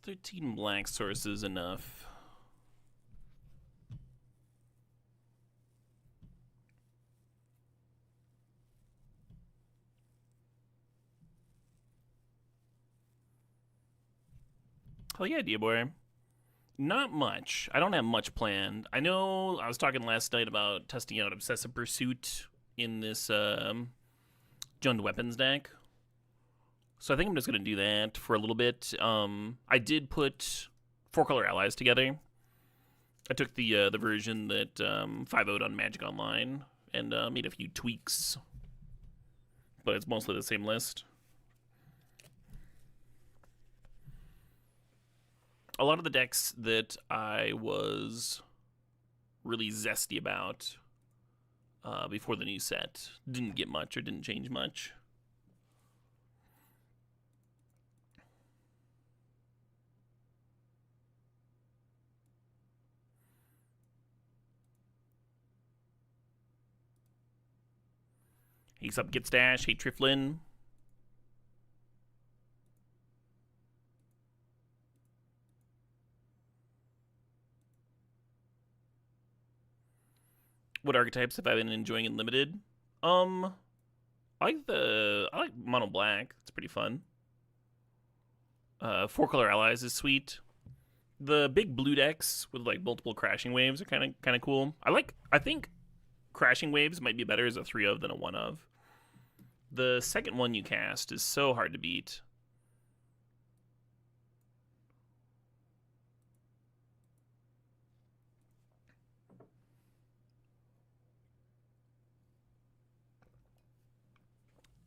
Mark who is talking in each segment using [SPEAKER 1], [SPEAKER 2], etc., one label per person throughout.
[SPEAKER 1] 13 black sources enough? Hell yeah, Diabor. Not much. I don't have much planned. I know I was talking last night about testing out Obsessive Pursuit in this Joined Weapons deck. So I think I'm just going to do that for a little bit. I did put 4-color allies together. I took the version that 5-0'd on Magic Online and made a few tweaks. But it's mostly the same list. A lot of the decks that I was really zesty about before the new set didn't get much or didn't change much. He's up, gets dash. Hey, Triflin. What archetypes have I been enjoying in limited? I like mono black. It's pretty fun. 4-color allies is sweet. The big blue decks with like multiple crashing waves are kind of cool. I think crashing waves might be better as a 3-of than a 1-of. The second one you cast is so hard to beat.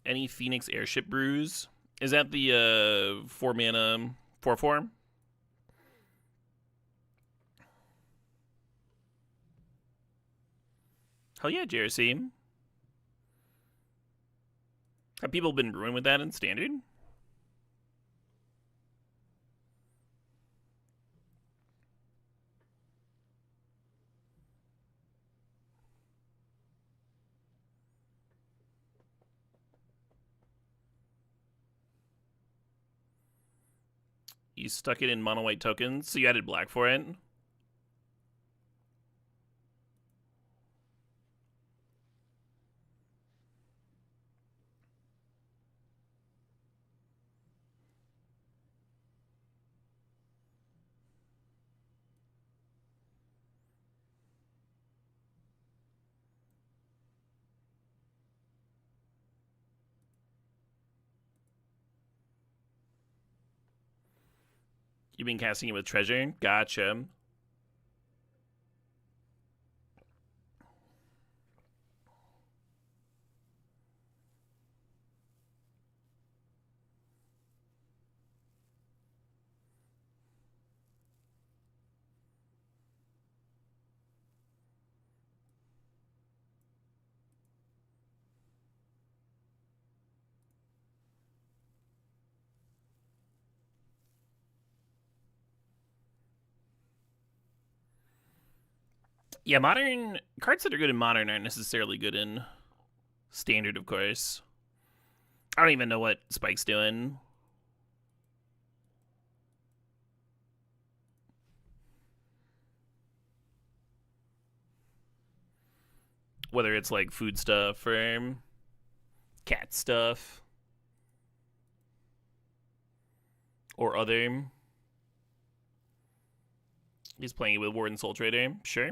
[SPEAKER 1] Any Phoenix Airship Brews? Is that the 4-mana 4/4? Hell yeah, JRC. Have people been brewing with that in Standard? You stuck it in mono white tokens, so you added black for it. You've been casting it with treasure? Gotcha. Yeah, modern cards that are good in modern aren't necessarily good in Standard, of course. I don't even know what Spike's doing. Whether it's like food stuff or cat stuff or other. He's playing it with Warden Soul Trader, sure.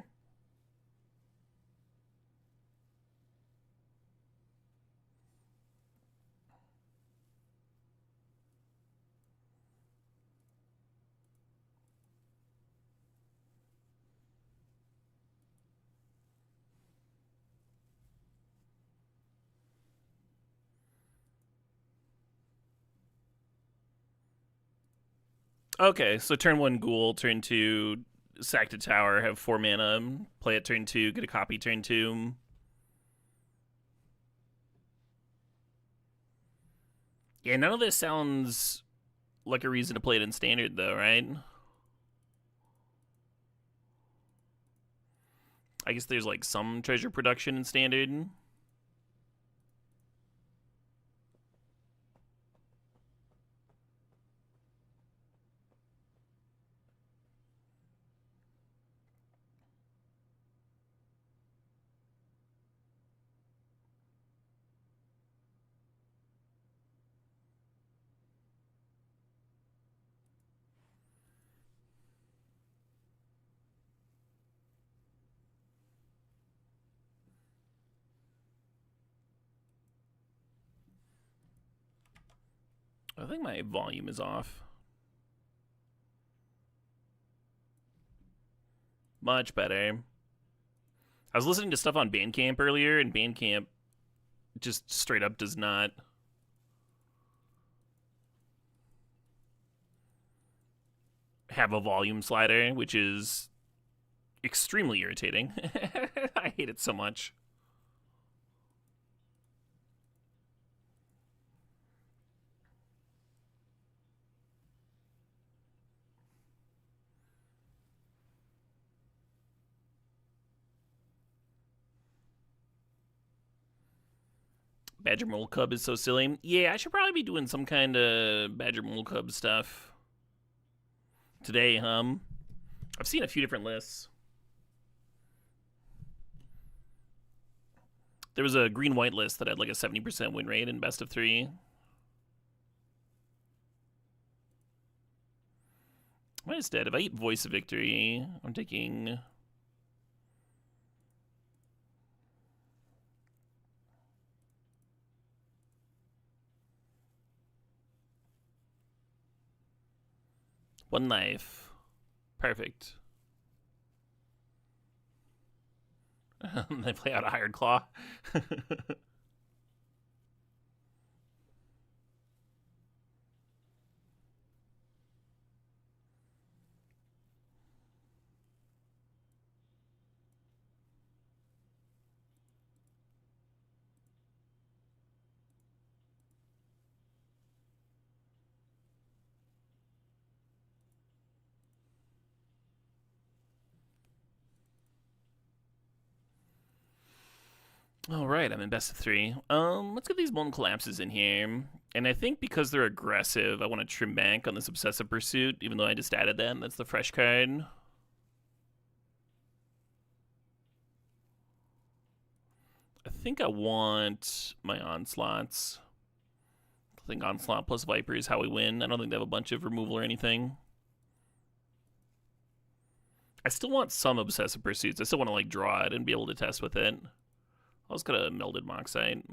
[SPEAKER 1] Okay, so turn 1 Ghoul, turn 2 sack to tower, have 4 mana, play it turn 2, get a copy turn 2. Yeah, none of this sounds like a reason to play it in Standard, though, right? I guess there's like some treasure production in Standard. I think my volume is off. Much better. I was listening to stuff on Bandcamp earlier, and Bandcamp just straight up does not have a volume slider, which is extremely irritating. I hate it so much. Badger Mole Cub is so silly. Yeah, I should probably be doing some kind of Badger Mole Cub stuff today. I've seen a few different lists. There was a green-white list that had like a 70% win rate in best of 3. Instead, if I eat Voice of Victory, I'm taking one life. Perfect. They play out a Hired Claw. All right, I'm in best of 3. Let's get these Molten Collapses in here. And I think because they're aggressive, I want to trim back on this Obsessive Pursuit, even though I just added them. That's the fresh card. I think I want my Onslaughts. I think Onslaught plus Viper is how we win. I don't think they have a bunch of removal or anything. I still want some Obsessive Pursuits. I still want to like draw it and be able to test with it. I was gonna Melded Moxite.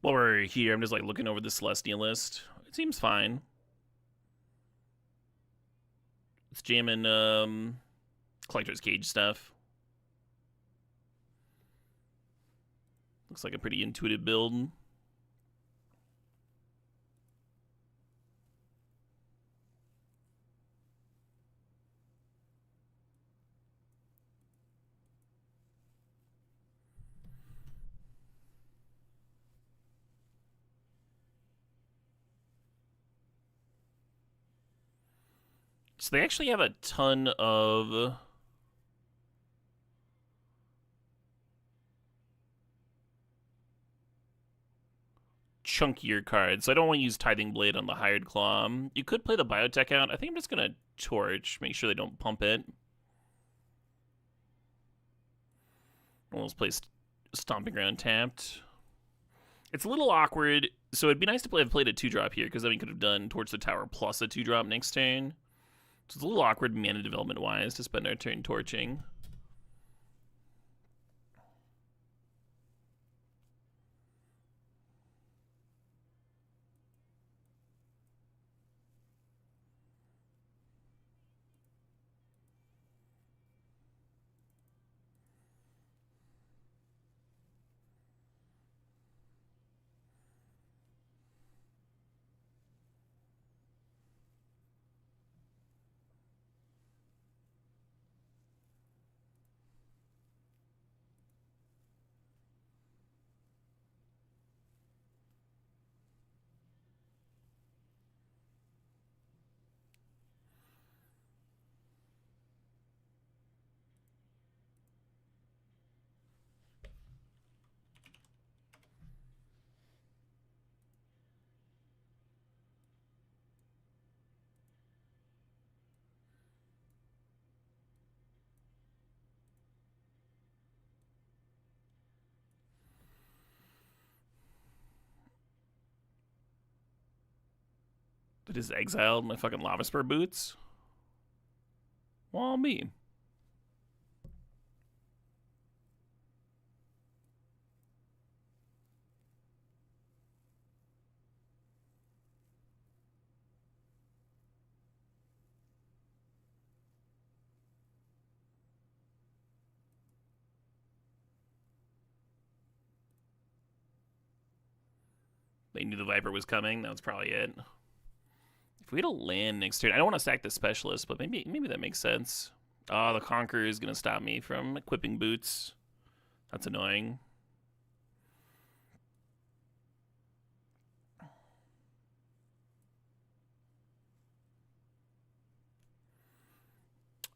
[SPEAKER 1] While we're here, I'm just like looking over the Celestia list. It seems fine. It's jamming Collector's Cage stuff. Looks like a pretty intuitive build. So they actually have a ton of chunkier cards. So I don't want to use Tithing Blade on the Hired Claw. You could play the Biotech out. I think I'm just going to Torch, make sure they don't pump it. Almost place Stomping Ground tapped. It's a little awkward, so it'd be nice to have played a 2-drop here, because then we could have done Torch the Tower plus a 2-drop next turn. So it's a little awkward mana development-wise to spend our turn torching. just exiled my fucking Lava Spur boots. Well, me. They knew the Viper was coming. That was probably it. If we had a land next turn, I don't want to sack the Specialist, but maybe that makes sense. Oh, the Conqueror is going to stop me from equipping boots. That's annoying.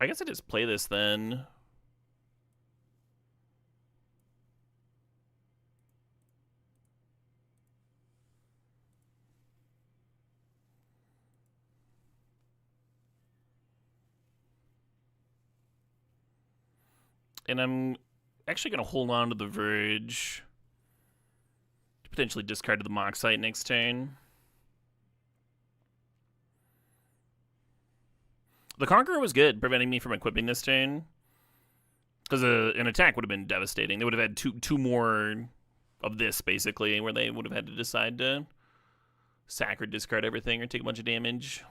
[SPEAKER 1] I guess I just play this then. And I'm actually going to hold on to the Verge to potentially discard to the Moxite next turn. The Conqueror was good, preventing me from equipping this turn. Because an attack would have been devastating. They would have had two more of this, basically, where they would have had to decide to sack or discard everything or take a bunch of damage.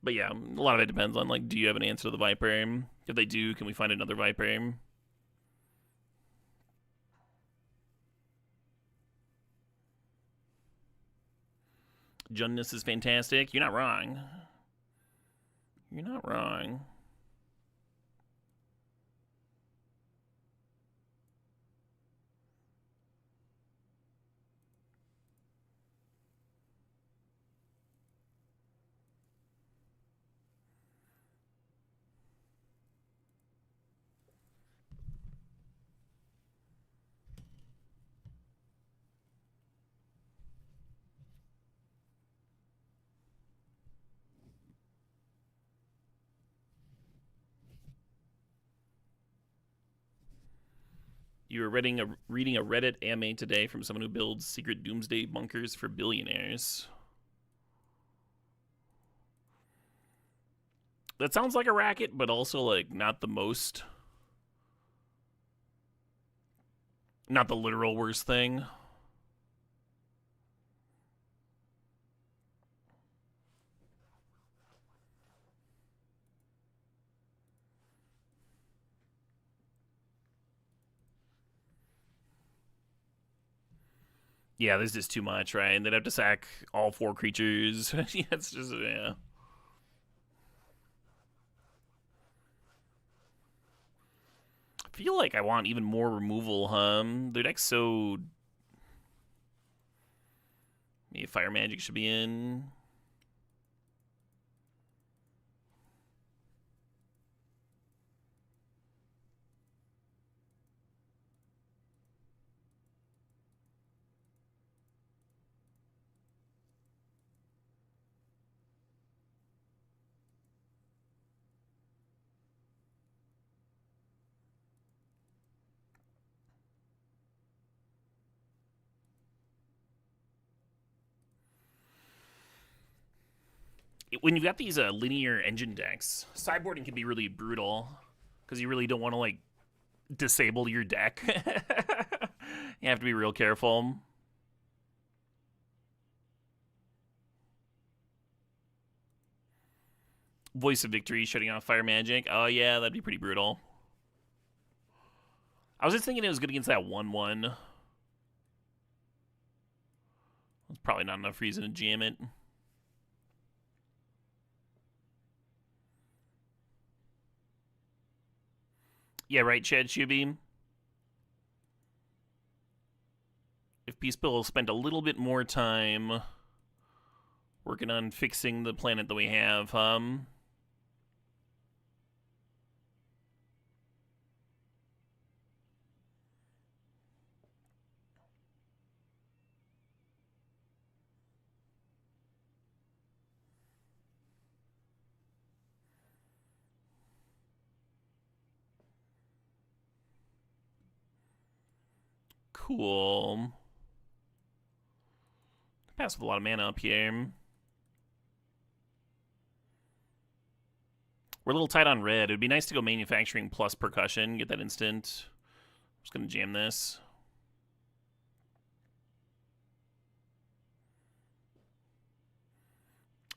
[SPEAKER 1] But yeah, a lot of it depends on, like, do you have an answer to the Viper? If they do, can we find another Viper? Junness is fantastic. You're not wrong. You're not wrong. You were reading a Reddit AMA today from someone who builds secret doomsday bunkers for billionaires. That sounds like a racket, but also, like, not the most. Not the literal worst thing. Yeah, this is too much, right? And they'd have to sack all 4 creatures. Yeah, it's just, yeah. I feel like I want even more removal, Their deck's so... Maybe Fire Magic should be in. When you've got these linear engine decks, sideboarding can be really brutal because you really don't want to, like, disable your deck. You have to be real careful. Voice of Victory shutting off Fire Magic. Oh yeah, that'd be pretty brutal. I was just thinking it was good against that 1/1. That's probably not enough reason to jam it. Yeah, right, Chad Shuby. If Peacepill spent a little bit more time working on fixing the planet that we have, Cool. Pass with a lot of mana up here. We're a little tight on red. It would be nice to go manufacturing plus percussion, get that instant. I'm just going to jam this.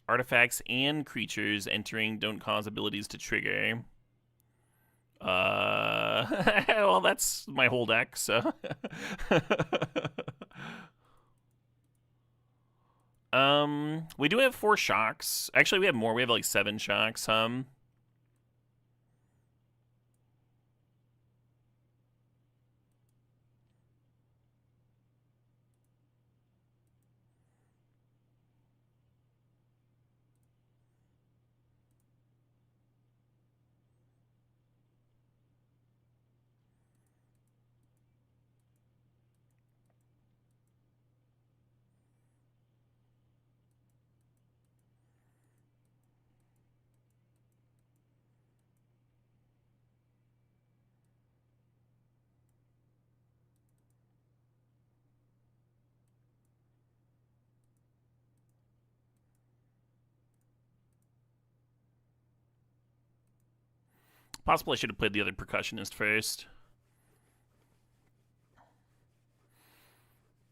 [SPEAKER 1] Artifacts and creatures entering don't cause abilities to trigger. Well, that's my whole deck, so. We do have 4 shocks. Actually, we have more. We have like 7 shocks. Possibly I should have played the other percussionist first.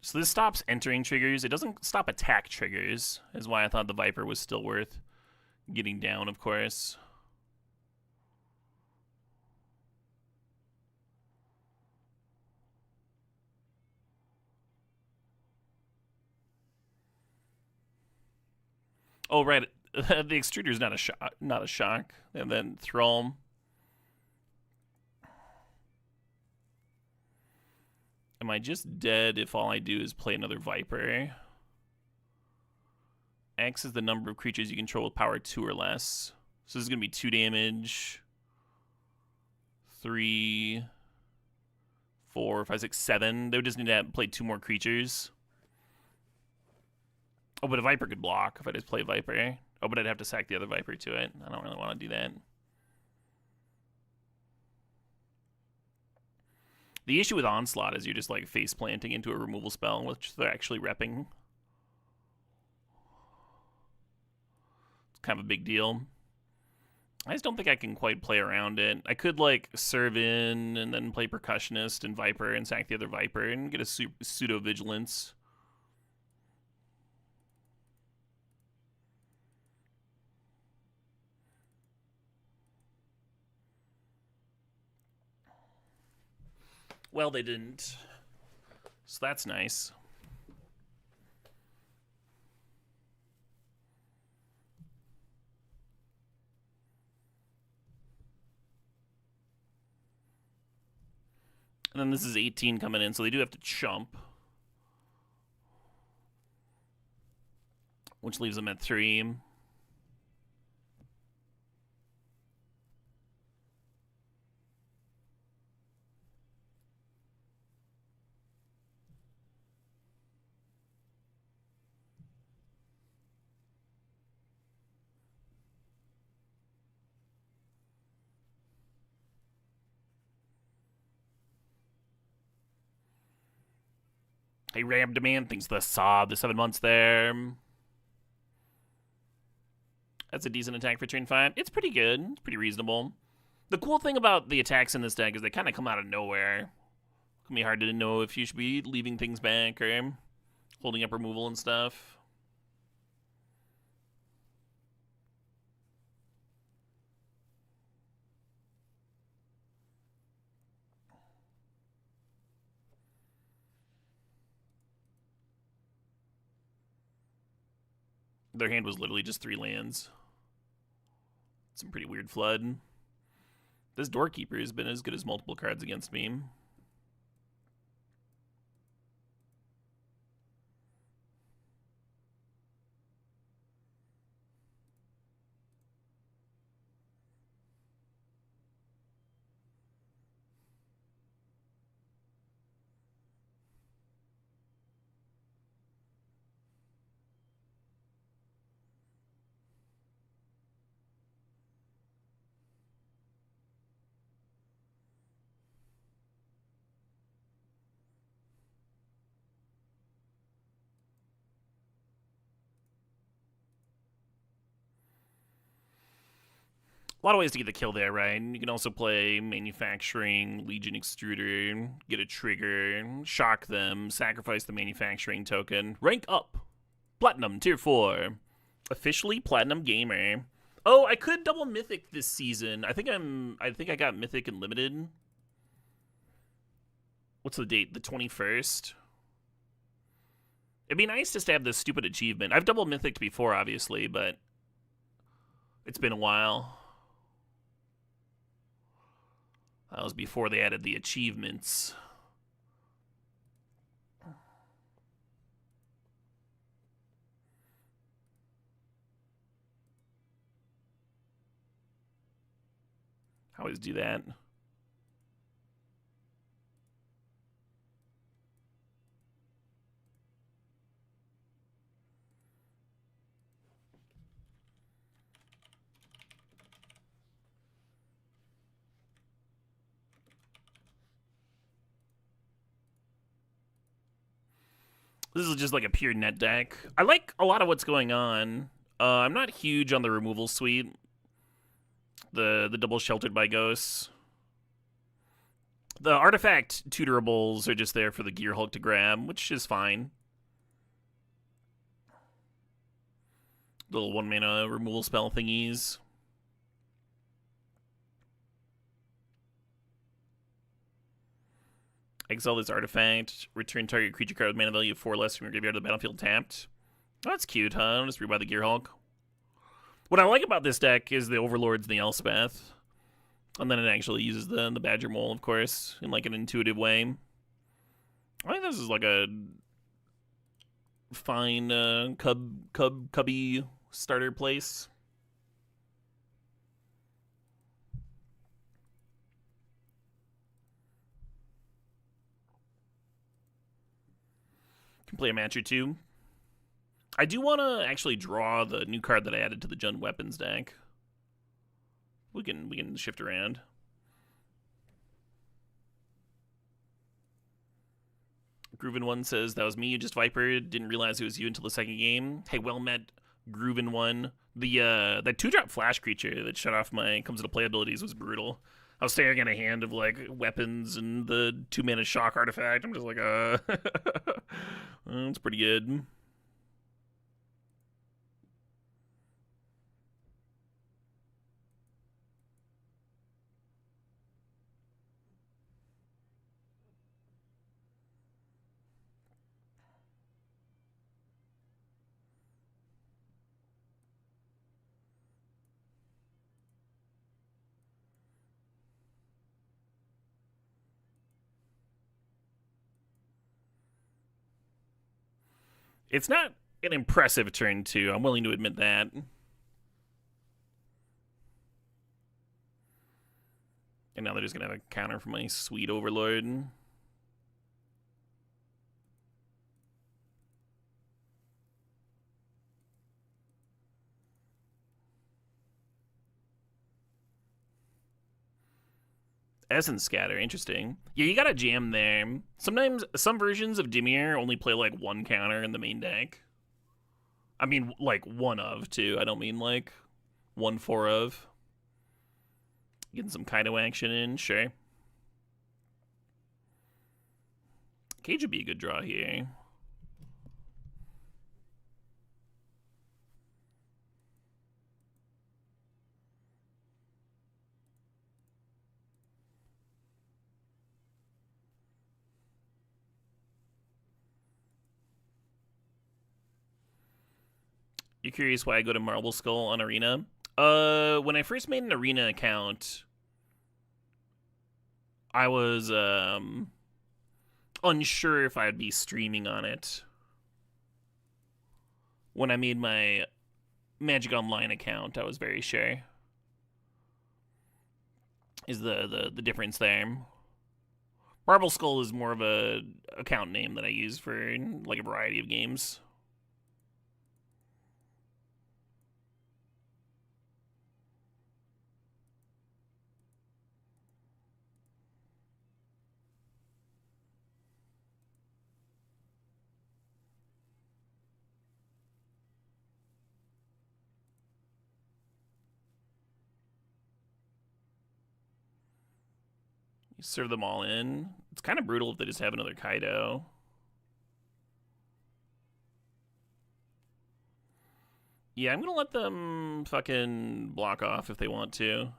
[SPEAKER 1] So this stops entering triggers. It doesn't stop attack triggers, is why I thought the Viper was still worth getting down, of course. Oh, right. The extruder's not a shock. And then Thrall. Am I just dead if all I do is play another Viper? X is the number of creatures you control with power 2 or less. So this is going to be 2 damage. 3, 4, 5, 6, 7. They would just need to play 2 more creatures. Oh, but a Viper could block if I just play Viper. Oh, but I'd have to sack the other Viper to it. I don't really want to do that. The issue with Onslaught is you're just like face planting into a removal spell, which they're actually repping. It's kind of a big deal. I just don't think I can quite play around it. I could like serve in and then play Percussionist and Viper and sack the other Viper and get a pseudo vigilance. Well, they didn't. So that's nice. And then this is 18 coming in, so they do have to chump. Which leaves them at 3. Hey, Ram Demand thinks the Saw, the 7 months there. That's a decent attack for turn 5. It's pretty good. It's pretty reasonable. The cool thing about the attacks in this deck is they kind of come out of nowhere. It can be hard to know if you should be leaving things back or holding up removal and stuff. Their hand was literally just 3 lands. Some pretty weird flood. This Doorkeeper has been as good as multiple cards against me. A lot of ways to get the kill there, right? You can also play manufacturing, Legion Extruder, get a trigger, shock them, sacrifice the manufacturing token, rank up. Platinum, tier 4. Officially Platinum Gamer. Oh, I could double Mythic this season. I think I got Mythic and Limited. What's the date? The 21st? It'd be nice just to have this stupid achievement. I've double Mythic before, obviously, but it's been a while. That was before they added the achievements. I always do that. This is just like a pure net deck. I like a lot of what's going on. I'm not huge on the removal suite. The double sheltered by ghosts. The artifact tutораbles are just there for the Gear Hulk to grab, which is fine. Little 1-mana removal spell thingies. Exile this artifact. Return target creature card with mana value of 4 less from your graveyard to the battlefield tapped. Oh, that's cute, huh? I'll just rebuy the Gear Hulk. What I like about this deck is the Overlords and the Elspeth. And then it actually uses the Badger Mole, of course, in like an intuitive way. I think this is like a fine cubby starter place. Can play a match or two. I do want to actually draw the new card that I added to the Jund Weapons deck. We can shift around. Grooven One says, that was me, just Viper. Didn't realize it was you until the second game. Hey, well met, Grooven One. The that 2-drop flash creature that shut off my comes into play abilities was brutal. I was staring at a hand of like weapons and the 2-mana shock artifact. I'm just like, it's pretty good. It's not an impressive turn 2. I'm willing to admit that. And now they're just going to have a counter for my sweet Overlord. Essence Scatter, interesting. Yeah, you got a jam there. Sometimes, some versions of Dimir only play like one counter in the main deck. I mean, like one of, too. I don't mean like 1-4 of. Getting some Kaido action in, sure. Cage would be a good draw here. You're curious why I go to Marble Skull on Arena? When I first made an Arena account, I was unsure if I'd be streaming on it. When I made my Magic Online account, I was very sure. Is the difference there? Marble Skull is more of a account name that I use for like a variety of games. serve them all in. It's kind of brutal if they just have another Kaido. Yeah, I'm gonna let them fucking block off if they want to.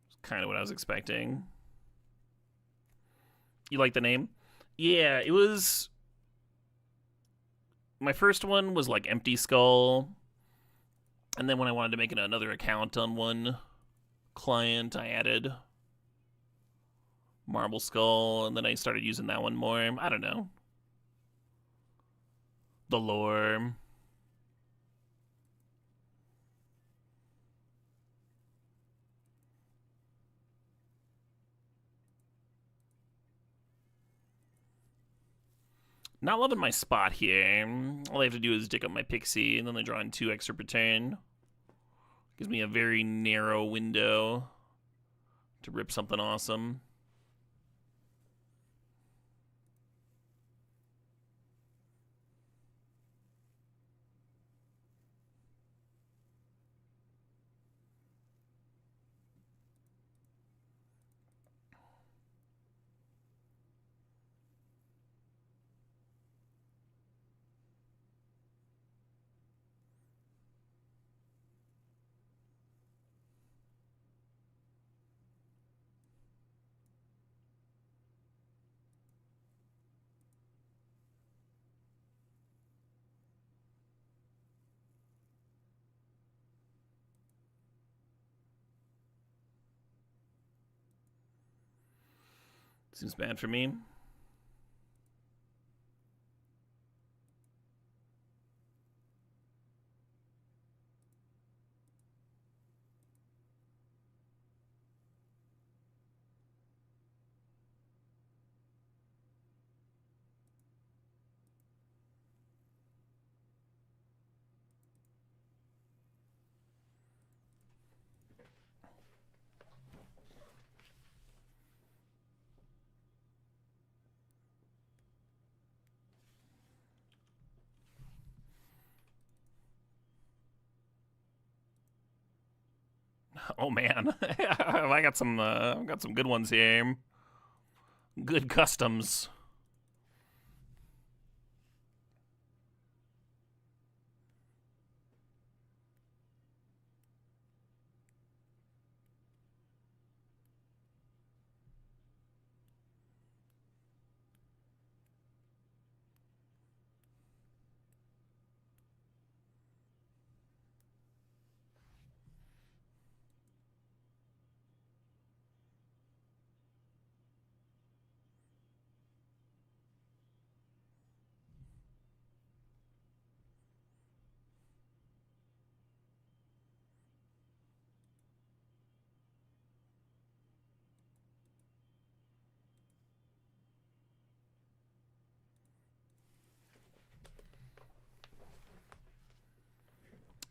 [SPEAKER 1] It's kind of what I was expecting. You like the name? Yeah, it was. My first one was like Empty Skull. And then when I wanted to make it another account on one client, I added Marble Skull, and then I started using that one more. I don't know. The lore. Not loving my spot here. All I have to do is dig up my Pixie, and then I draw in 2 extra per turn. Gives me a very narrow window to rip something awesome. Seems bad for me. Oh man, I got some good ones here. Good customs.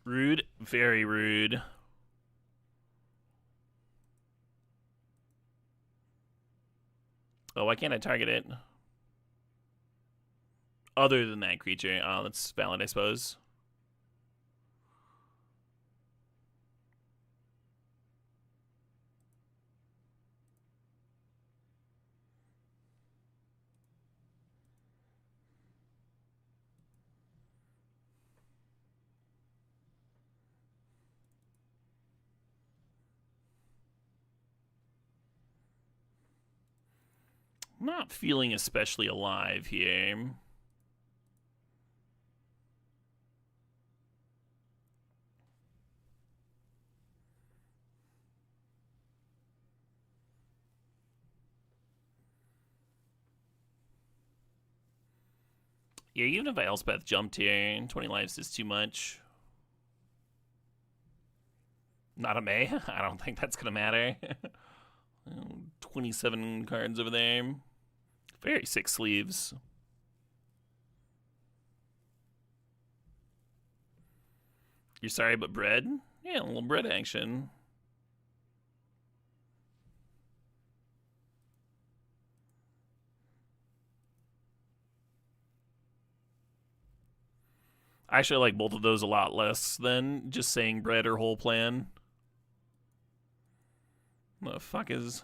[SPEAKER 1] Rude, very rude. Oh, why can't I target it? Other than that creature. Oh, that's valid, I suppose. Not feeling especially alive here. Yeah, even if I Elspeth jumped here, 20 lives is too much. Not a May? I don't think that's gonna matter. 27 cards over there. Very sick sleeves. You're sorry, but bread? Yeah, a little bread action. I actually like both of those a lot less than just saying bread or whole plan. What the fuck is...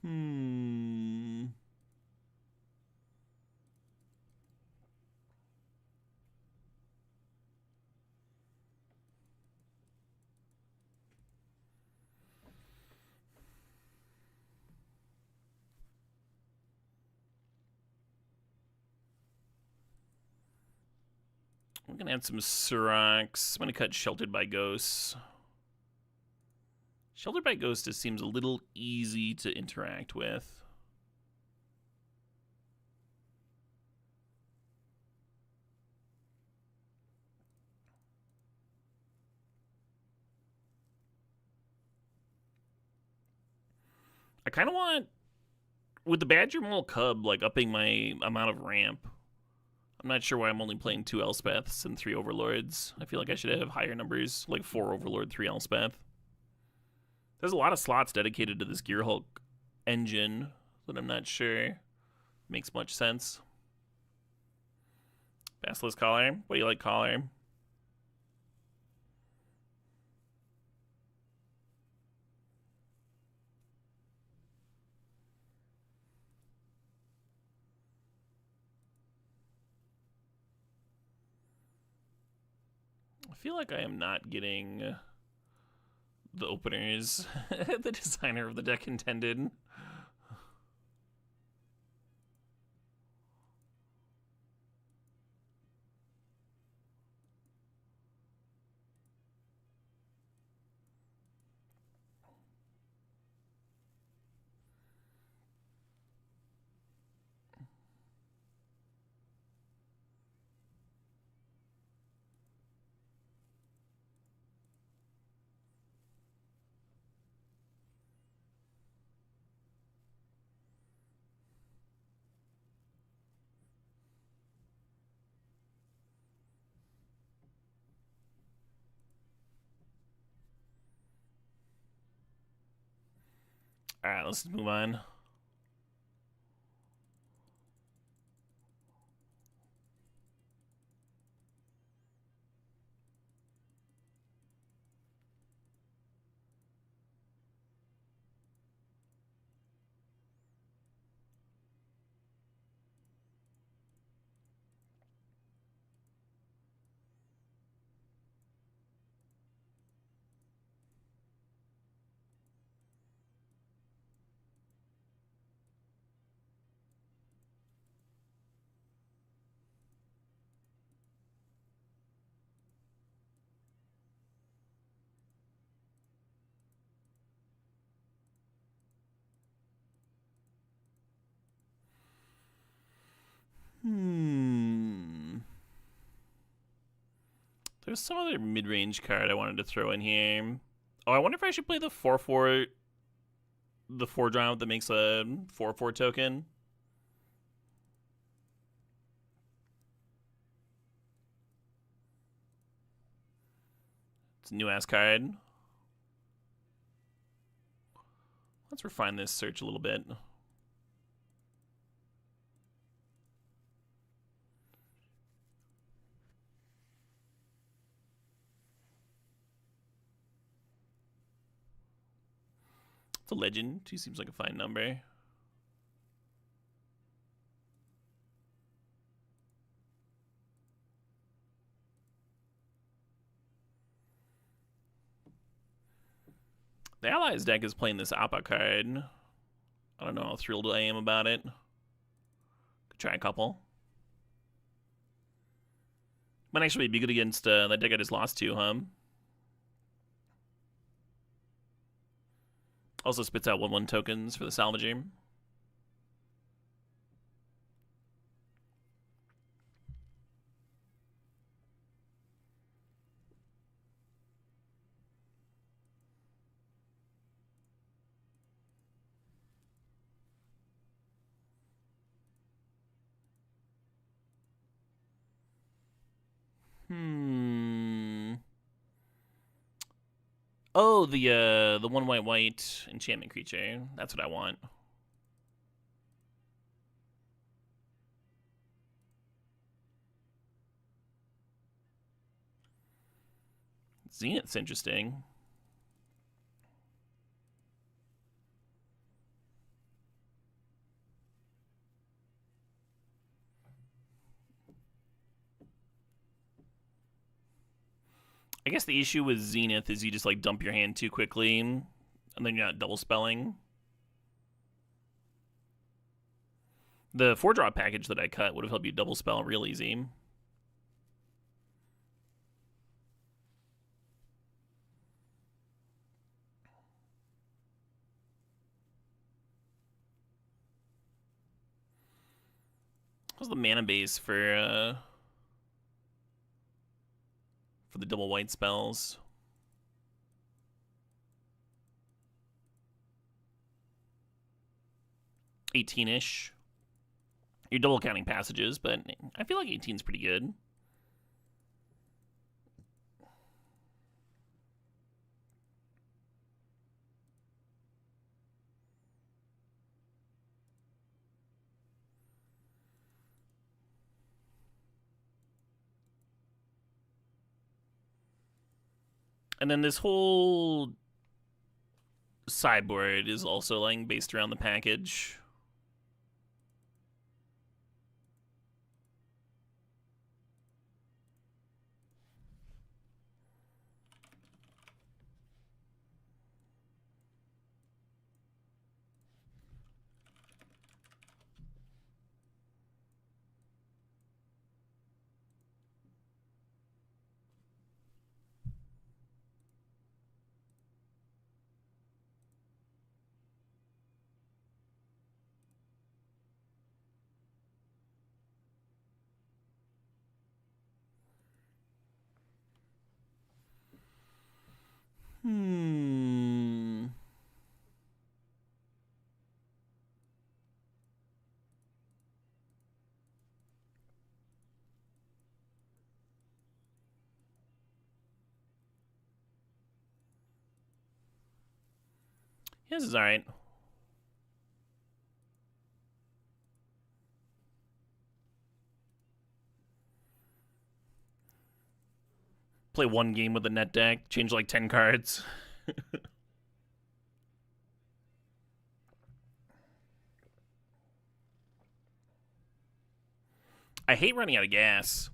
[SPEAKER 1] Hmm... I'm gonna add some Syrox. I'm gonna cut Sheltered by Ghosts. Sheltered by Ghosts just seems a little easy to interact with. I kind of want, with the Badger Mole Cub, like upping my amount of ramp. I'm not sure why I'm only playing 2 Elspeths and 3 Overlords. I feel like I should have higher numbers, like 4 Overlord, 3 Elspeth. There's a lot of slots dedicated to this Gearhulk engine that I'm not sure makes much sense. Basilisk Collar. What do you like, Collar? I feel like I am not getting the openers the designer of the deck intended. Alright, let's move on. There's some other mid-range card I wanted to throw in here. Oh, I wonder if I should play the 4/4, the 4 drop that makes a 4/4 token. It's a new ass card. Let's refine this search a little bit. It's a legend. 2 seems like a fine number. The Allies deck is playing this Appa card. I don't know how thrilled I am about it. Could try a couple. Might actually be good against that deck I just lost to, huh? Also spits out 1/1 tokens for the Salvager. Oh, the one white enchantment creature. That's what I want. Zenith's interesting. I guess the issue with Zenith is you just like dump your hand too quickly, and then you're not double spelling. The 4-drop package that I cut would have helped you double spell real easy. What's the mana base for the double white spells? 18-ish. You're double counting passages, but I feel like 18's pretty good. And then this whole sideboard is also like based around the package. Yeah, this is alright. Play one game with the net deck, change like 10 cards. I hate running out of gas.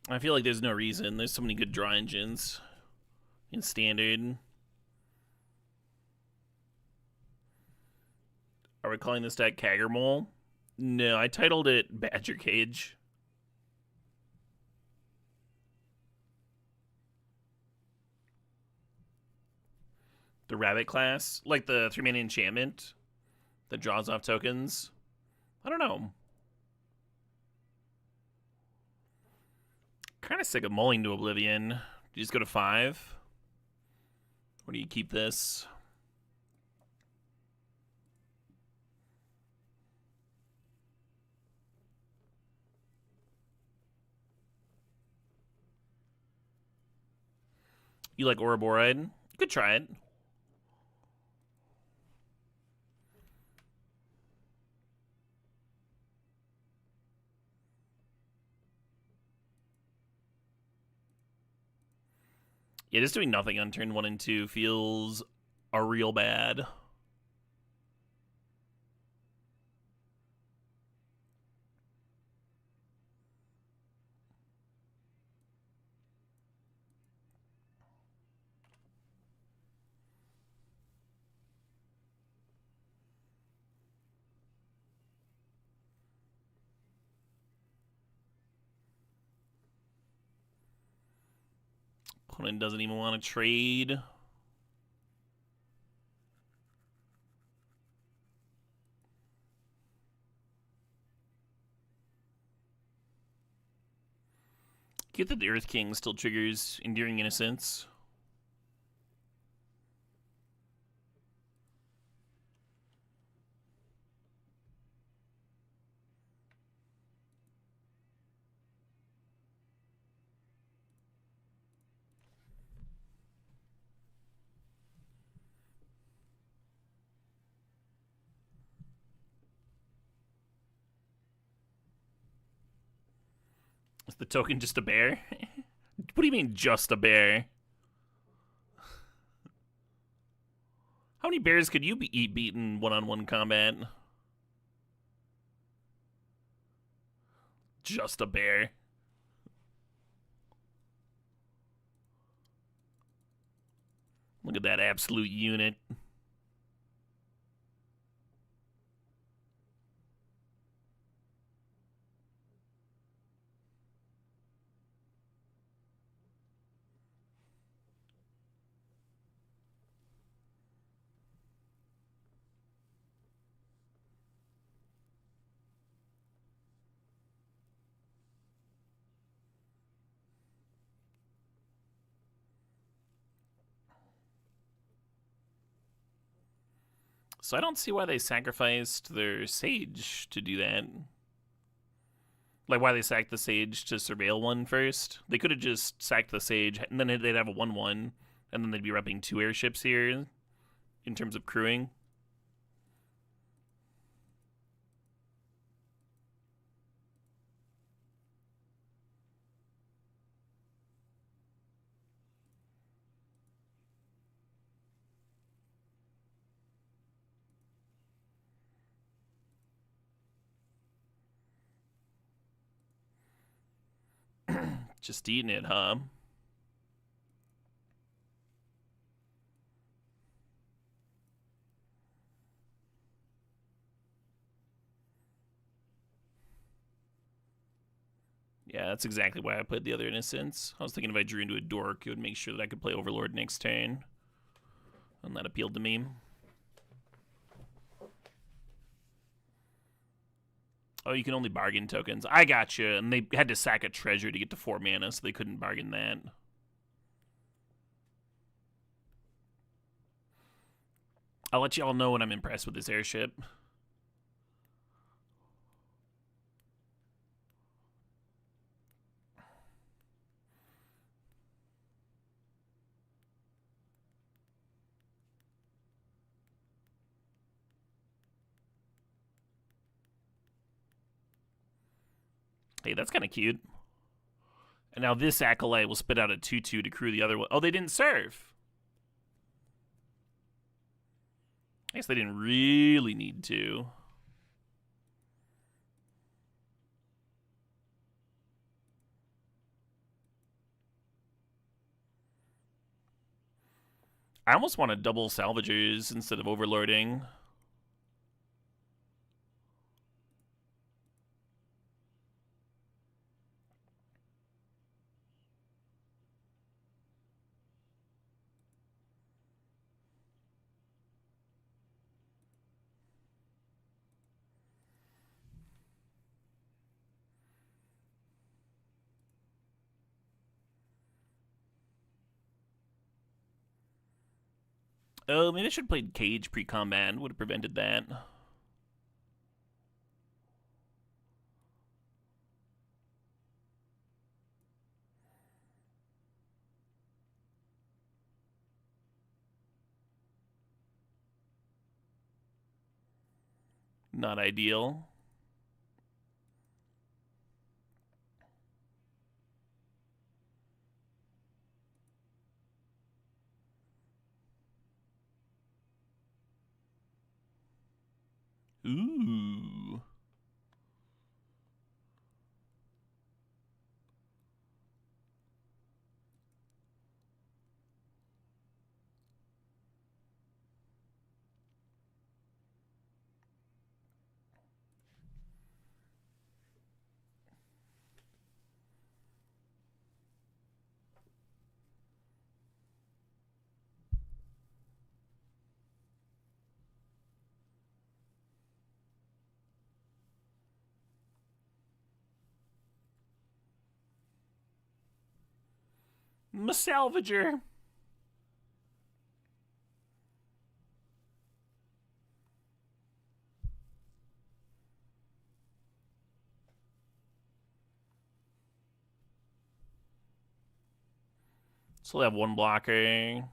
[SPEAKER 1] I feel like there's no reason. There's so many good draw engines in Standard. Are we calling this deck Kagermole? No, I titled it Badger Cage. The Rabbit class? Like the 3-mana enchantment that draws off tokens? I don't know. Kind of sick of mulling to Oblivion. Do you just go to 5? Or do you keep this? You like Ouroboros? You could try it. Yeah, just doing nothing on turn 1 and 2 feels a real bad. Opponent doesn't even want to trade. Get that the Earth King still triggers Enduring Innocence. Is the token just a bear? What do you mean, just a bear? How many bears could you beat in one-on-one combat? Just a bear. Look at that absolute unit. So I don't see why they sacrificed their sage to do that. Like, why they sacked the sage to surveil one first. They could have just sacked the sage, and then they'd have a 1-1, and then they'd be repping 2 airships here in terms of crewing. Just eating it, huh? Yeah, that's exactly why I played the other Innocents. I was thinking if I drew into a dork, it would make sure that I could play Overlord next turn. And that appealed to me. Oh, you can only bargain tokens. I gotcha. And they had to sack a treasure to get to 4 mana, so they couldn't bargain that. I'll let you all know when I'm impressed with this airship. Hey, that's kind of cute. And now this Acolyte will spit out a 2-2 to crew the other one. Oh, they didn't serve. I guess they didn't really need to. I almost want to double salvagers instead of overlording. Oh, maybe I should have played Cage pre-combat. Would have prevented that. Not ideal. Ooh. Salvager. So we'll have 1 blocker.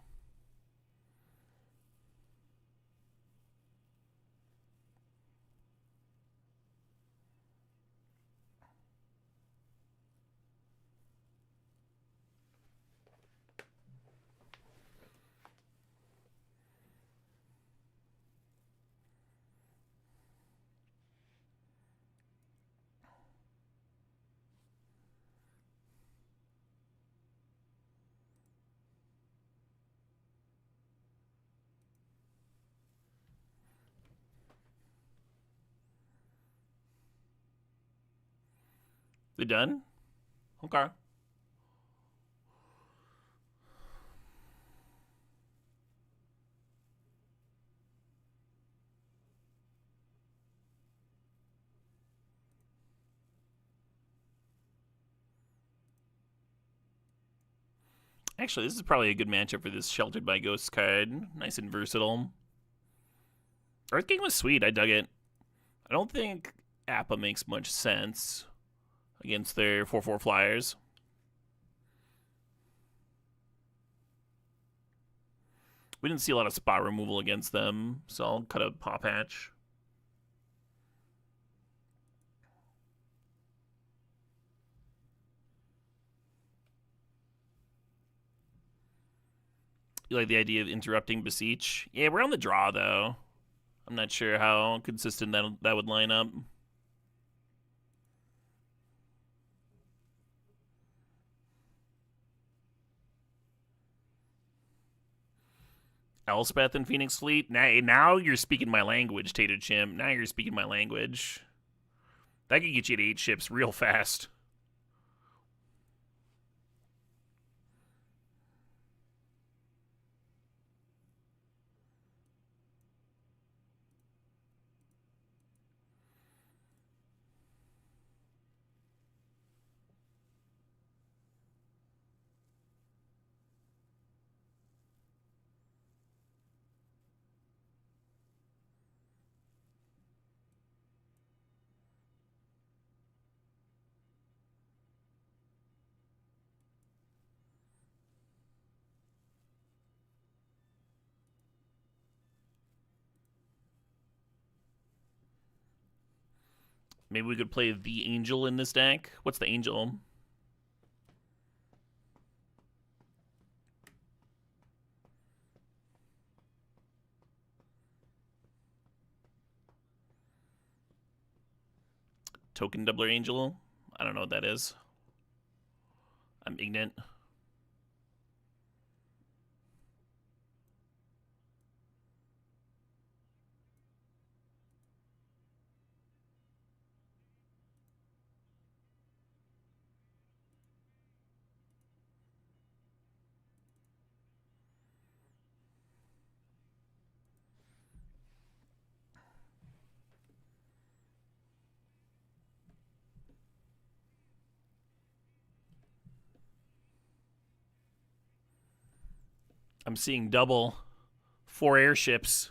[SPEAKER 1] They're done? Okay. Actually, this is probably a good matchup for this Sheltered by Ghosts card. Nice and versatile. Earth King was sweet. I dug it. I don't think Appa makes much sense against their 4/4 flyers. We didn't see a lot of spot removal against them, so I'll cut a Paw Patch. You like the idea of interrupting Beseech? Yeah, we're on the draw, though. I'm not sure how consistent that would line up. Elspeth and Phoenix Fleet? Now you're speaking my language, Tater Chimp. Now you're speaking my language. That could get you to 8 ships real fast. Maybe we could play the Angel in this deck. What's the Angel? Token Doubler Angel? I don't know what that is. I'm ignorant. I'm seeing double. 4 airships.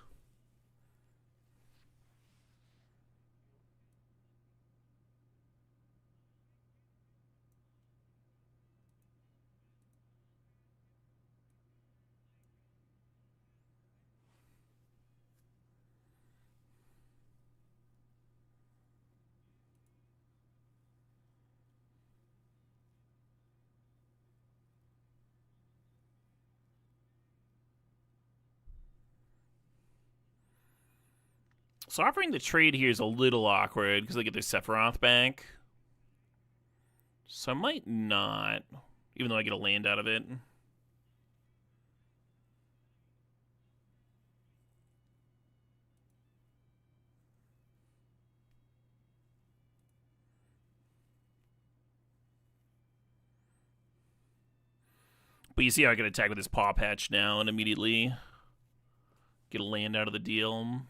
[SPEAKER 1] So offering the trade here is a little awkward because they get their Sephiroth back. So I might not, even though I get a land out of it. But you see how I can attack with his Paw Patch now and immediately get a land out of the deal.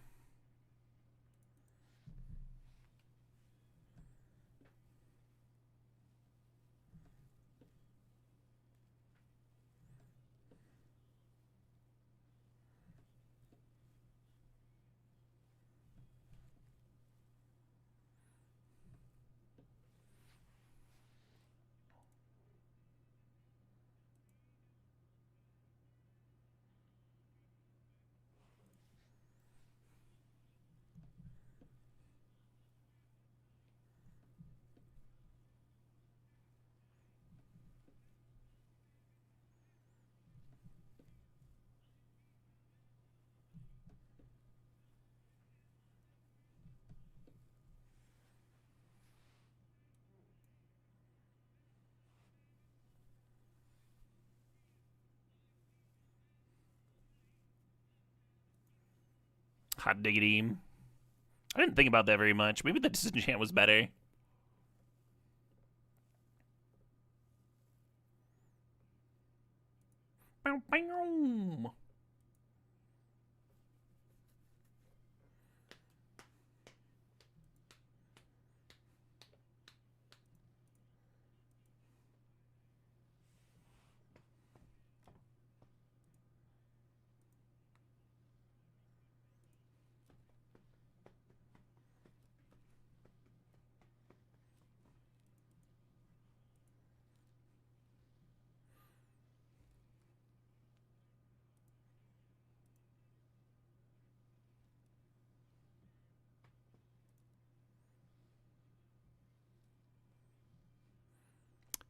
[SPEAKER 1] Hot diggity. I didn't think about that very much. Maybe the disenchant was better.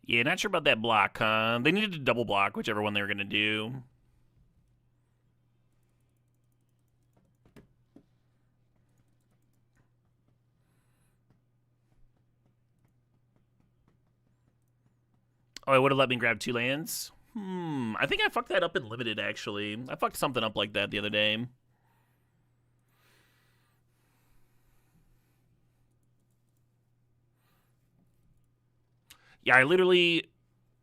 [SPEAKER 1] Yeah, not sure about that block, huh? They needed to double block whichever one they were going to do. Oh, it would have let me grab 2 lands? I think I fucked that up in Limited, actually. I fucked something up like that the other day. Yeah, I literally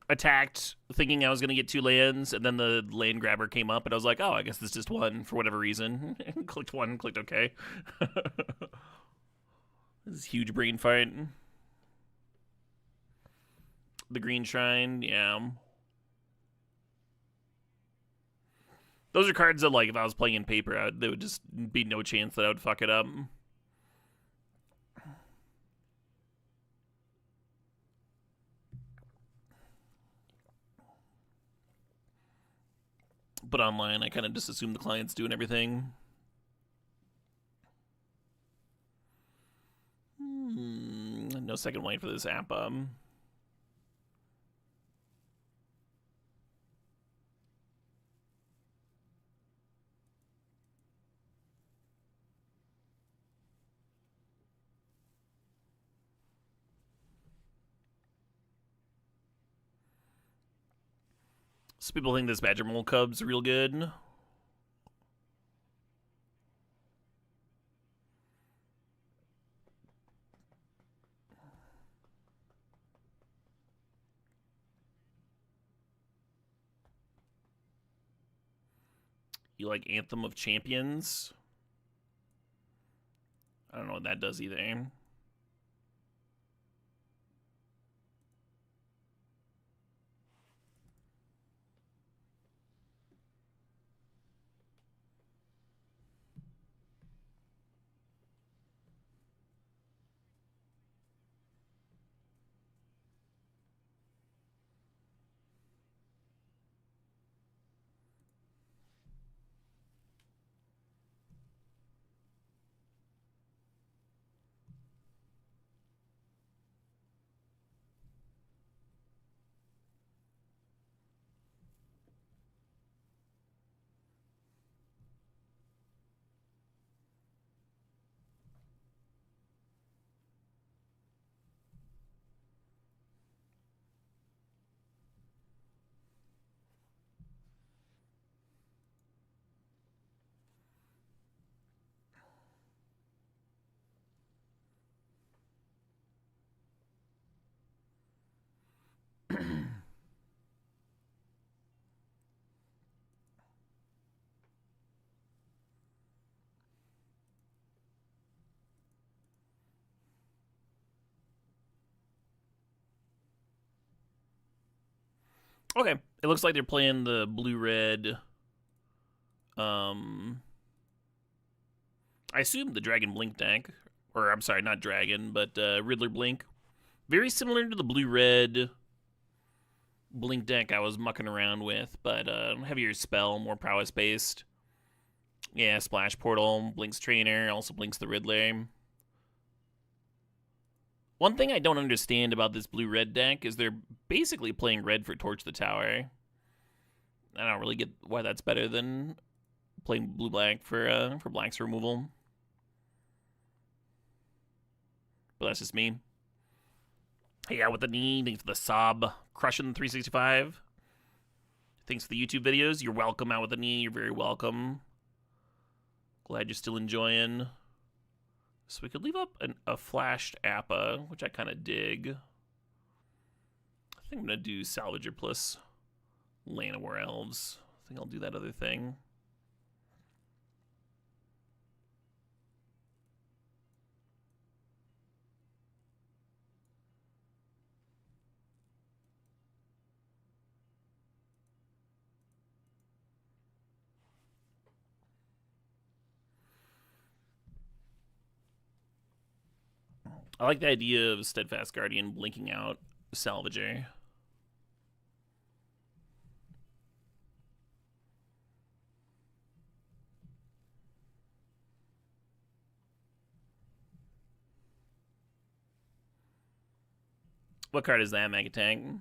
[SPEAKER 1] attacked thinking I was going to get 2 lands, and then the land grabber came up, and I was like, oh, I guess it's just one for whatever reason. Clicked 1, clicked OK. This is huge brain fight. The Green Shrine, yeah. Those are cards that, like, if I was playing in paper, there would just be no chance that I would fuck it up. But online, I kind of just assume the client's doing everything. No second white for this app. So people think this Badger Mole Cub's real good. You like Anthem of Champions? I don't know what that does either. Okay, it looks like they're playing the blue-red. I assume the Dragon Blink deck, or I'm sorry, not Dragon, but Riddler Blink. Very similar to the blue-red Blink deck I was mucking around with, but heavier spell, more prowess based. Yeah, Splash Portal, Blinks Trainer, also blinks the Riddler. One thing I don't understand about this blue-red deck is they're basically playing red for Torch the Tower. I don't really get why that's better than playing blue-black for black's removal. But that's just me. Hey, out with the knee. Thanks for the sub. Crushing 365. Thanks for the YouTube videos. You're welcome, out with the knee. You're very welcome. Glad you're still enjoying. So we could leave up a flashed Appa, which I kind of dig. I think I'm going to do Salvager plus Llanowar Elves. I think I'll do that other thing. I like the idea of Steadfast Guardian blinking out Salvager. What card is that, Mega Tank?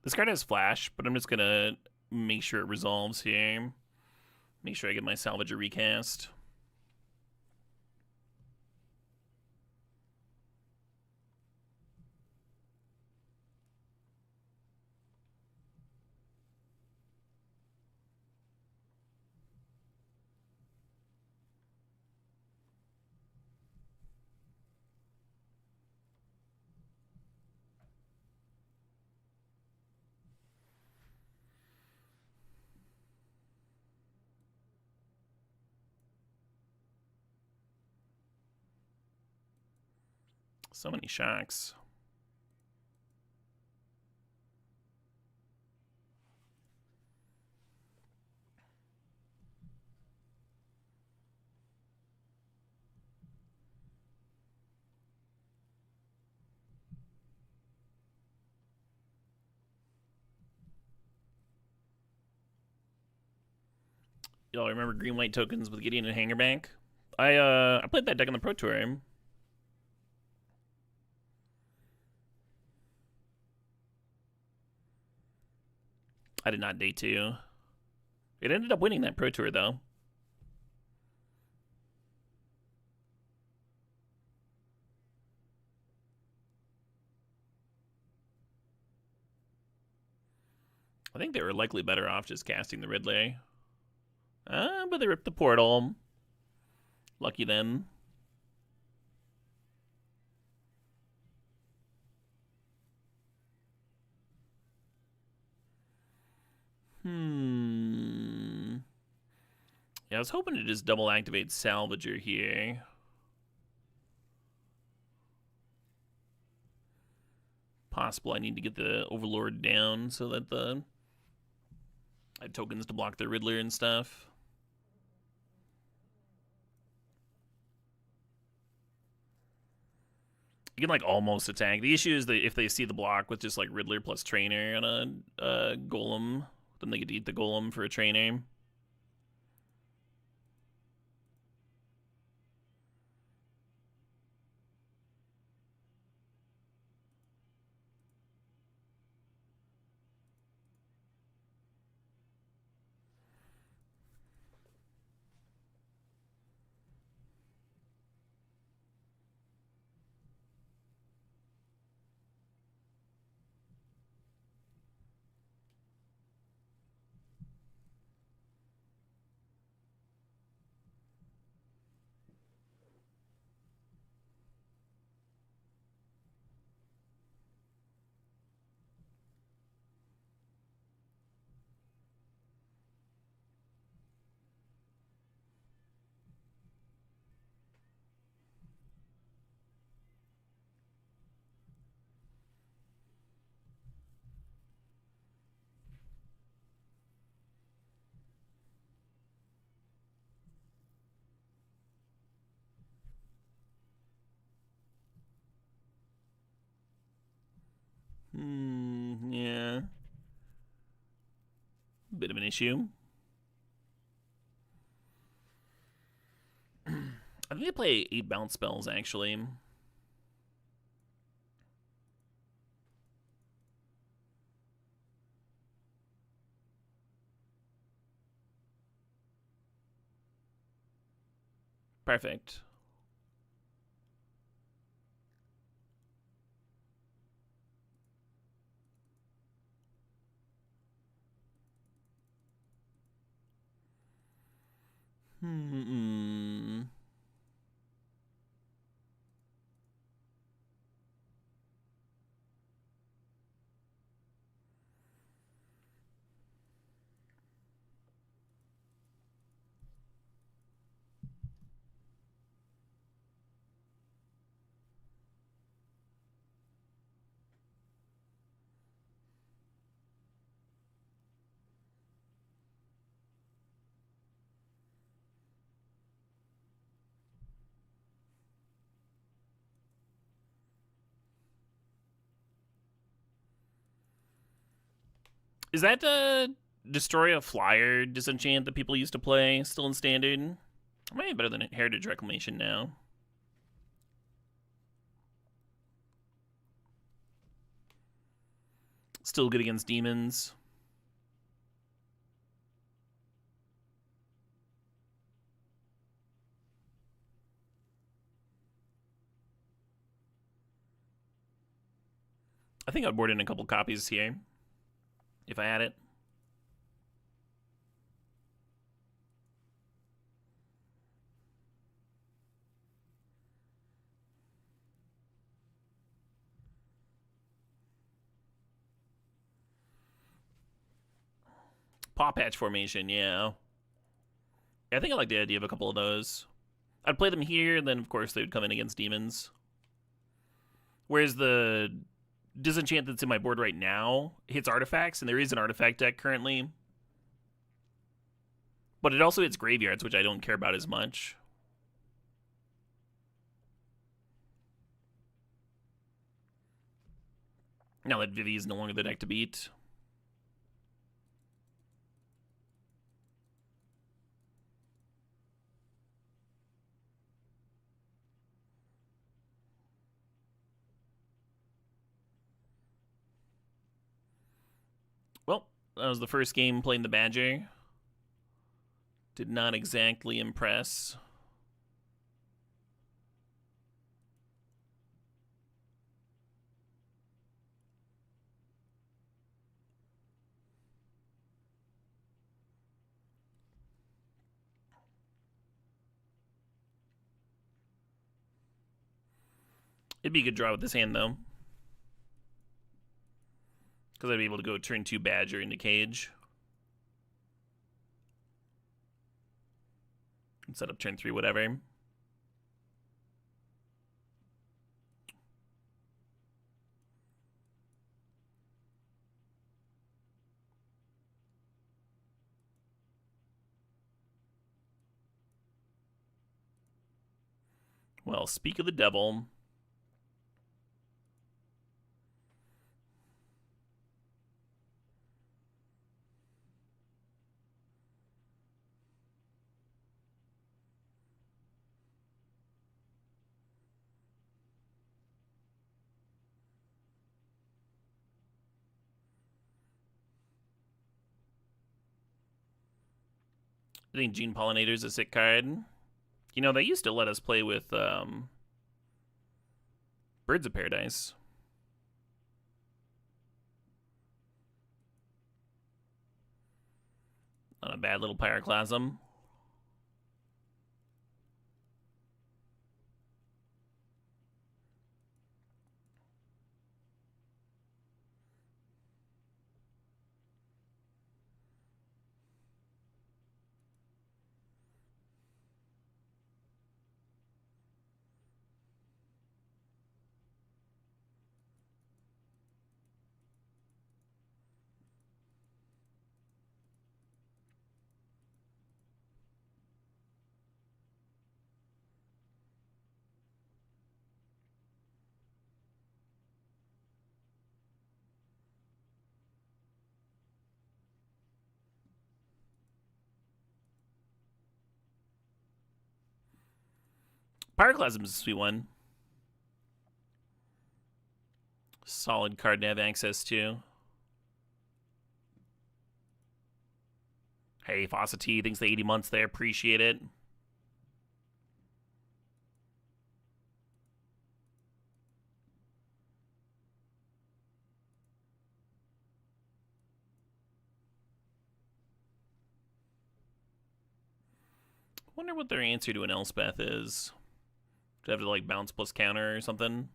[SPEAKER 1] This card has flash, but I'm just gonna make sure it resolves here. Make sure I get my salvage a recast. So many shocks. Y'all remember green white tokens with Gideon and Hangerbank? I played that deck on the Pro Tour. I did not day 2. It ended up winning that Pro Tour though. I think they were likely better off just casting the Riddler. But they ripped the portal. Lucky them. Yeah, I was hoping to just double activate Salvager here. Possible I need to get the Overlord down so that I have tokens to block the Riddler and stuff. You can like almost attack. The issue is that if they see the block with just like Riddler plus Trainer on a Golem, then they get to eat the Golem for a Trainer. Yeah. Bit of an issue. I think they play 8 bounce spells, actually. Perfect. Is that Destroy a Flyer disenchant that people used to play still in Standard? It might be better than Heritage Reclamation now. Still good against demons. I think I'd board in a couple copies here if I had it. Paw Patch formation, yeah. I think I like the idea of a couple of those. I'd play them here, and then of course they would come in against demons. Whereas the Disenchant that's in my board right now hits artifacts, and there is an artifact deck currently. But it also hits graveyards, which I don't care about as much. Now that Vivi is no longer the deck to beat. Well, that was the first game playing the Badger. Did not exactly impress. It'd be a good draw with this hand, though. Because I'd be able to go turn 2 Badger into Cage. And set up turn 3, whatever. Well, speak of the devil. I think Gene Pollinator's a sick card. You know, they used to let us play with Birds of Paradise. Not a bad little Pyroclasm. Pyroclasm is a sweet one. Solid card to have access to. Hey, Fawcett, thanks for the 80 months there. Appreciate it. Wonder what their answer to an Elspeth is. Do they have to, like, bounce plus counter or something?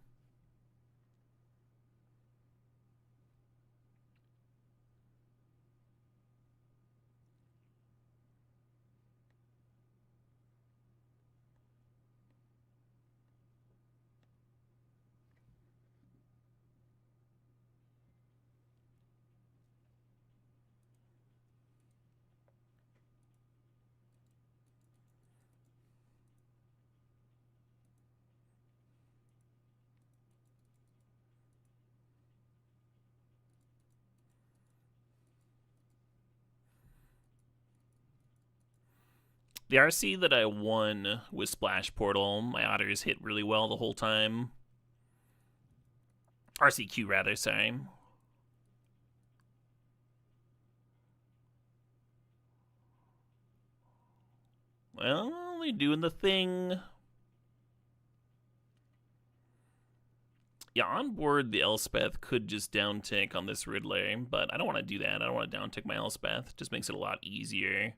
[SPEAKER 1] The RC that I won with Splash Portal, my otters hit really well the whole time. RCQ, rather, sorry. Well, only doing the thing. Yeah, on board the Elspeth could just down tick on this Ridley, but I don't want to do that. I don't want to down tick my Elspeth. It just makes it a lot easier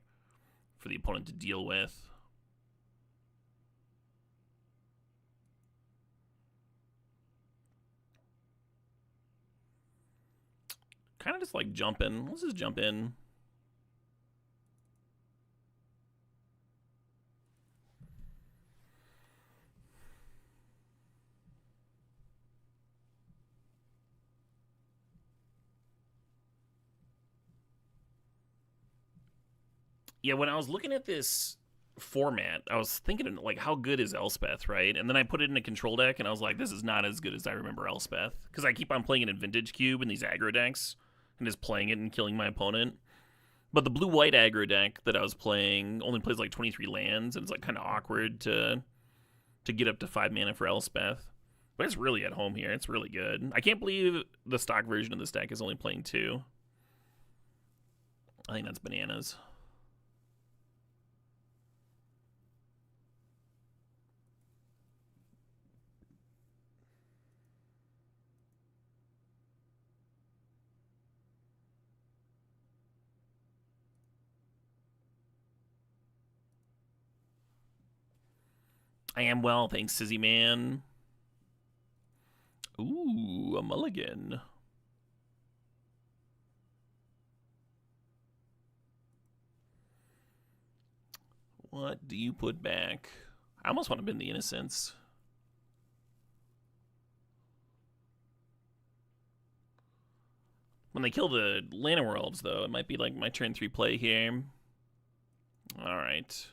[SPEAKER 1] for the opponent to deal with. Kind of just like jumping. Let's just jump in. Yeah, when I was looking at this format, I was thinking, like, how good is Elspeth, right? And then I put it in a control deck, and I was like, this is not as good as I remember Elspeth. Because I keep on playing it in Vintage Cube in these aggro decks, and just playing it and killing my opponent. But the blue-white aggro deck that I was playing only plays like 23 lands, and it's like kind of awkward to get up to 5 mana for Elspeth. But it's really at home here. It's really good. I can't believe the stock version of this deck is only playing 2. I think that's bananas. I am well, thanks, Sizzy Man. Ooh, a mulligan. What do you put back? I almost want to bend the Innocence. When they kill the Lana Worlds, though, it might be like my turn 3 play here. Alright.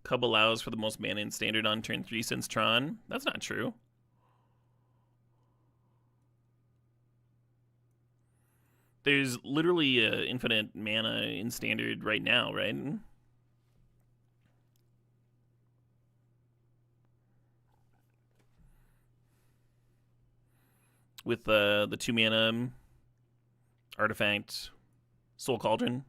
[SPEAKER 1] Cub allows for the most mana in Standard on turn 3 since Tron. That's not true. There's literally infinite mana in Standard right now, right? With the 2 mana artifact Soul Cauldron.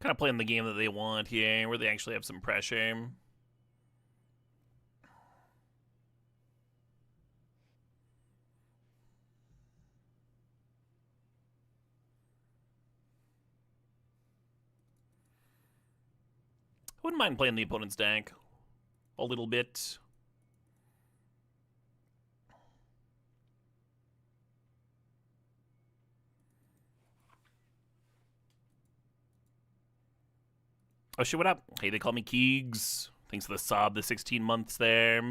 [SPEAKER 1] Kind of playing the game that they want here, where they actually have some pressure. Wouldn't mind playing the opponent's deck a little bit. Oh shit, what up? Hey, they call me Keegs. Thanks for the sub, the 16 months there.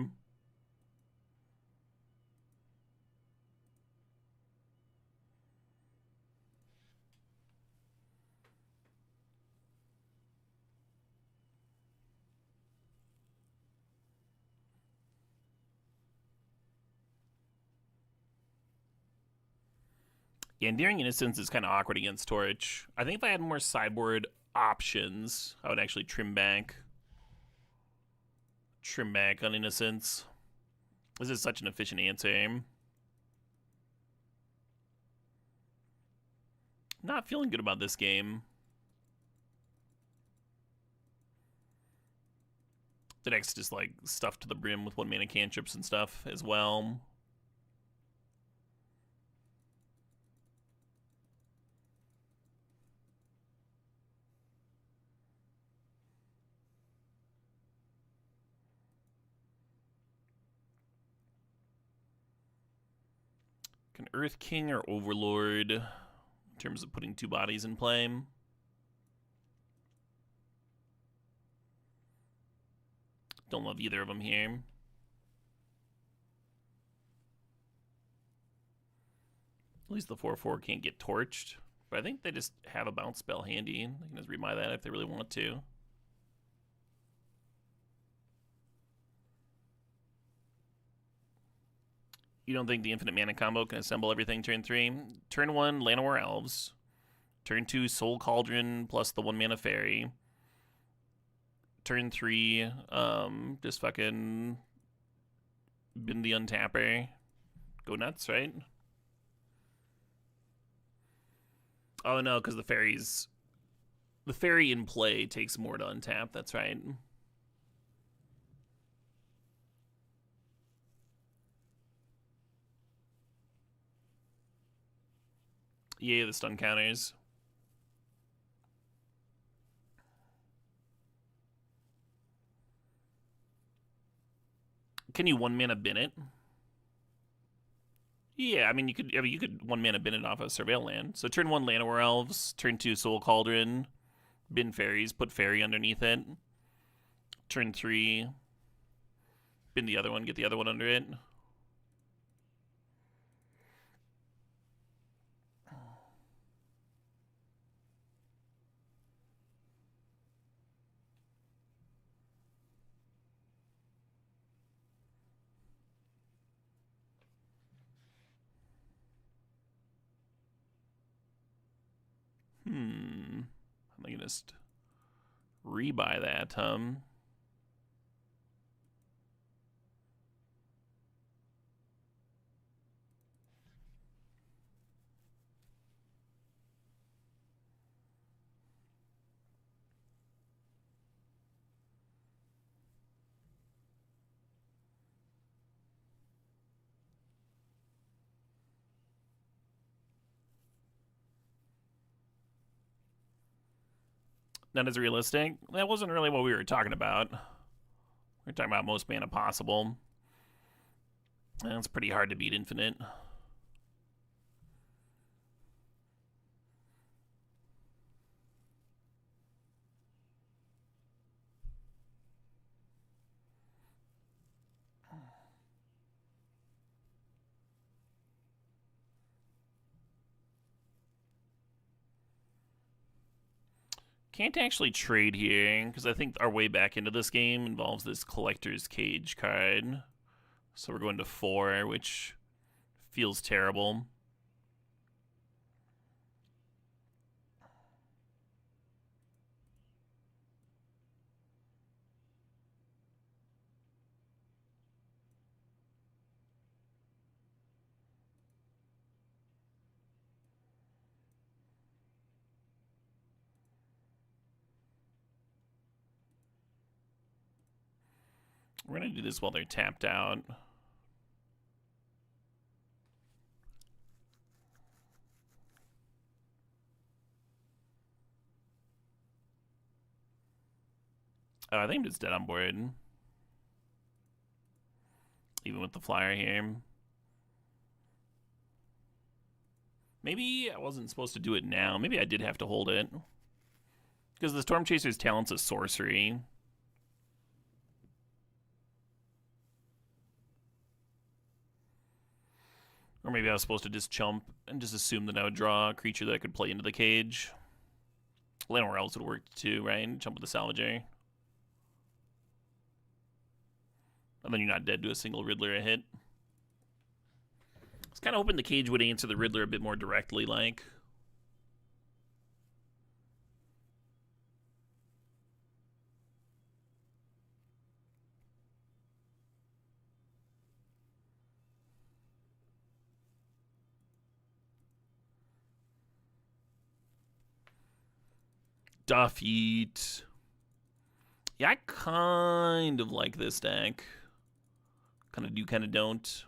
[SPEAKER 1] Yeah, Endearing Innocence is kind of awkward against Torch. I think if I had more sideboard options, I would actually trim back on Innocence. This is such an efficient answer. Not feeling good about this game. The deck's just like stuffed to the brim with 1 mana cantrips and stuff as well. Can Earth King or Overlord in terms of putting 2 bodies in play? Don't love either of them here. At least the 4/4 can't get torched. But I think they just have a bounce spell handy. They can just rebuy that if they really want to. You don't think the infinite mana combo can assemble everything turn 3? Turn 1, Llanowar Elves. Turn 2, Soul Cauldron plus the 1 mana fairy. Turn 3, just fucking bin the untapper. Go nuts, right? Oh no, because the fairy in play takes more to untap, that's right. Yay, the stun counters. Can you 1 mana bin it? Yeah, I mean you could 1 mana bin it off a Surveil land. So turn 1 Llanowar Elves, turn 2 Soul Cauldron, bin fairies, put fairy underneath it. Turn 3, bin the other one, get the other one under it. I'm gonna just rebuy that, Not as realistic. That wasn't really what we were talking about. We were talking about most mana possible. And it's pretty hard to beat infinite. Can't actually trade here, because I think our way back into this game involves this Collector's Cage card. So we're going to 4, which feels terrible. We're going to do this while they're tapped out. Oh, I think I'm just dead on board. Even with the flyer here. Maybe I wasn't supposed to do it now. Maybe I did have to hold it. Because the Storm Chaser's talent's a sorcery. Or maybe I was supposed to just chump and just assume that I would draw a creature that I could play into the cage. Llanowar Elves would work too, right? Chump with the Salvager. And then you're not dead to a single Riddler a hit. I was kind of hoping the cage would answer the Riddler a bit more directly, like. Defeat. Yeah, I kind of like this deck. Kind of do, kind of don't.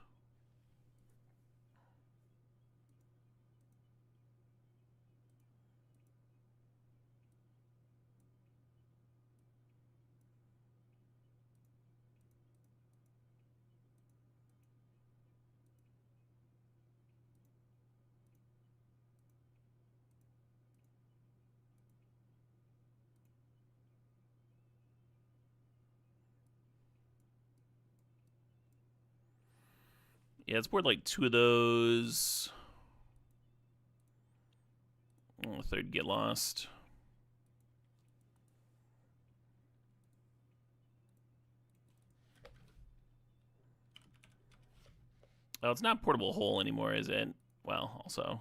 [SPEAKER 1] Yeah, it's board like 2 of those. Oh, third get lost. Oh, it's not Portable Hole anymore, is it? Well, also.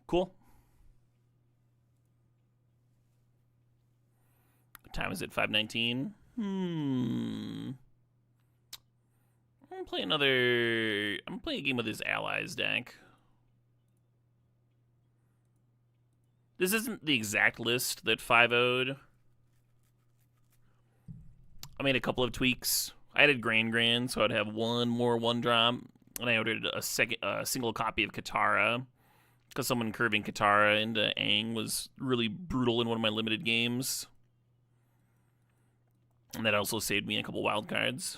[SPEAKER 1] Cool. What time is it? 5:19. I'm gonna play another. I'm gonna play a game with his allies deck. This isn't the exact list that 5-0'd. I made a couple of tweaks. I added Grand, so I'd have one more 1-drop, and I ordered a single copy of Katara because someone curving Katara into Aang was really brutal in one of my limited games. And that also saved me a couple wild cards.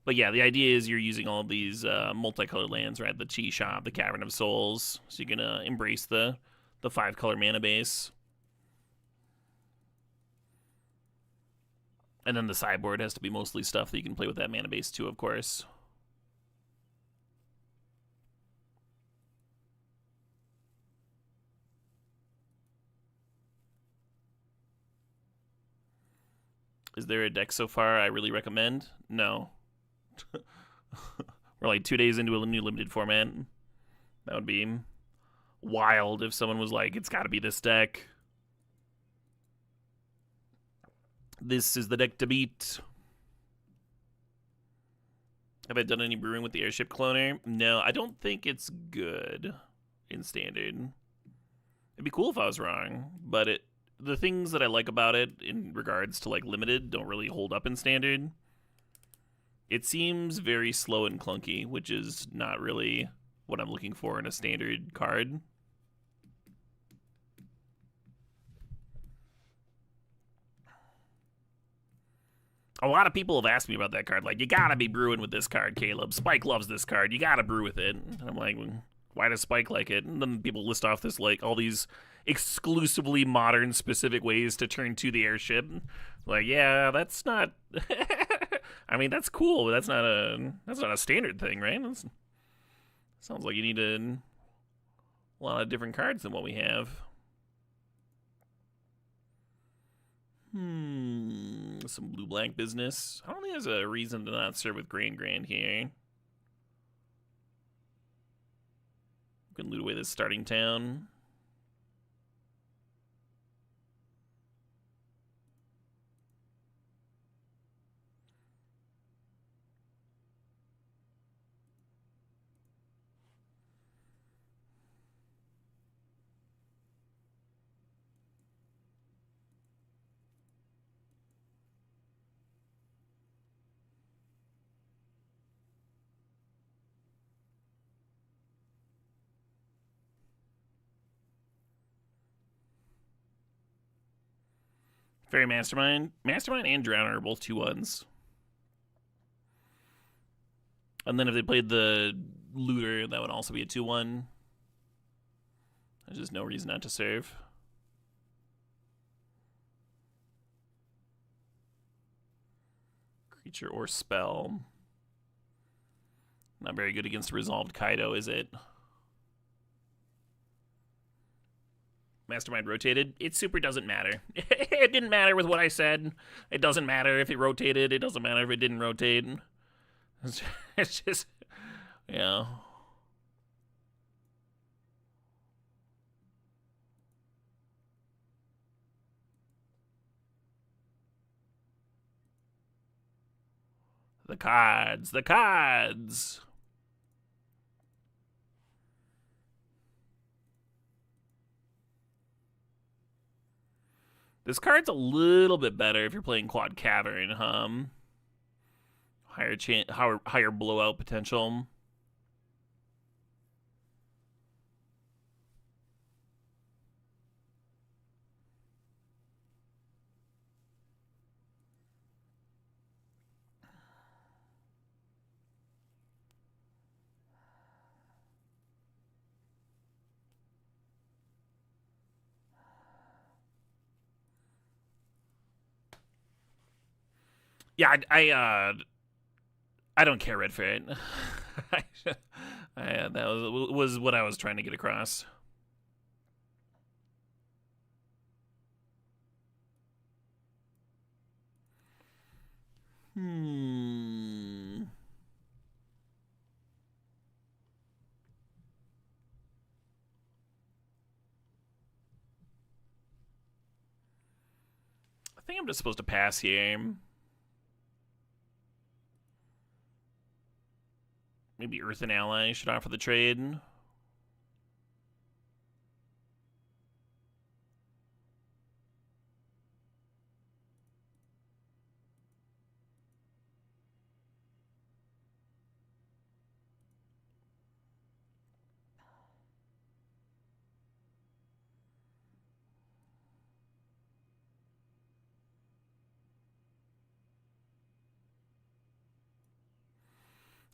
[SPEAKER 1] But yeah, the idea is you're using all of these multicolored lands, right? The Chi Shop, the Cavern of Souls, so you can embrace the 5-color mana base. And then the sideboard has to be mostly stuff that you can play with that mana base too, of course. Is there a deck so far I really recommend? No. We're like 2 days into a new limited format. That would be wild if someone was like, it's got to be this deck. This is the deck to beat. Have I done any brewing with the Airship Cloner? No, I don't think it's good in Standard. It'd be cool if I was wrong, but the things that I like about it in regards to like limited don't really hold up in Standard. It seems very slow and clunky, which is not really what I'm looking for in a Standard card. A lot of people have asked me about that card. Like, you gotta be brewing with this card, Caleb. Spike loves this card. You gotta brew with it. And I'm like, why does Spike like it? And then people list off this, like, all these exclusively modern specific ways to turn to the airship. Like, yeah, that's not... I mean, that's cool, but that's not a standard thing, right? Sounds like you need a lot of different cards than what we have. Some blue-black business. I don't think there's a reason to not serve with Grand here. We can loot away this starting town. Fairy Mastermind. Mastermind and Drowner are both 2/1s. And then if they played the Looter, that would also be a 2/1. There's just no reason not to serve. Creature or spell. Not very good against Resolved Kaido, is it? Mastermind rotated. It super doesn't matter. It didn't matter with what I said. It doesn't matter if it rotated. It doesn't matter if it didn't rotate. It's just, yeah. The cards. The cards. This card's a little bit better if you're playing Quad Cavern, higher blowout potential. Yeah, I don't care, Redfit. That was what I was trying to get across. I think I'm just supposed to pass here. Maybe Earthen Ally should offer the trade.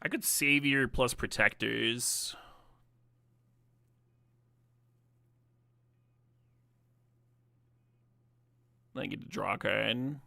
[SPEAKER 1] I could Savior plus Protectors. Then I get to draw a card.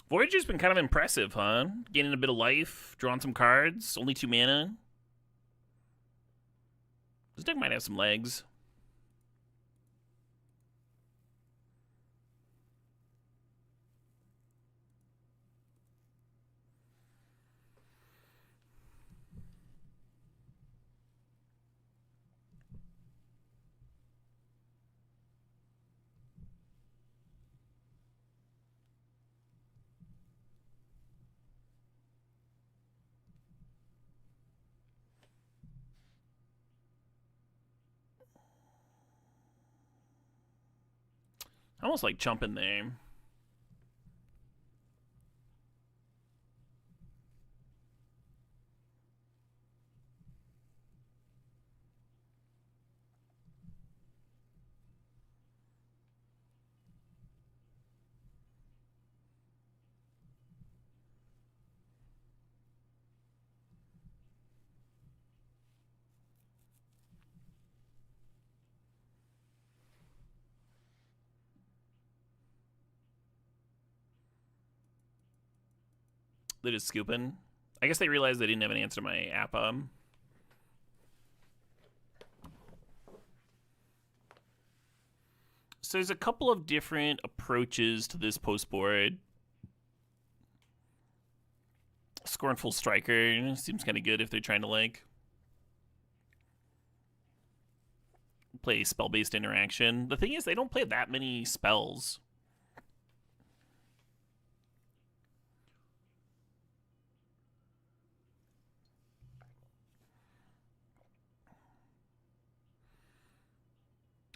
[SPEAKER 1] Voyager's been kind of impressive, huh? Gaining a bit of life, drawing some cards, only 2 mana. This deck might have some legs. I almost like jumping there. They're just scooping. I guess they realized they didn't have an answer to my Appa. So there's a couple of different approaches to this post board. Scornful Striker seems kind of good if they're trying to like play spell-based interaction. The thing is, they don't play that many spells.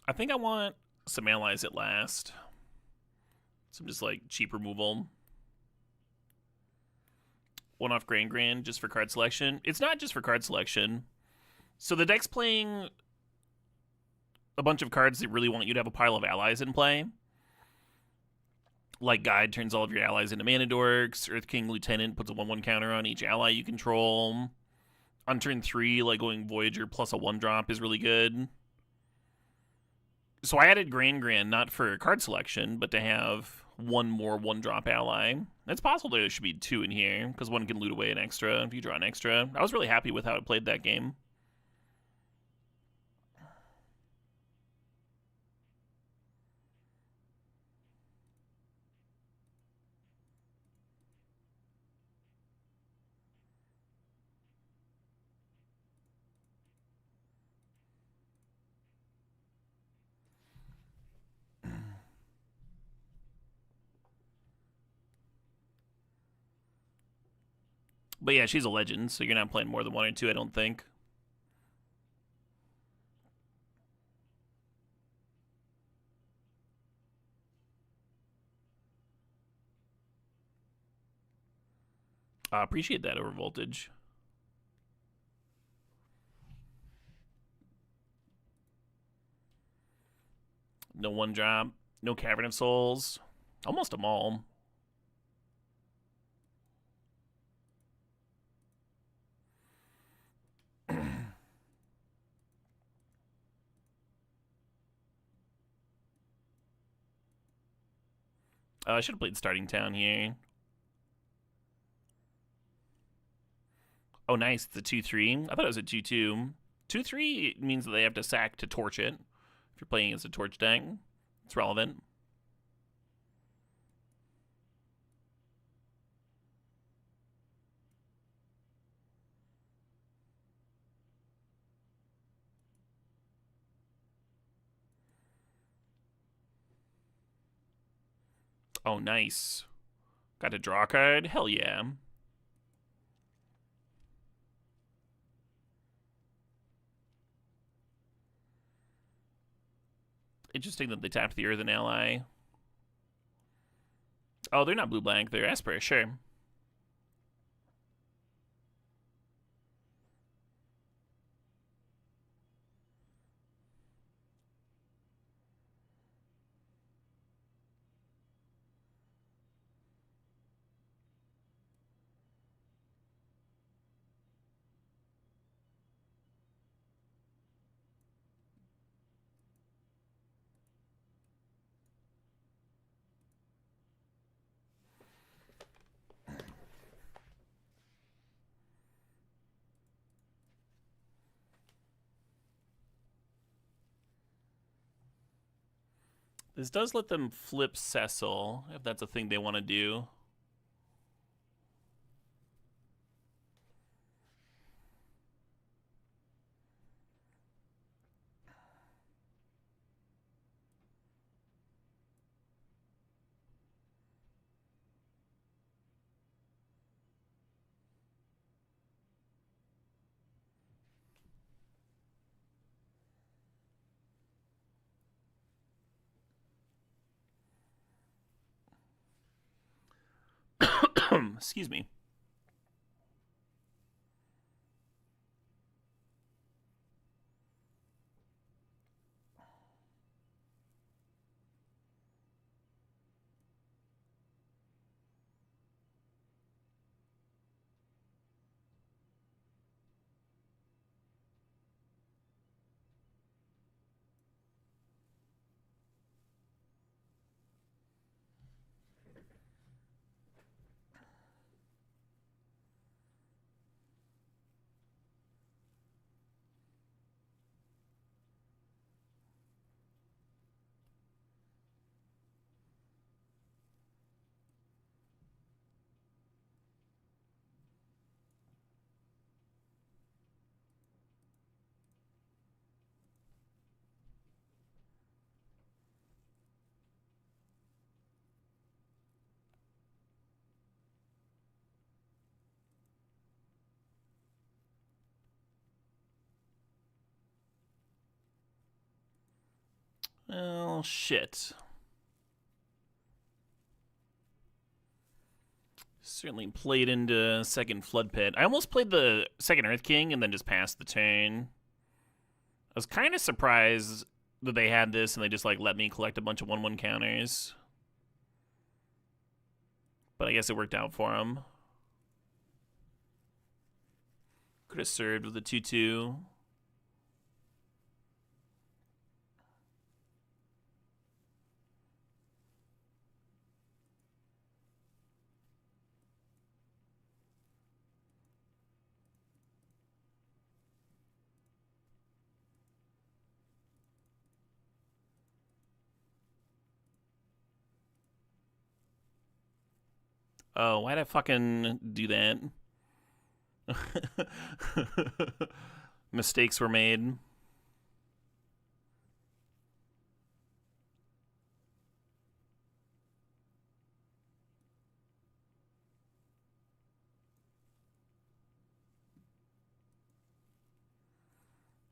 [SPEAKER 1] I think I want some allies at last. Some just like cheap removal. One off Grand just for card selection. It's not just for card selection. So the deck's playing a bunch of cards that really want you to have a pile of allies in play. Like Guide turns all of your allies into mana dorks. Earth King Lieutenant puts a 1/1 counter on each ally you control. On turn 3, like going Voyager plus a 1-drop is really good. So I added Grand not for card selection, but to have one more 1-drop ally. It's possible there should be 2 in here, because one can loot away an extra if you draw an extra. I was really happy with how it played that game. But yeah, she's a legend, so you're not playing more than 1 or 2, I don't think. I appreciate that over voltage. No 1-drop, no Cavern of Souls. Almost a Maul. I should have played Starting Town here. Oh, nice. It's a 2/3. I thought it was a 2/2. 2/3 means that they have to sack to torch it. If you're playing as a torch deck, it's relevant. Oh, nice. Got to draw a card? Hell yeah. Interesting that they tapped the Earthen Ally. Oh, they're not blue-black. They're Esper, sure. This does let them flip Cecil, if that's a thing they want to do. Excuse me. Well, shit. Certainly played into second Flood Pit. I almost played the second Earth King and then just passed the turn. I was kind of surprised that they had this and they just like let me collect a bunch of 1/1 counters. But I guess it worked out for them. Could have served with a 2/2. Oh, why'd I fucking do that? Mistakes were made.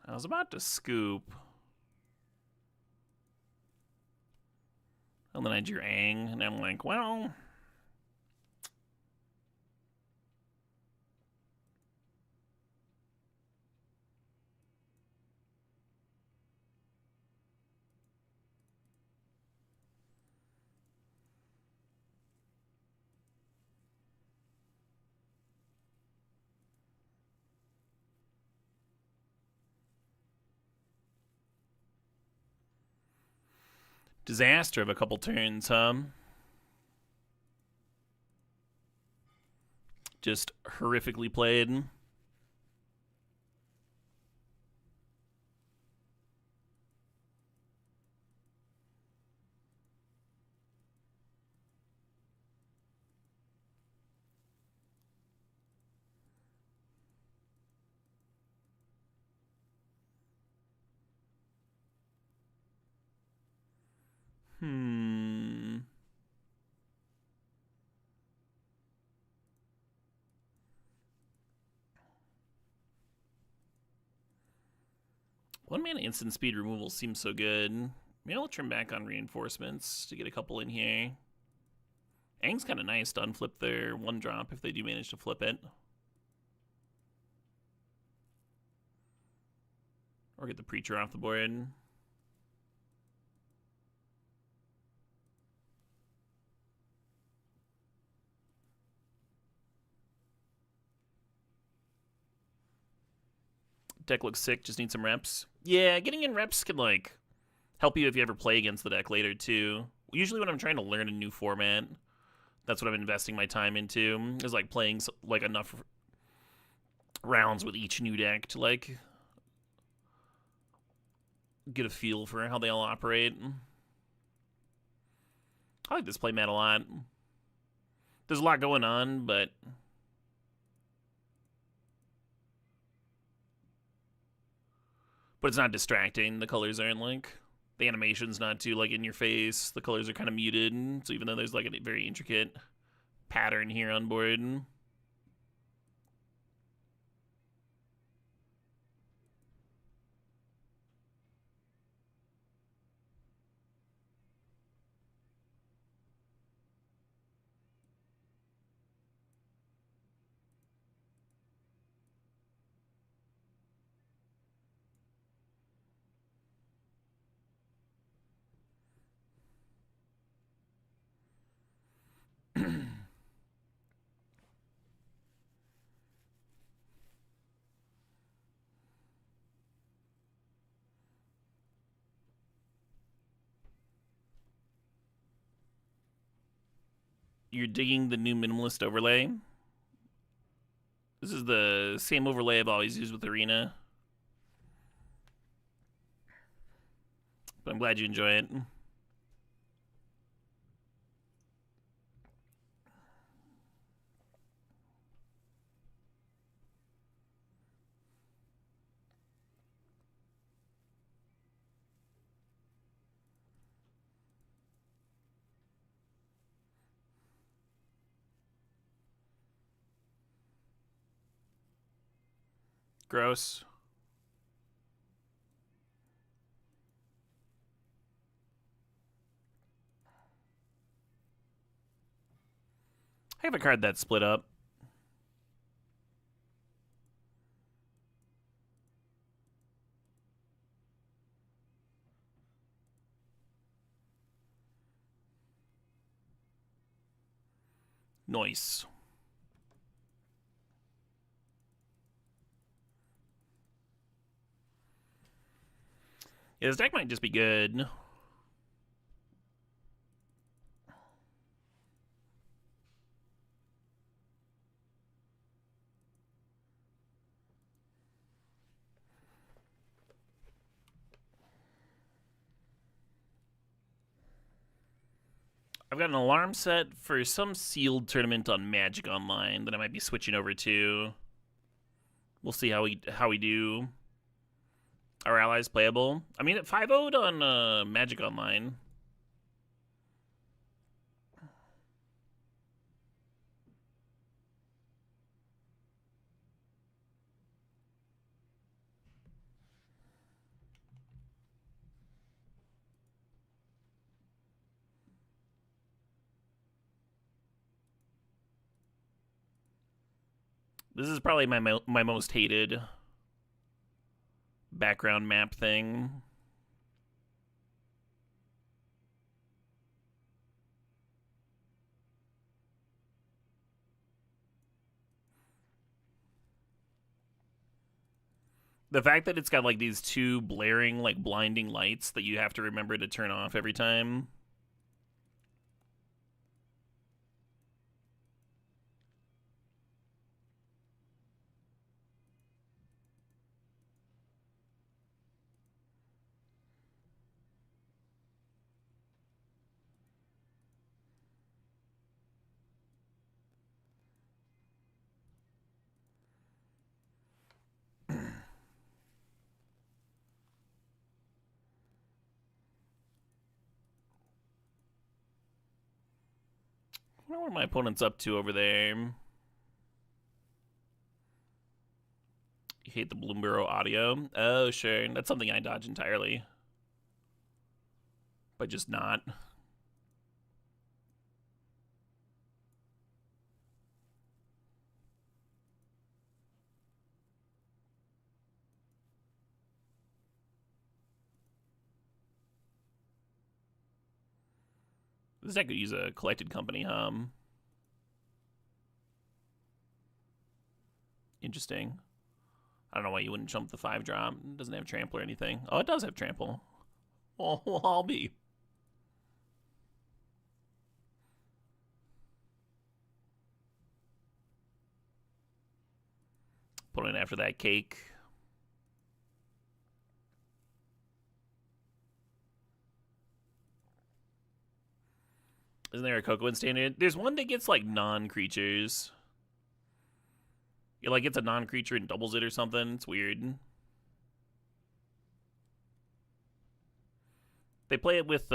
[SPEAKER 1] I was about to scoop. And then I drew Aang, and I'm like, well. Disaster of a couple turns, huh? Just horrifically played. Hmm. One mana instant speed removal seems so good. Maybe I'll trim back on reinforcements to get a couple in here. Aang's kind of nice to unflip their 1-drop if they do manage to flip it. Or get the Preacher off the board. Deck looks sick, just need some reps. Yeah, getting in reps can, like, help you if you ever play against the deck later, too. Usually when I'm trying to learn a new format, that's what I'm investing my time into, is, like, playing, like, enough rounds with each new deck to, like, get a feel for how they all operate. I like this playmat a lot. There's a lot going on, but it's not distracting. The colors aren't like, the animation's not too like in your face. The colors are kind of muted, so even though there's like a very intricate pattern here on board. You're digging the new minimalist overlay. This is the same overlay I've always used with Arena, but I'm glad you enjoy it. Gross. I have a card that's split up. Nice. Yeah, this deck might just be good. I've got an alarm set for some sealed tournament on Magic Online that I might be switching over to. We'll see how we do. Our allies playable. I mean, at 5-0'd on Magic Online. This is probably my most hated background map thing. The fact that it's got like these two blaring, like blinding lights that you have to remember to turn off every time. I wonder what my opponent's up to over there. You hate the Bloomborough audio? Oh, sure. That's something I dodge entirely. But just not. This deck could use a collected company, Interesting. I don't know why you wouldn't jump the 5-drop. It doesn't have trample or anything. Oh, it does have trample. Well, I'll be. Put in after that cake. Isn't there a Coco in standard? There's one that gets like non-creatures. It like gets a non-creature and doubles it or something. It's weird. They play it with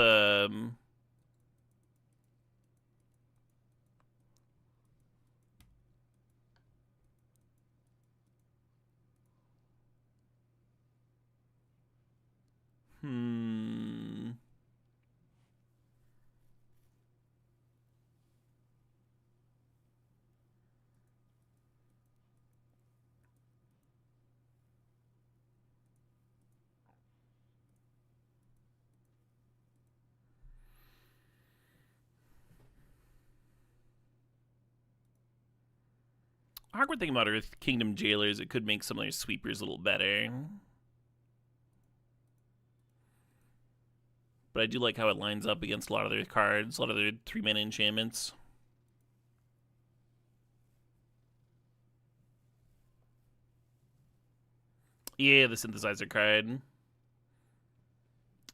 [SPEAKER 1] awkward thing about Earth Kingdom Jailers, it could make some of their sweepers a little better. But I do like how it lines up against a lot of their cards, a lot of their 3-mana enchantments. Yeah, the synthesizer card.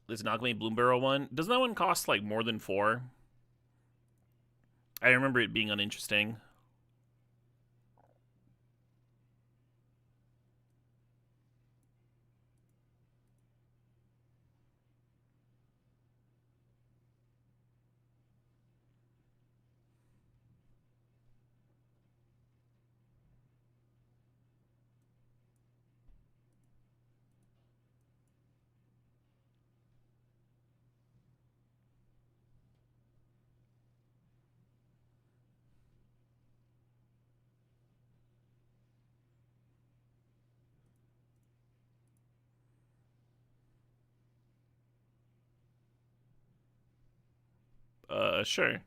[SPEAKER 1] There's an Alchemy Bloomborough one. Doesn't that one cost like more than 4? I remember it being uninteresting. Sure.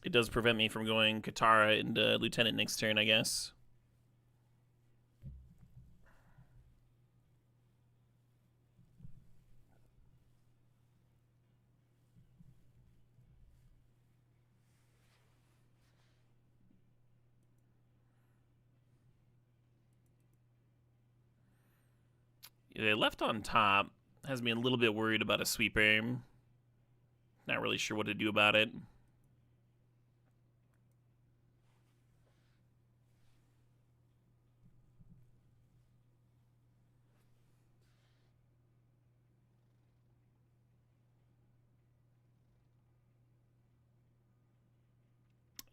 [SPEAKER 1] It does prevent me from going Katara into Lieutenant next turn, I guess. They left on top. Has me a little bit worried about a sweeper. Not really sure what to do about it.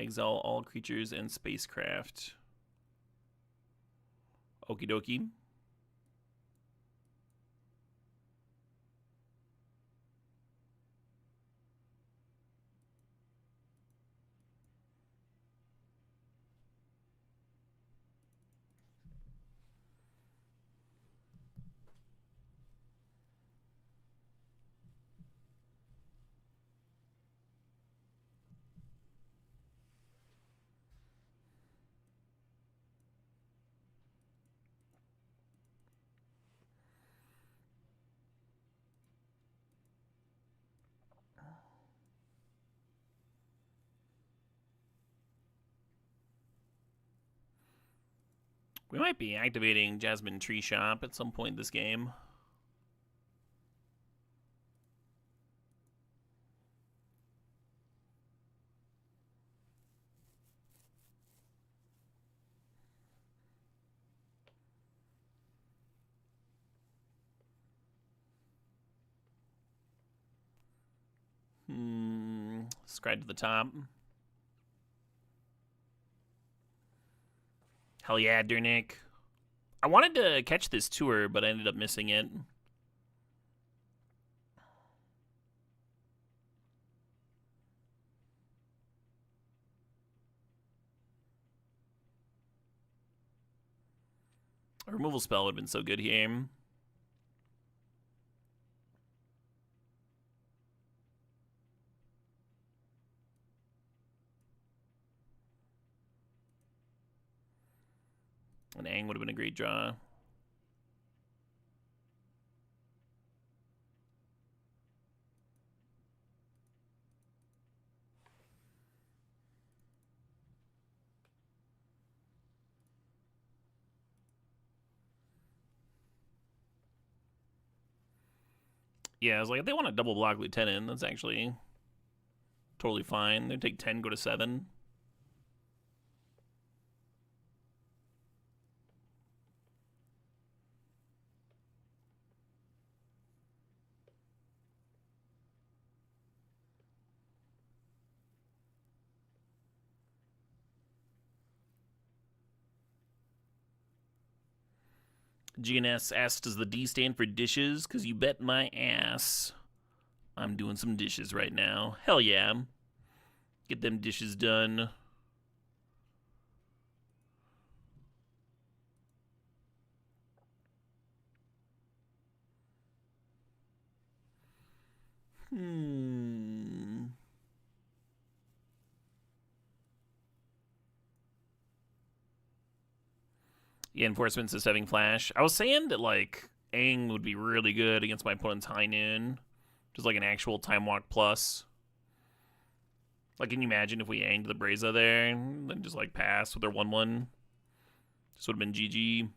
[SPEAKER 1] Exile all creatures and spacecraft. Okie dokie. We might be activating Jasmine Tree Shop at some point this game. Scribe to the top. Hell yeah, Dernick. I wanted to catch this tour, but I ended up missing it. A removal spell would have been so good here. An Aang would have been a great draw. Yeah, I was like, if they want a double block Lieutenant, that's actually totally fine. They'd take 10, go to 7. GNS asks, does the D stand for dishes? Because you bet my ass I'm doing some dishes right now. Hell yeah. Get them dishes done. Yeah, Enforcement's just having flash. I was saying that, like, Aang would be really good against my opponent's High Noon. Just like an actual Time Walk plus. Like, can you imagine if we Aanged the Breza there and then just, like, pass with their 1-1? This would have been GG.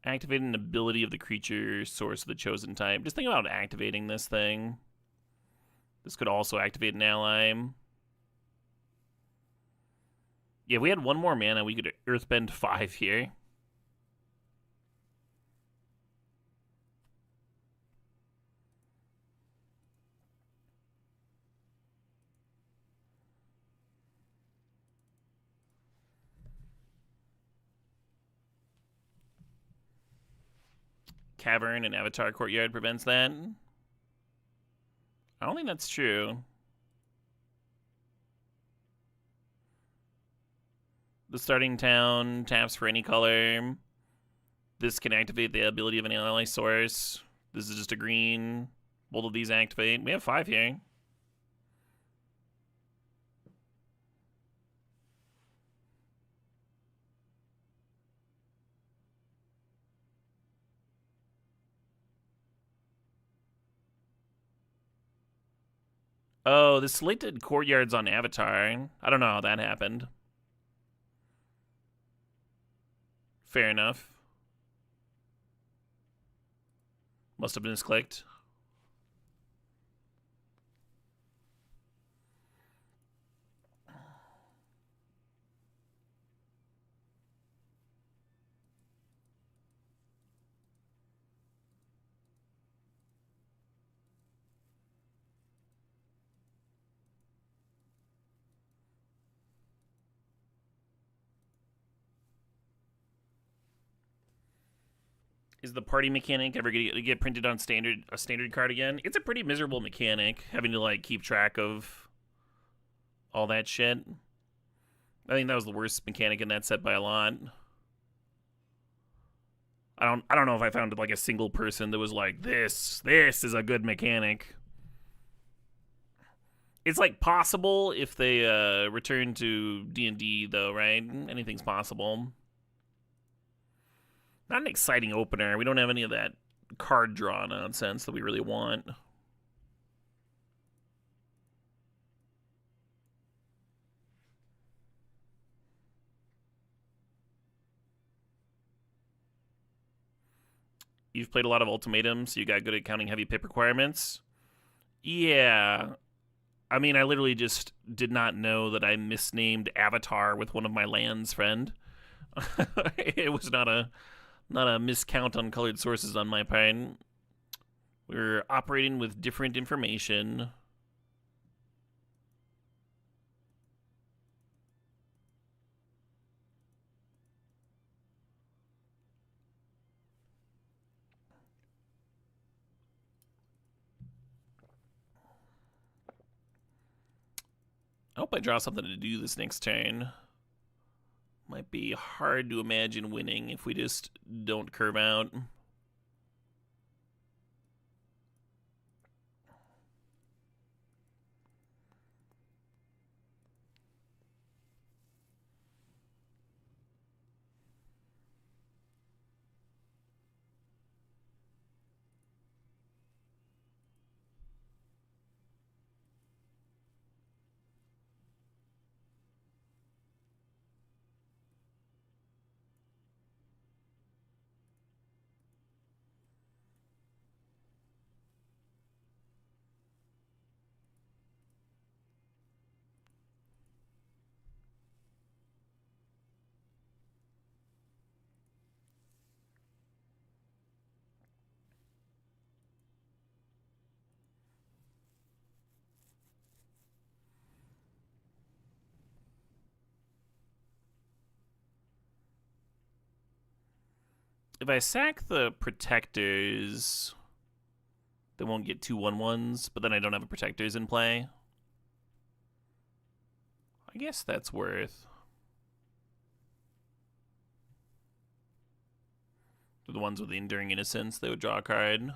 [SPEAKER 1] Activate an ability of the creature source of the chosen type. Just think about activating this thing. This could also activate an ally. Yeah, if we had one more mana, we could Earthbend 5 here. Cavern and Avatar Courtyard prevents that. I don't think that's true. The starting town taps for any color. This can activate the ability of an ally source. This is just a green. Both of these activate. We have 5 here. Oh, the selected courtyards on Avatar. I don't know how that happened. Fair enough. Must have been misclicked. Is the party mechanic ever going to get printed on a standard card again? It's a pretty miserable mechanic, having to like keep track of all that shit. I think that was the worst mechanic in that set by a lot. I don't know if I found like a single person that was like, this is a good mechanic. It's like possible if they return to D&D though, right? Anything's possible. Not an exciting opener. We don't have any of that card draw nonsense that we really want. You've played a lot of Ultimatums, so you got good at counting heavy pip requirements. Yeah. I mean, I literally just did not know that I misnamed Avatar with one of my lands, friend. It was not a miscount on colored sources on my part. We're operating with different information. I hope I draw something to do this next turn. Might be hard to imagine winning if we just don't curve out. If I sack the protectors, they won't get 2/1/1s, but then I don't have a protectors in play. I guess that's worth. The ones with the Enduring Innocence, they would draw a card.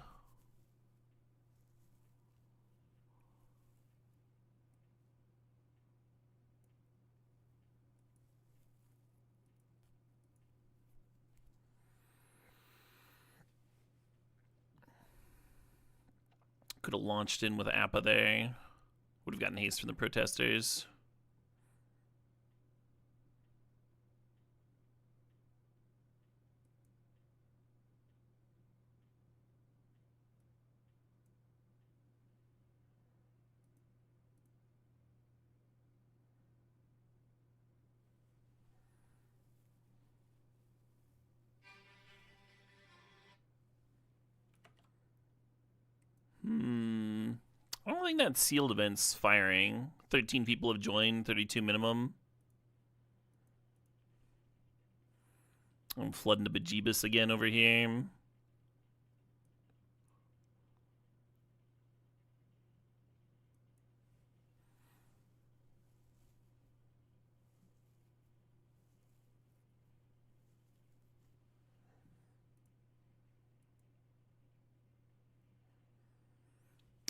[SPEAKER 1] Could have launched in with Appa there. Would have gotten haste from the protesters. loving that sealed event's firing. 13 people have joined, 32 minimum. I'm flooding to bejeebus again over here.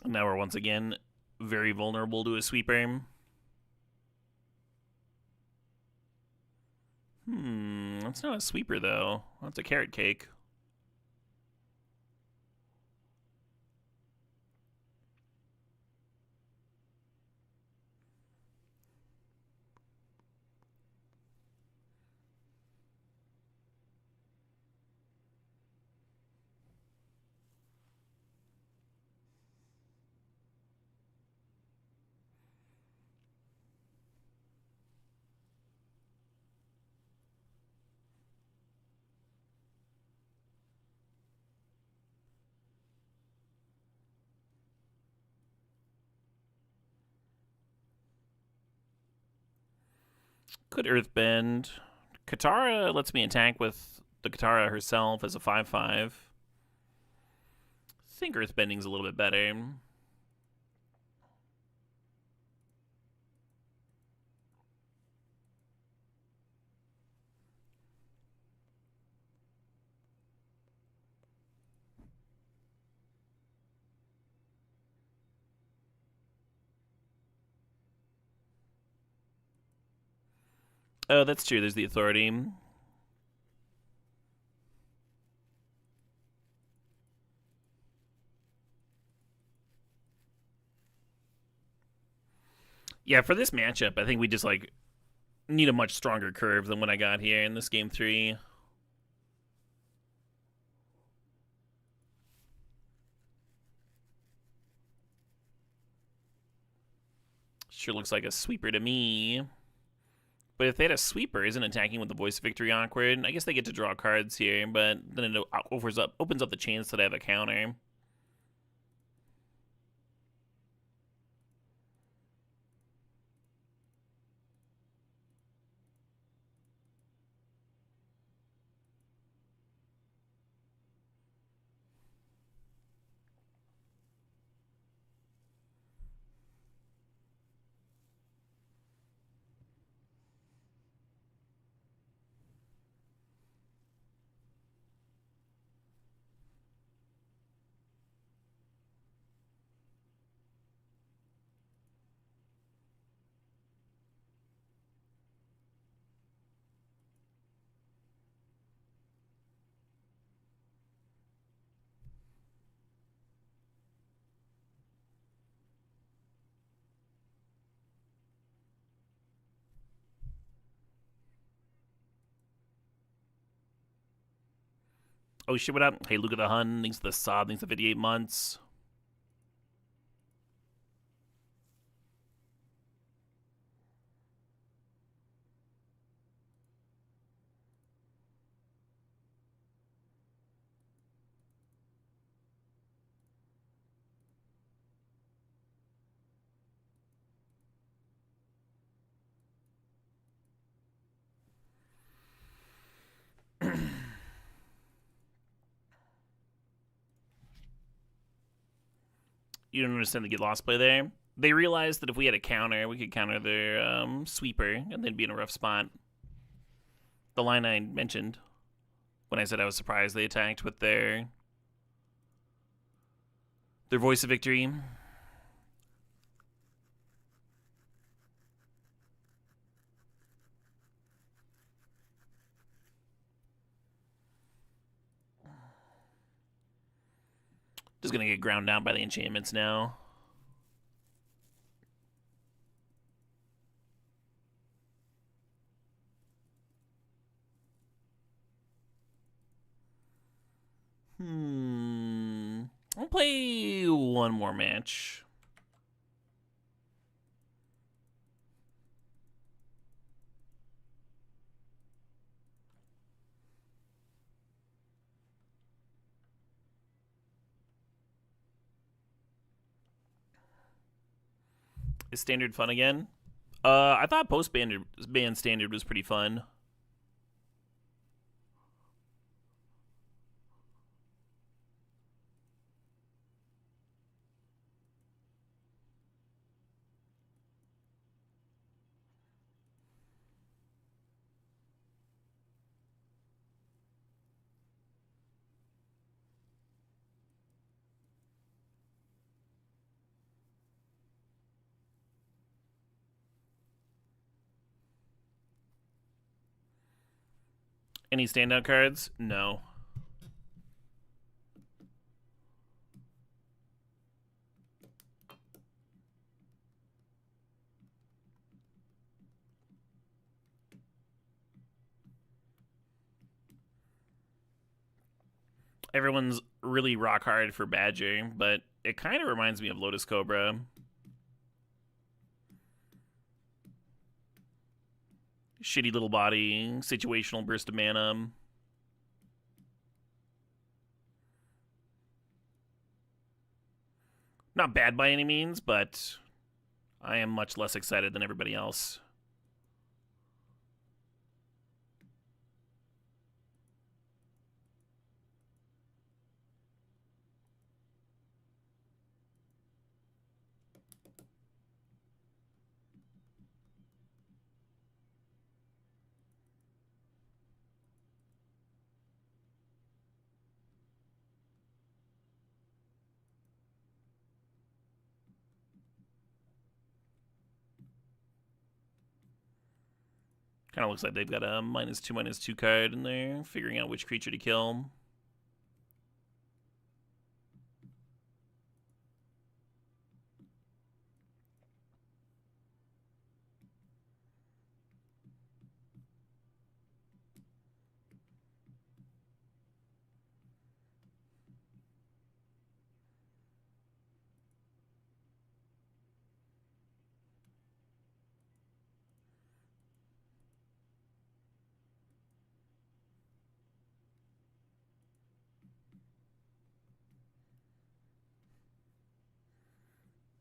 [SPEAKER 1] Now we're once again very vulnerable to a sweeper. That's not a sweeper though. That's a carrot cake. Could Earthbend. Katara lets me attack with the Katara herself as a 5/5. I think Earthbending's a little bit better. Oh, that's true. There's the authority. Yeah, for this matchup, I think we just like need a much stronger curve than what I got here in this game 3. Sure looks like a sweeper to me. But if they had a sweeper, isn't attacking with the Voice of Victory awkward? I guess they get to draw cards here, but then it opens up the chance that I have a counter. Oh shit, what up? Hey, look at the Hun. Thanks for the sub. Thanks for 58 months. You don't understand the get lost play there. They realized that if we had a counter, we could counter their sweeper, and they'd be in a rough spot. The line I mentioned when I said I was surprised they attacked with their Voice of Victory. Just gonna get ground down by the enchantments now. I'll play one more match. Is standard fun again? I thought post ban standard was pretty fun. Any standout cards? No. Everyone's really rock hard for Badger, but it kind of reminds me of Lotus Cobra. Shitty little body, situational burst of mana. Not bad by any means, but I am much less excited than everybody else. Kind of looks like they've got a -2/-2 card in there, figuring out which creature to kill.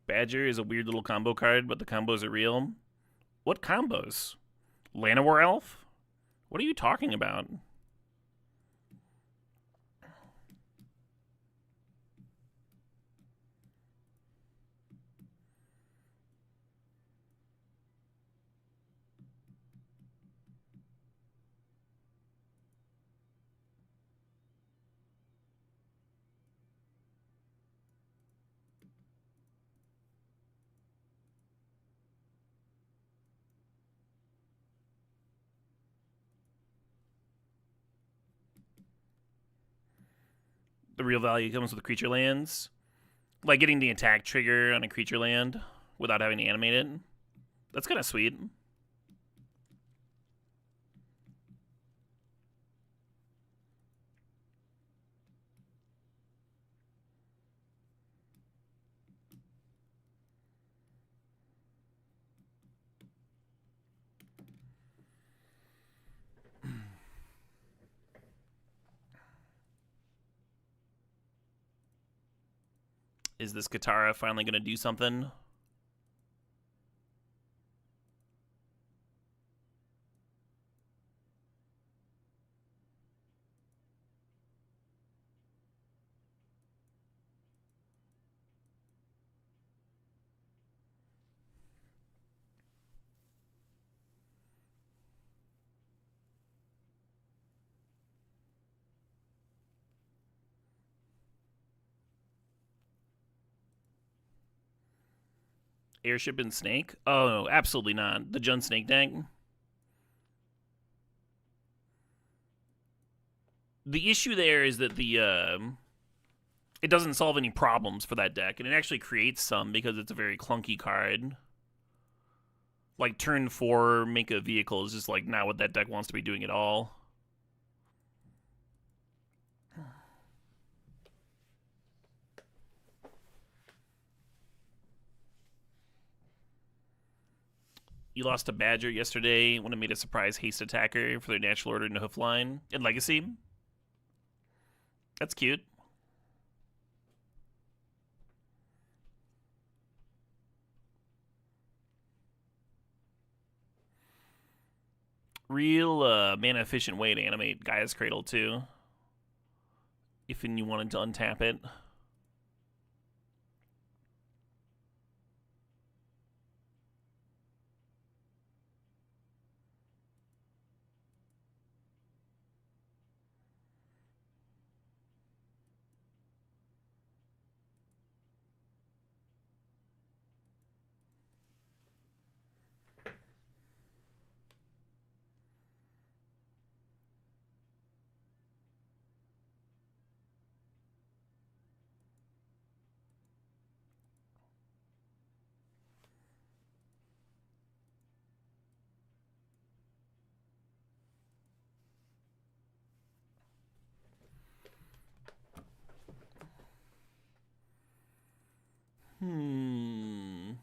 [SPEAKER 1] Badger is a weird little combo card, but the combos are real. What combos? Llanowar Elf? What are you talking about? The real value comes with creature lands. Like getting the attack trigger on a creature land without having to animate it. That's kind of sweet. Is this Katara finally going to do something? Airship and Snake? Oh, no, absolutely not. The Jund Snake deck? The issue there is that it doesn't solve any problems for that deck, and it actually creates some because it's a very clunky card. Like turn 4, make a vehicle is just like not what that deck wants to be doing at all. You lost to Badger yesterday when it made a surprise haste attacker for their natural order into Hoofline in Legacy. That's cute. Real mana efficient way to animate Gaia's Cradle too. If you wanted to untap it. Hmm.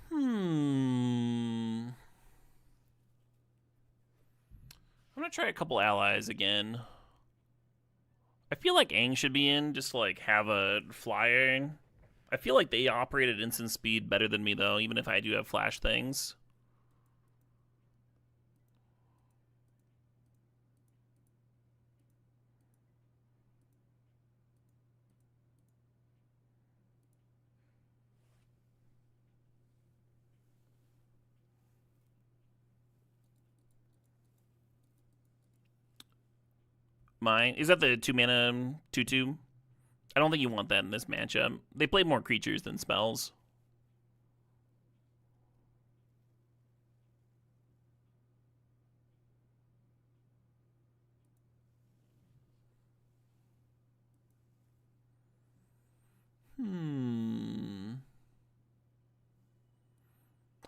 [SPEAKER 1] Hmm. I'm gonna try a couple allies again. I feel like Aang should be in just to like have a flyer. I feel like they operate at instant speed better than me though, even if I do have flash things. Mine is that the 2 mana 2/2. I don't think you want that in this matchup. They play more creatures than spells.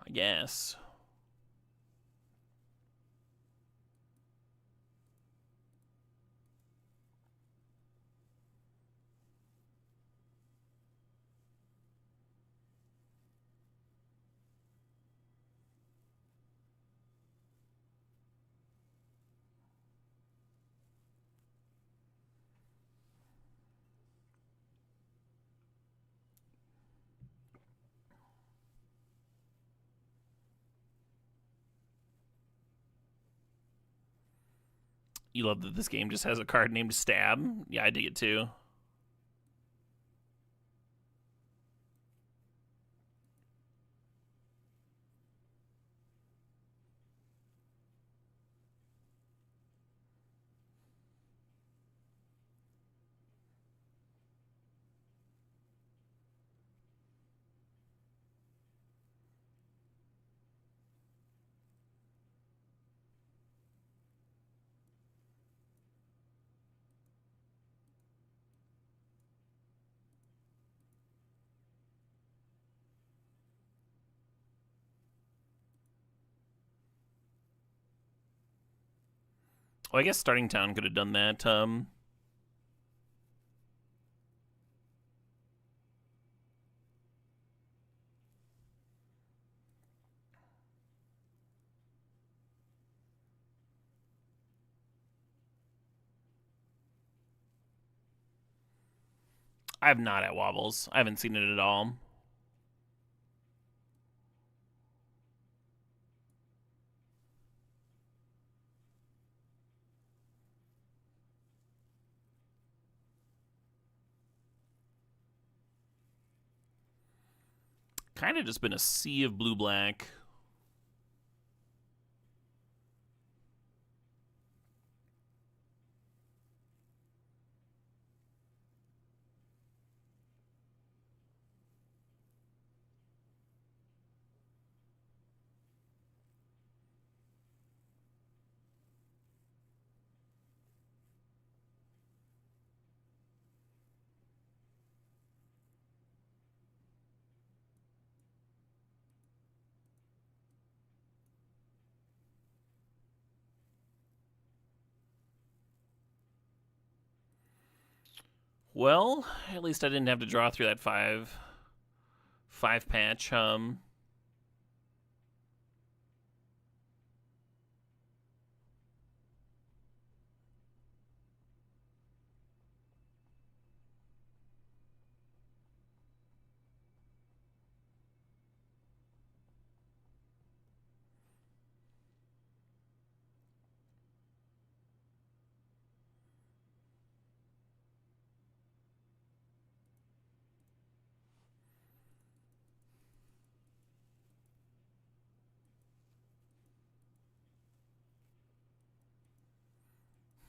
[SPEAKER 1] I guess. You love that this game just has a card named Stab. Yeah, I dig it too. Well, I guess Starting Town could have done that. I have not at Wobbles. I haven't seen it at all. Kind of just been a sea of blue black. Well, at least I didn't have to draw through that five patch.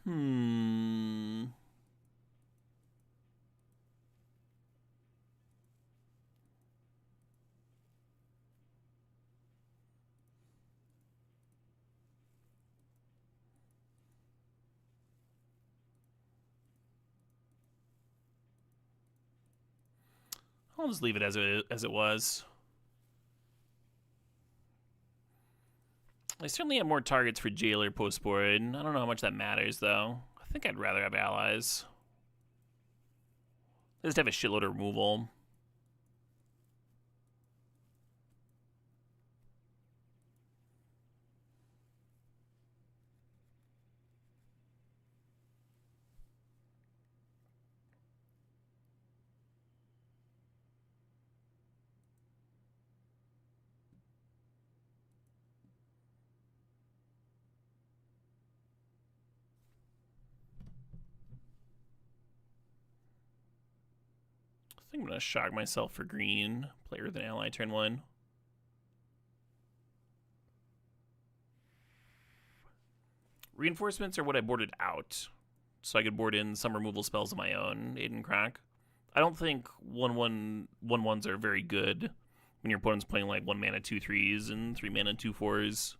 [SPEAKER 1] Hmm. I'll just leave it as it was. I certainly have more targets for Jailer post-board. I don't know how much that matters, though. I think I'd rather have allies. I just have a shitload of removal. I think I'm going to shock myself for green. Player with an ally turn 1. Reinforcements are what I boarded out, so I could board in some removal spells of my own. Aiden Crack. I don't think 1/1s are very good when your opponent's playing like 1 mana 2/3s and 3 mana 2/4s.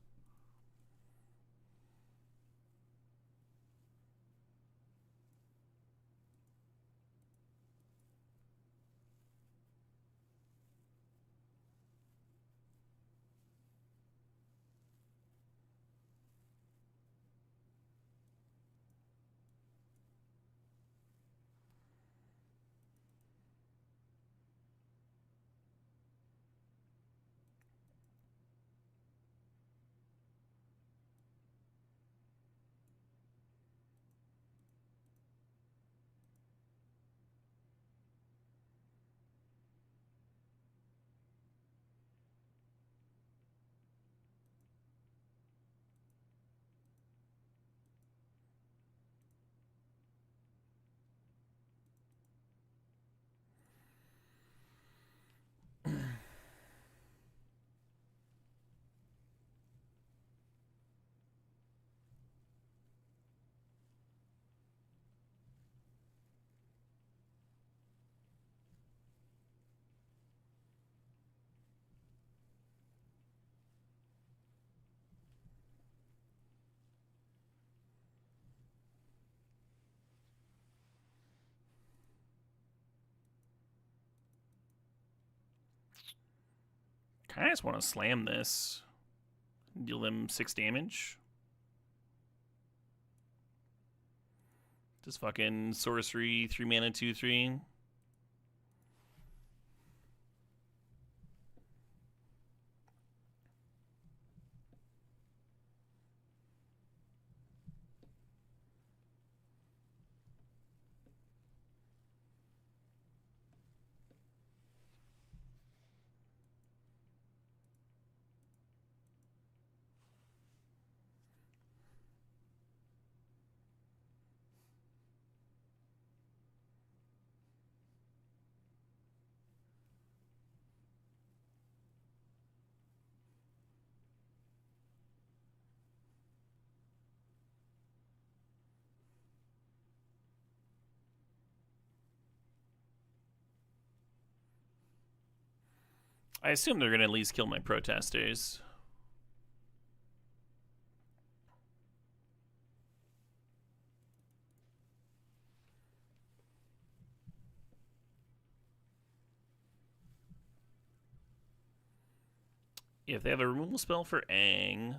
[SPEAKER 1] I just want to slam this. Deal them 6 damage. Just fucking sorcery, 3 mana 2/3. I assume they're going to at least kill my protesters. If they have a removal spell for Aang,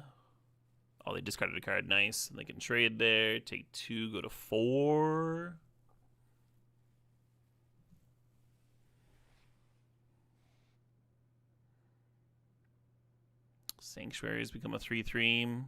[SPEAKER 1] oh, they discarded a card. Nice. And they can trade there. Take 2, go to 4. Sanctuaries become a 3/3.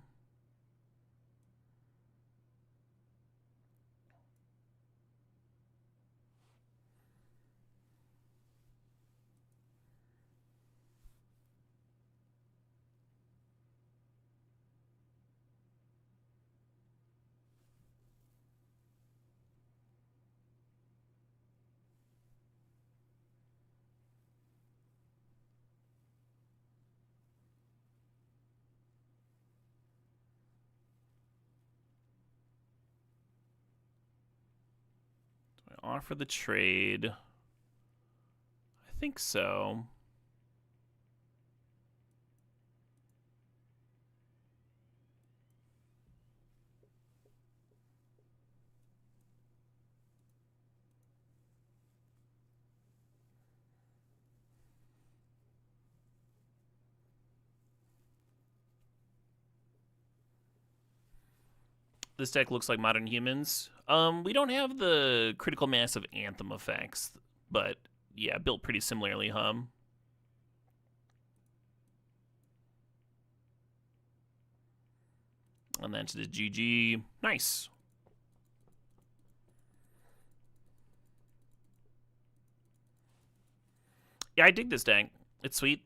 [SPEAKER 1] Offer the trade. I think so. This deck looks like Modern Humans. We don't have the critical mass of Anthem effects, but yeah, built pretty similarly, huh? And then to the GG. Nice. Yeah, I dig this deck. It's sweet.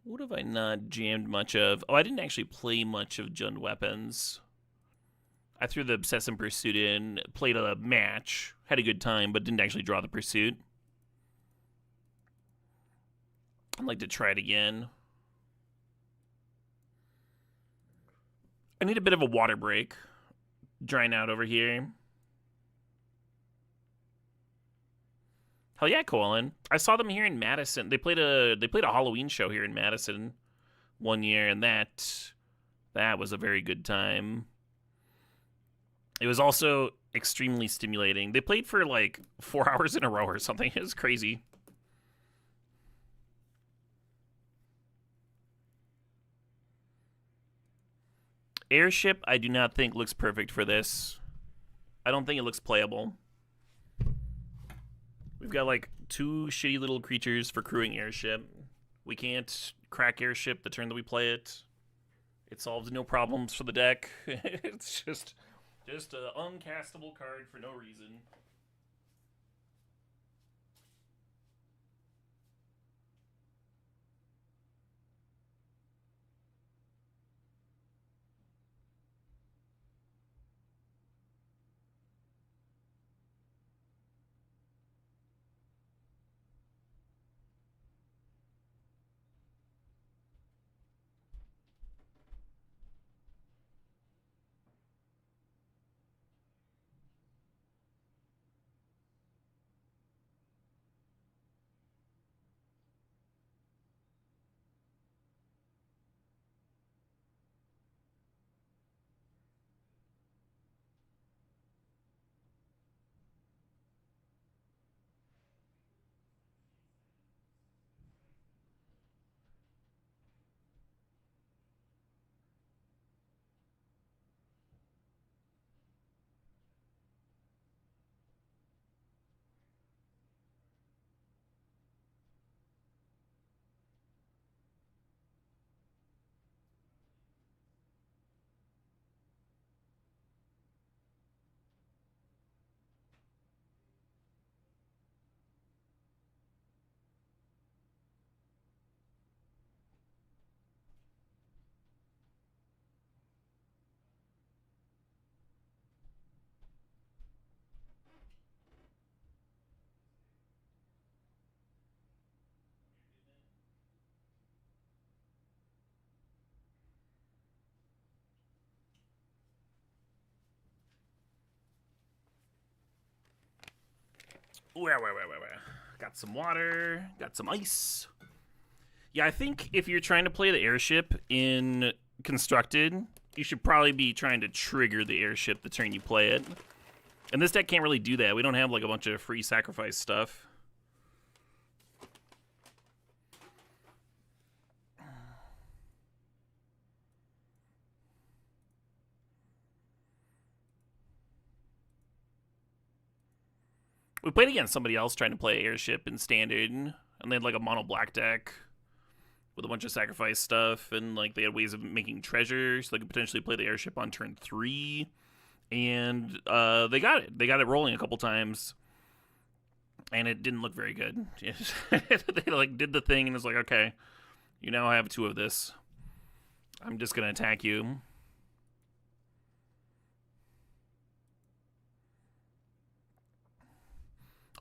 [SPEAKER 1] What have I not jammed much of? Oh, I didn't actually play much of Jund Weapons. I threw the Obsessive Pursuit in, played a match, had a good time, but didn't actually draw the Pursuit. I'd like to try it again. I need a bit of a water break. Drying out over here. Hell yeah, Colin. I saw them here in Madison. They played a Halloween show here in Madison one year, and that was a very good time. It was also extremely stimulating. They played for like 4 hours in a row or something. It was crazy. Airship, I do not think looks perfect for this. I don't think it looks playable. We've got like 2 shitty little creatures for crewing Airship. We can't crack Airship the turn that we play it. It solves no problems for the deck. It's just an uncastable card for no reason. Where? Got some water, got some ice. Yeah, I think if you're trying to play the Airship in Constructed, you should probably be trying to trigger the airship the turn you play it. And this deck can't really do that. We don't have like a bunch of free sacrifice stuff. We played against somebody else trying to play airship in standard, and they had like a mono black deck with a bunch of sacrifice stuff, and like they had ways of making treasure, so they could potentially play the airship on turn 3. And they got it. They got it rolling a couple times, and it didn't look very good. They like did the thing, and it's like, okay, you now have 2 of this. I'm just gonna attack you.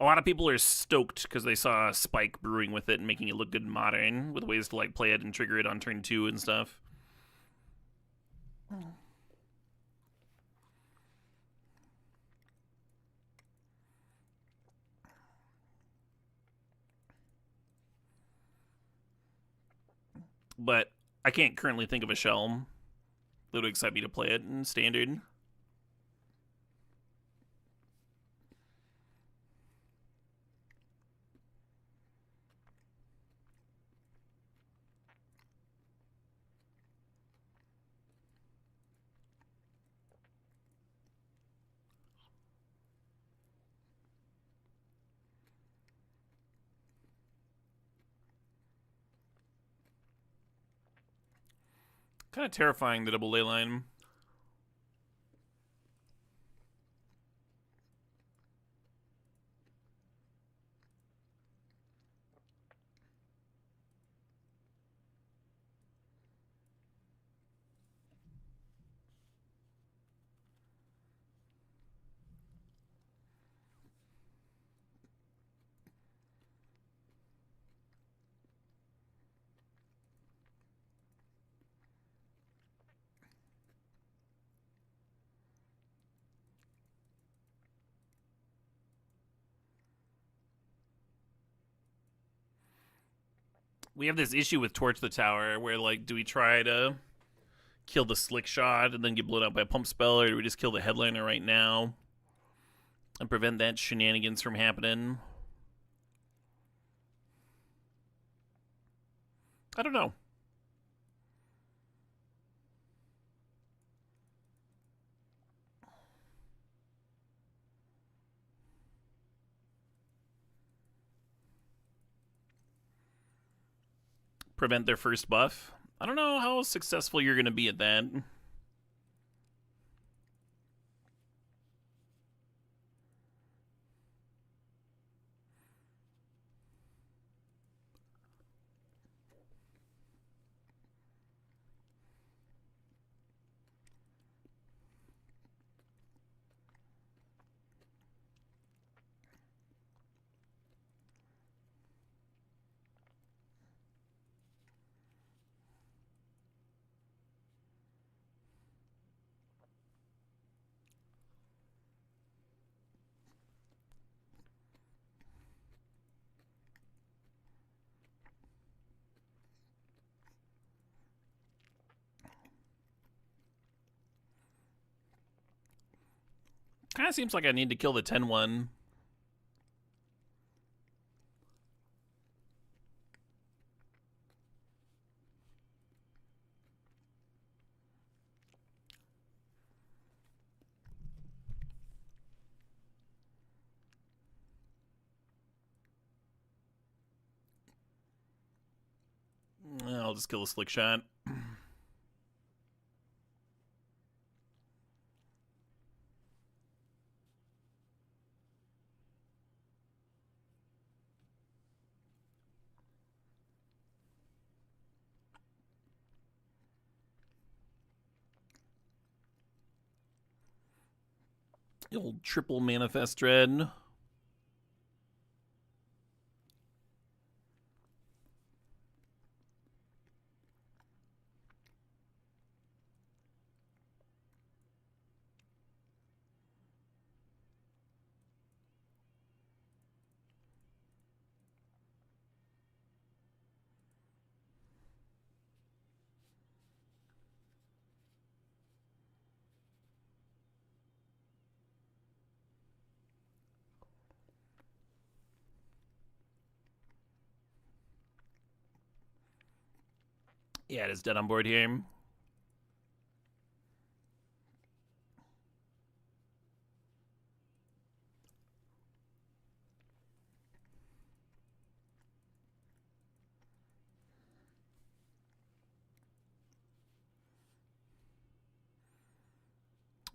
[SPEAKER 1] A lot of people are stoked because they saw Spike brewing with it and making it look good in Modern, with ways to like play it and trigger it on turn 2 and stuff. But I can't currently think of a shell that would excite me to play it in standard. Kind of terrifying, the double ley line. We have this issue with Torch the Tower where, like, do we try to kill the Slick Shot and then get blown out by a pump spell, or do we just kill the Headliner right now and prevent that shenanigans from happening? I don't know. Prevent their first buff. I don't know how successful you're going to be at that. Kind of seems like I need to kill the 10-1. I'll just kill the Slick Shot. The old triple Manifest Dread. Yeah, it is dead on board here.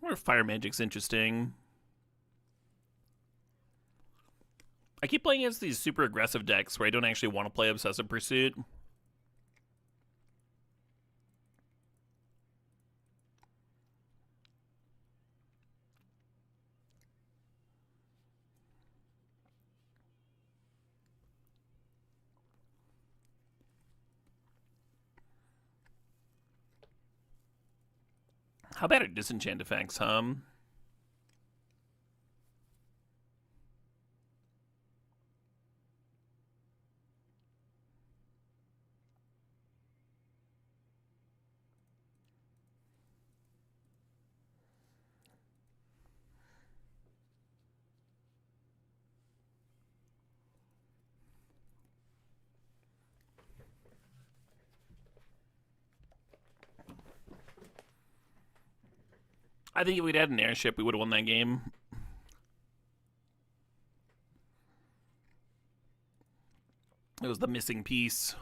[SPEAKER 1] Or Fire Magic's interesting. I keep playing against these super aggressive decks where I don't actually want to play Obsessive Pursuit. How bad are disenchant effects, huh? I think if we'd had an airship, we would have won that game. It was the missing piece.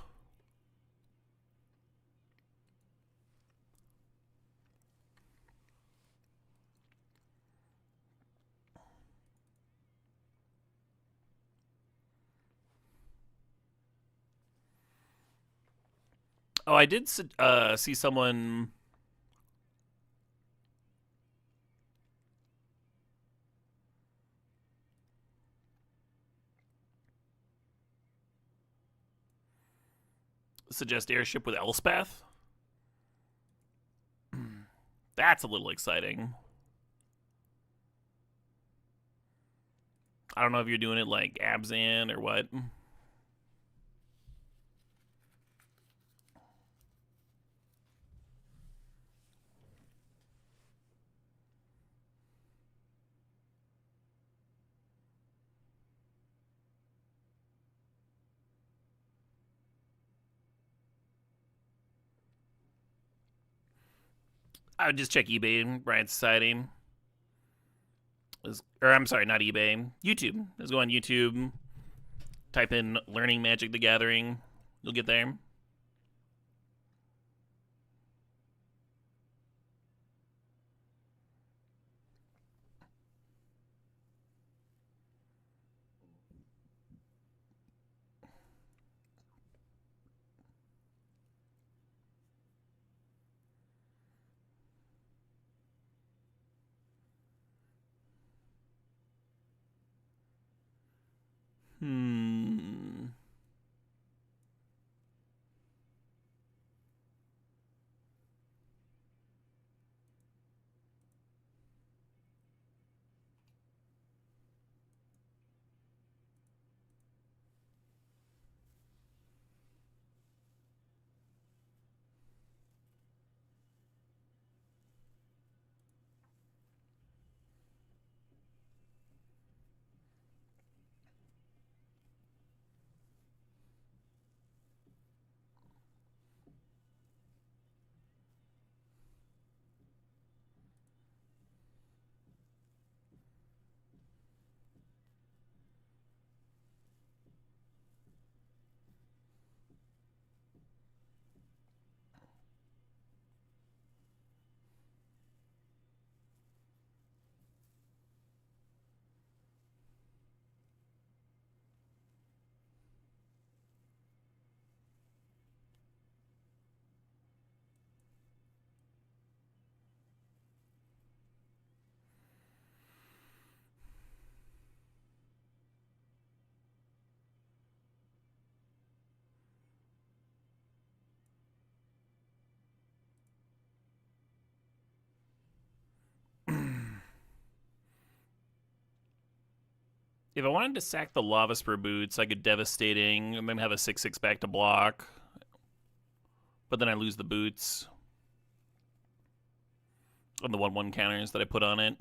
[SPEAKER 1] Oh, I did see someone. Suggest airship with Elspeth. That's a little exciting. I don't know if you're doing it like Abzan or what. I would just check eBay, Riot Society. Or I'm sorry, not eBay. YouTube. Let's go on YouTube. Type in "Learning Magic: The Gathering." You'll get there. Hmm. If I wanted to sack the Lava Spur boots, I could Devastating and then have a 6/6 back to block. But then I lose the boots and the 1/1 counters that I put on it.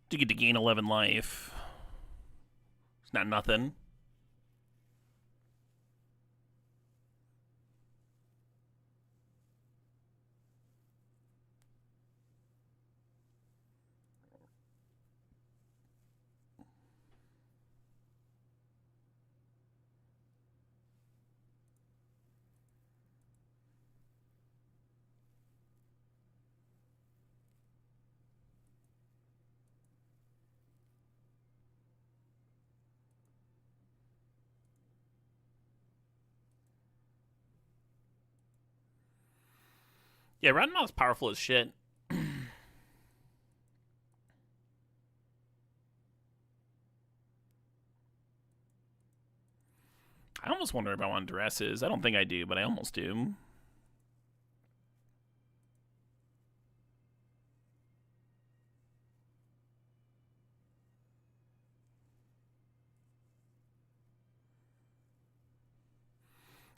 [SPEAKER 1] to get to gain 11 life. It's not nothing. Yeah, Ranma's powerful as shit. I almost wonder if I want dresses. I don't think I do, but I almost do.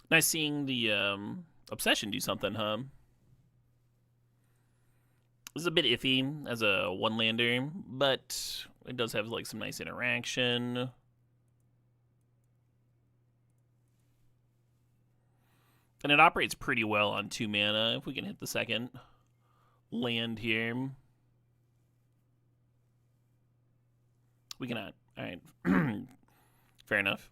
[SPEAKER 1] Nice seeing the obsession do something, huh? This is a bit iffy as a one-lander, but it does have like some nice interaction. And it operates pretty well on 2 mana if we can hit the second land here. We cannot. Alright. Fair enough.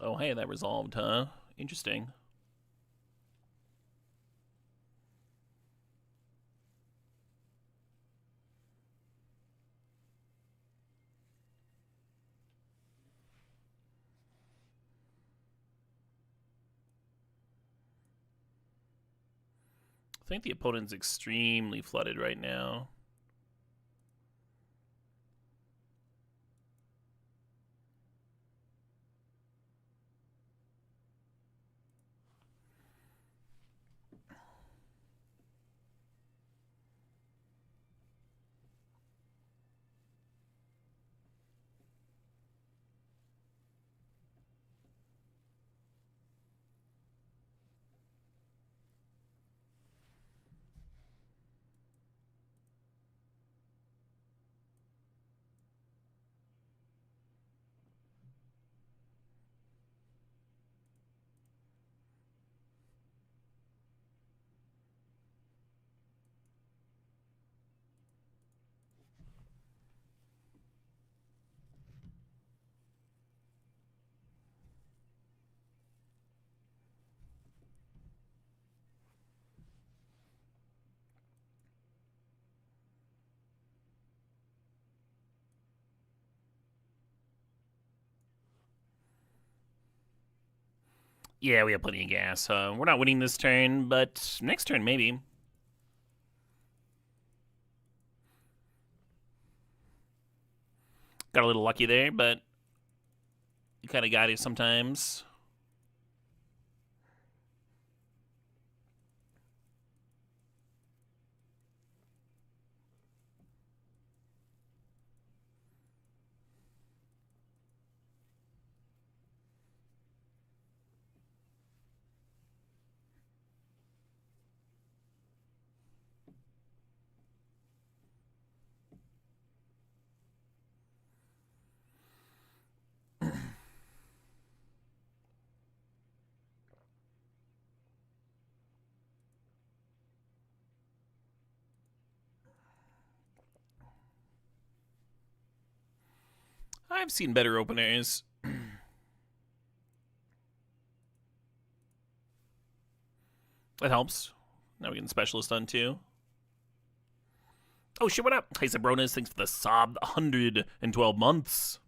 [SPEAKER 1] Oh, hey, that resolved, huh? Interesting. I think the opponent's extremely flooded right now. Yeah, we have plenty of gas. We're not winning this turn, but next turn, maybe. Got a little lucky there, but you kind of got it sometimes. I've seen better openers. That helps. Now we get the specialist done too. Oh shit, what up? Hey Sabronis, thanks for the sob 112 months.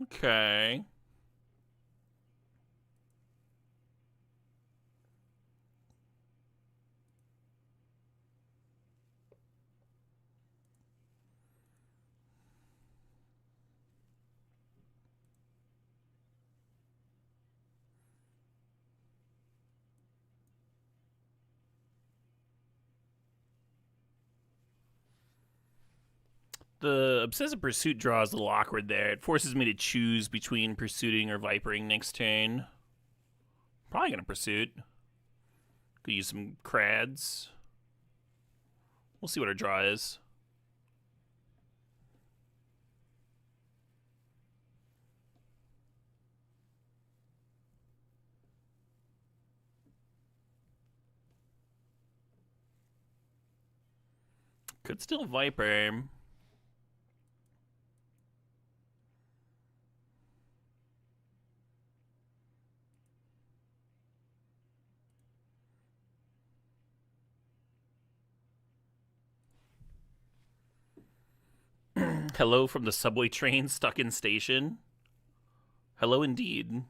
[SPEAKER 1] Okay. The Obsessive Pursuit draw is a little awkward there. It forces me to choose between Pursuiting or Vipering next turn. Probably gonna Pursuit. Could use some Crads. We'll see what our draw is. Could still Viper. Hello from the subway train stuck in station. Hello indeed.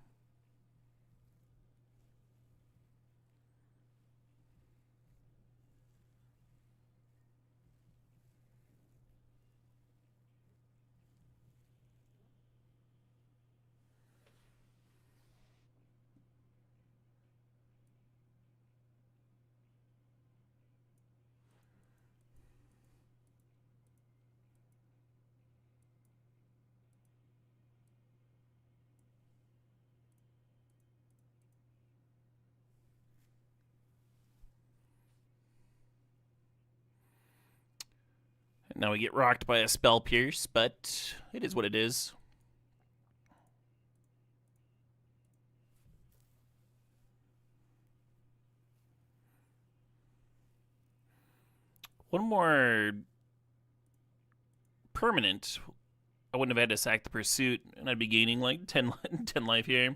[SPEAKER 1] Now we get rocked by a Spell Pierce, but it is what it is. One more permanent, I wouldn't have had to sack the Pursuit, and I'd be gaining like 10 life here.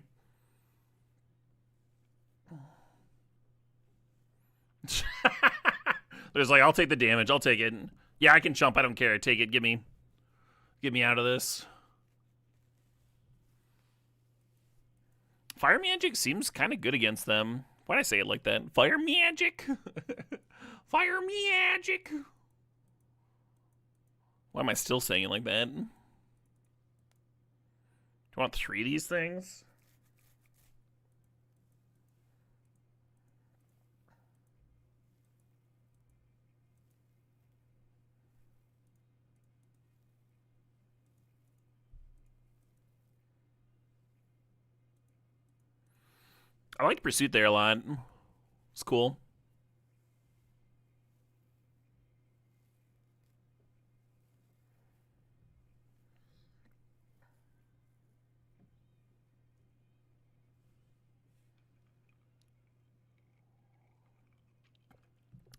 [SPEAKER 1] There's like, I'll take the damage, I'll take it. Yeah, I can jump, I don't care. Take it, get me out of this. Fire Magic seems kind of good against them. Why'd I say it like that? Fire Magic? Fire Magic! Why am I still saying it like that? Do you want 3 of these things? I like Pursuit there a lot. It's cool.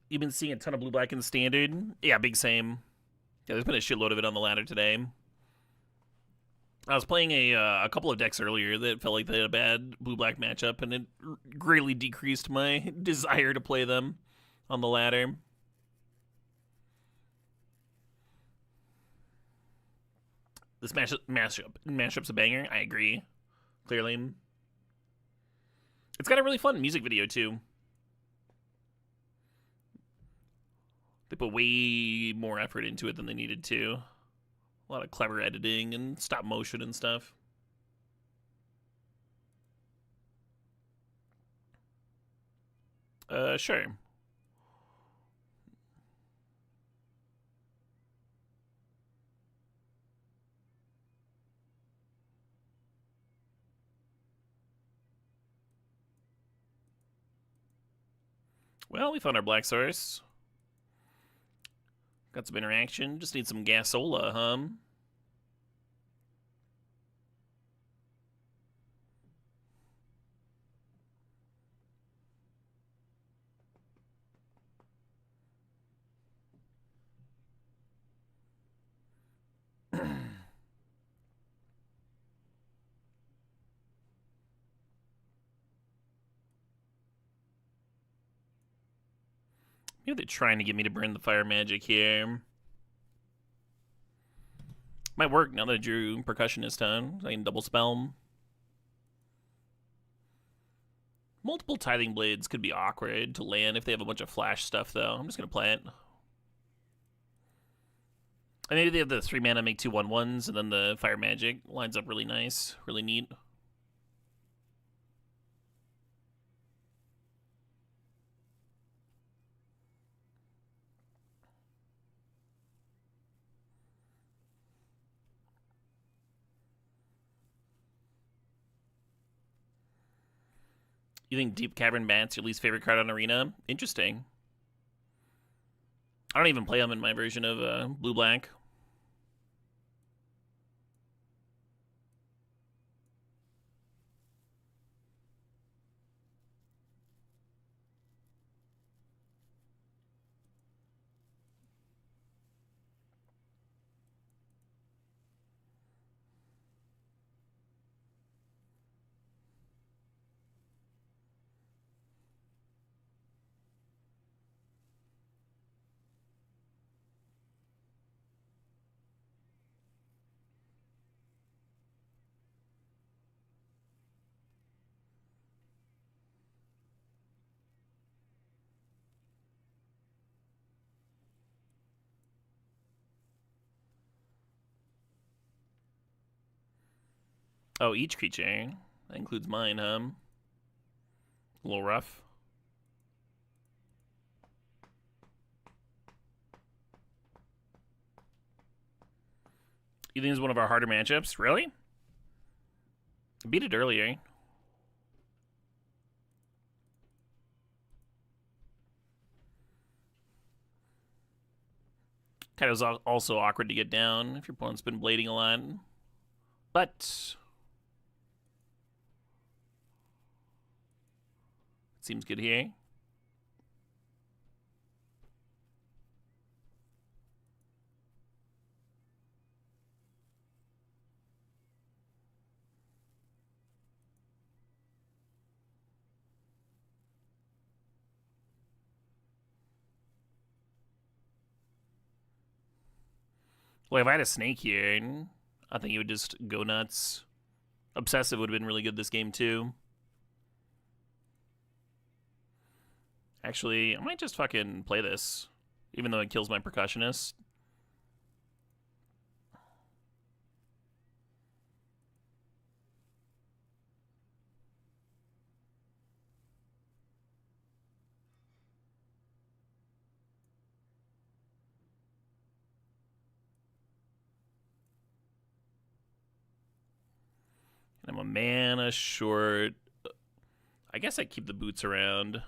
[SPEAKER 1] You've been seeing a ton of blue black in the standard? Yeah, big same. Yeah, there's been a shitload of it on the ladder today. I was playing a couple of decks earlier that felt like they had a bad blue black matchup, and it greatly decreased my desire to play them on the ladder. This mashup's a banger. I agree. Clearly, it's got a really fun music video too. They put way more effort into it than they needed to. A lot of clever editing and stop motion and stuff. Sure. Well, we found our black source. Got some interaction. Just need some Gasola, huh? Maybe they're trying to get me to burn the fire magic here. Might work now that I drew Percussionist, huh? I can double spell 'em. Multiple Tithing Blades could be awkward to land if they have a bunch of flash stuff, though. I'm just going to play it. And maybe they have the 3 mana make 2 1/1s, and then the Fire Magic lines up really nice, really neat. You think Deep Cavern Bat's your least favorite card on Arena? Interesting. I don't even play them in my version of Blue-Black. Oh, each creature. That includes mine, huh? A little rough. You think this is one of our harder matchups? Really? I beat it earlier. Kind of also awkward to get down if your opponent's been blading a lot. But seems good here. Well, if I had a snake here, I think he would just go nuts. Obsessive would have been really good this game, too. Actually, I might just fucking play this, even though it kills my Percussionist. I'm a mana short. I guess I keep the boots around.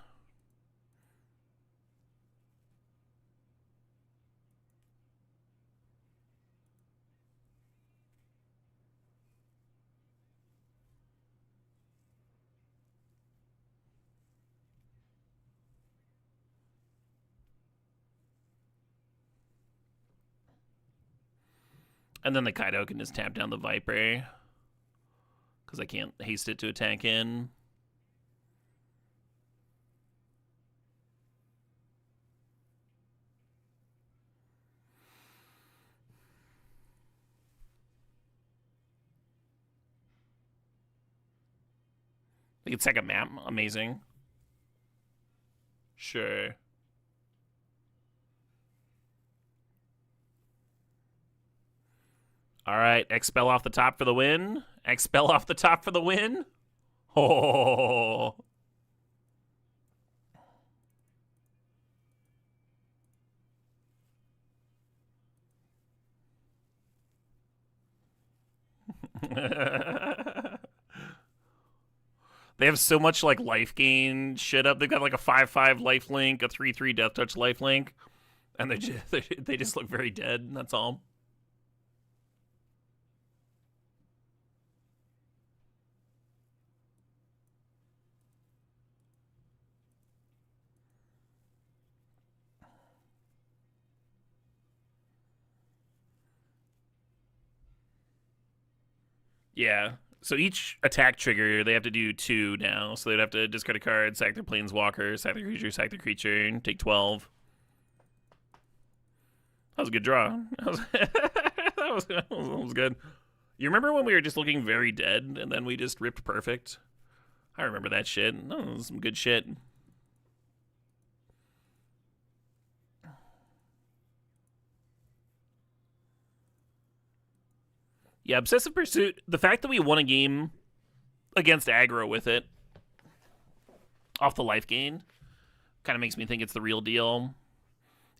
[SPEAKER 1] And then the Kaido can just tap down the Viper. Because I can't haste it to attack in. They can second map. Amazing. Sure. All right, expel off the top for the win. Expel off the top for the win. Oh. They have so much like life gain shit up. They've got like a 5/5 life link, a 3/3 death touch life link, and they just look very dead. And that's all. Yeah. So each attack trigger, they have to do 2 now. So they'd have to discard a card, sack their Planeswalker, sack their creature, and take 12. That was a good draw. That was good. You remember when we were just looking very dead and then we just ripped perfect? I remember that shit. That was some good shit. Yeah, Obsessive Pursuit, the fact that we won a game against aggro with it off the life gain kind of makes me think it's the real deal.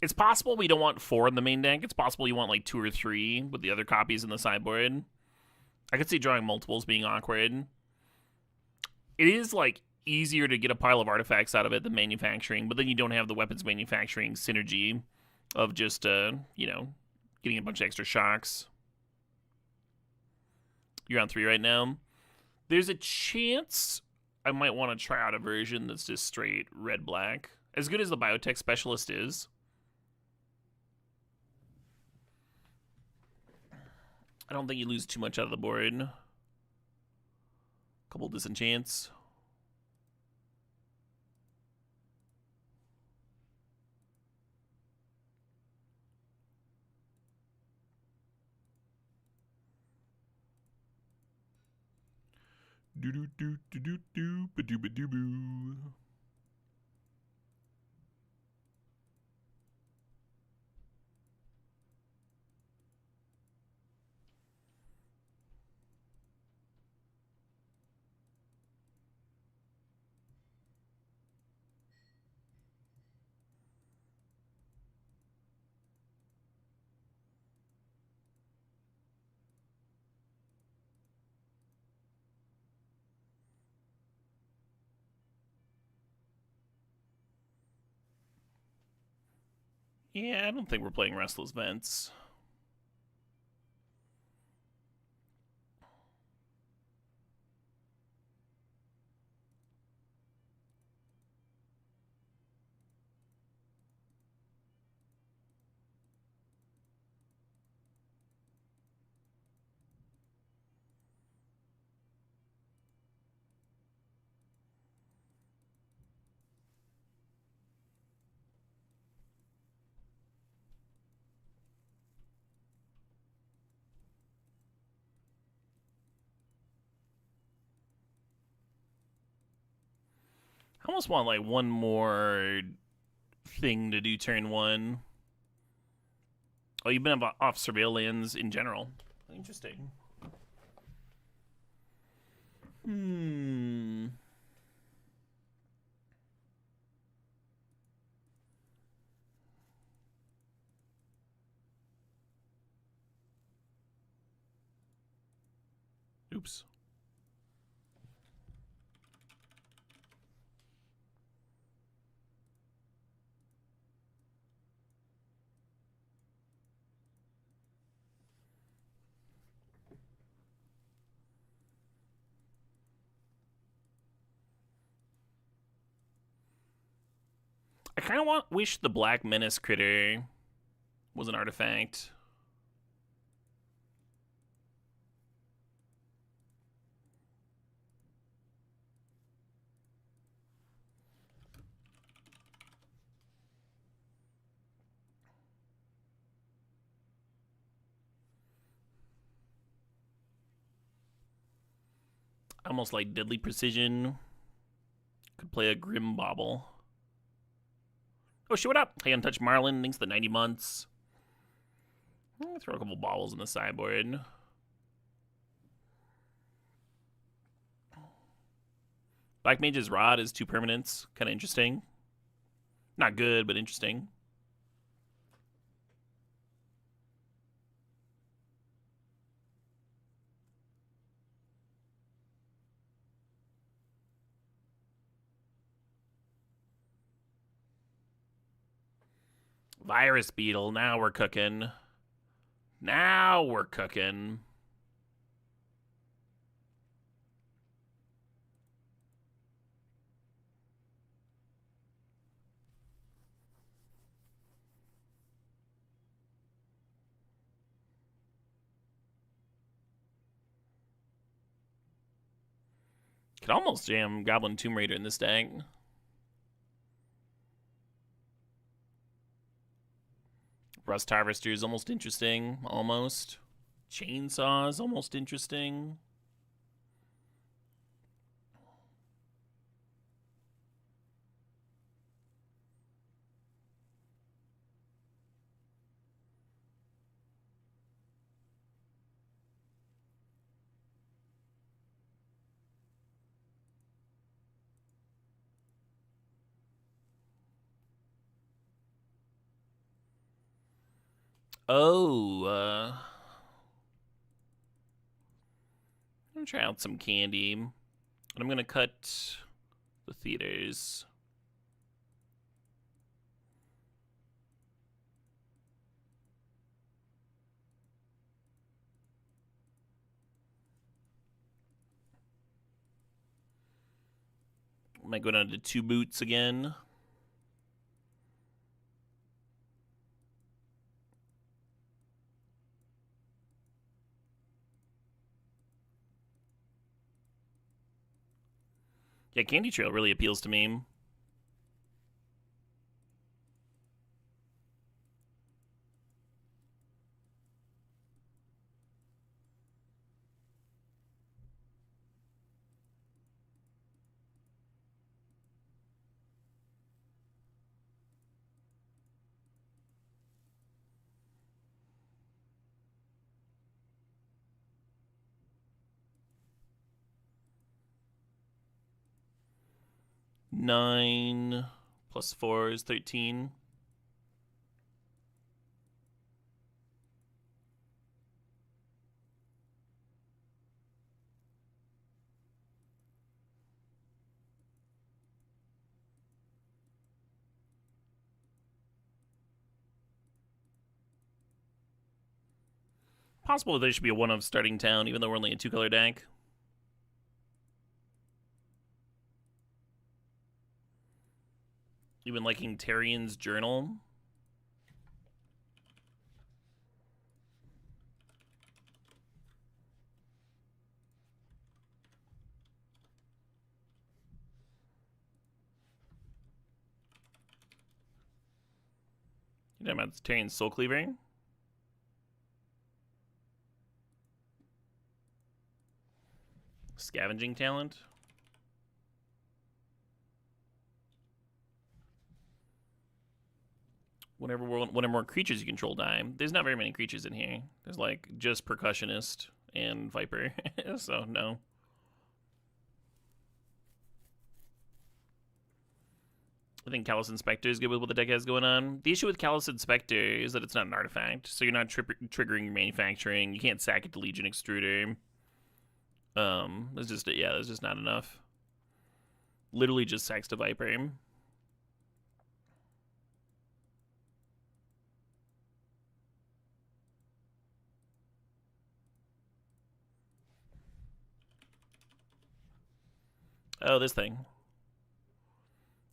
[SPEAKER 1] It's possible we don't want 4 in the main deck. It's possible you want like 2 or 3 with the other copies in the sideboard. I could see drawing multiples being awkward. It is like easier to get a pile of artifacts out of it than manufacturing, but then you don't have the weapons manufacturing synergy of just, you know, getting a bunch of extra shocks. You're on 3 right now. There's a chance I might want to try out a version that's just straight red-black. As good as the Biotech Specialist is. I don't think you lose too much out of the board. Couple disenchants. Do do do do do do ba do ba do boo. Yeah, I don't think we're playing Restless Vents. I almost want like one more thing to do turn 1. Oh, you've been off surveillance in general. Interesting. Oops. I kind of wish the Black Menace critter was an artifact. Almost like Deadly Precision. Could play a Grim Bauble. Oh, shit, what up? Hey, Untouched Marlin, thanks for the 90 months. Throw a couple baubles in the sideboard. Black Mage's Rod is 2 permanents. Kind of interesting. Not good, but interesting. Virus Beetle, now we're cooking. Now we're cooking. Could almost jam Goblin Tomb Raider in this deck. Rust Harvester is almost interesting. Almost. Chainsaw is almost interesting. Oh, I'm gonna try out some candy. And I'm gonna cut the theaters. Might go down to 2 boots again. Yeah, Candy Trail really appeals to me. Nine plus 4 is 13. Possible there should be a 1 of starting town, even though we're only a 2-color deck. Even liking Tarian's Journal. You know about Tarian's Soul Cleaver? Scavenging Talent. Whenever more creatures you control die. There's not very many creatures in here. There's like just Percussionist and Viper. So no. I think Callous Inspector is good with what the deck has going on. The issue with Callous Inspector is that it's not an artifact, so you're not triggering your manufacturing. You can't sack it to Legion Extruder. There's just not enough. Literally just sacks to Viper. Oh, this thing.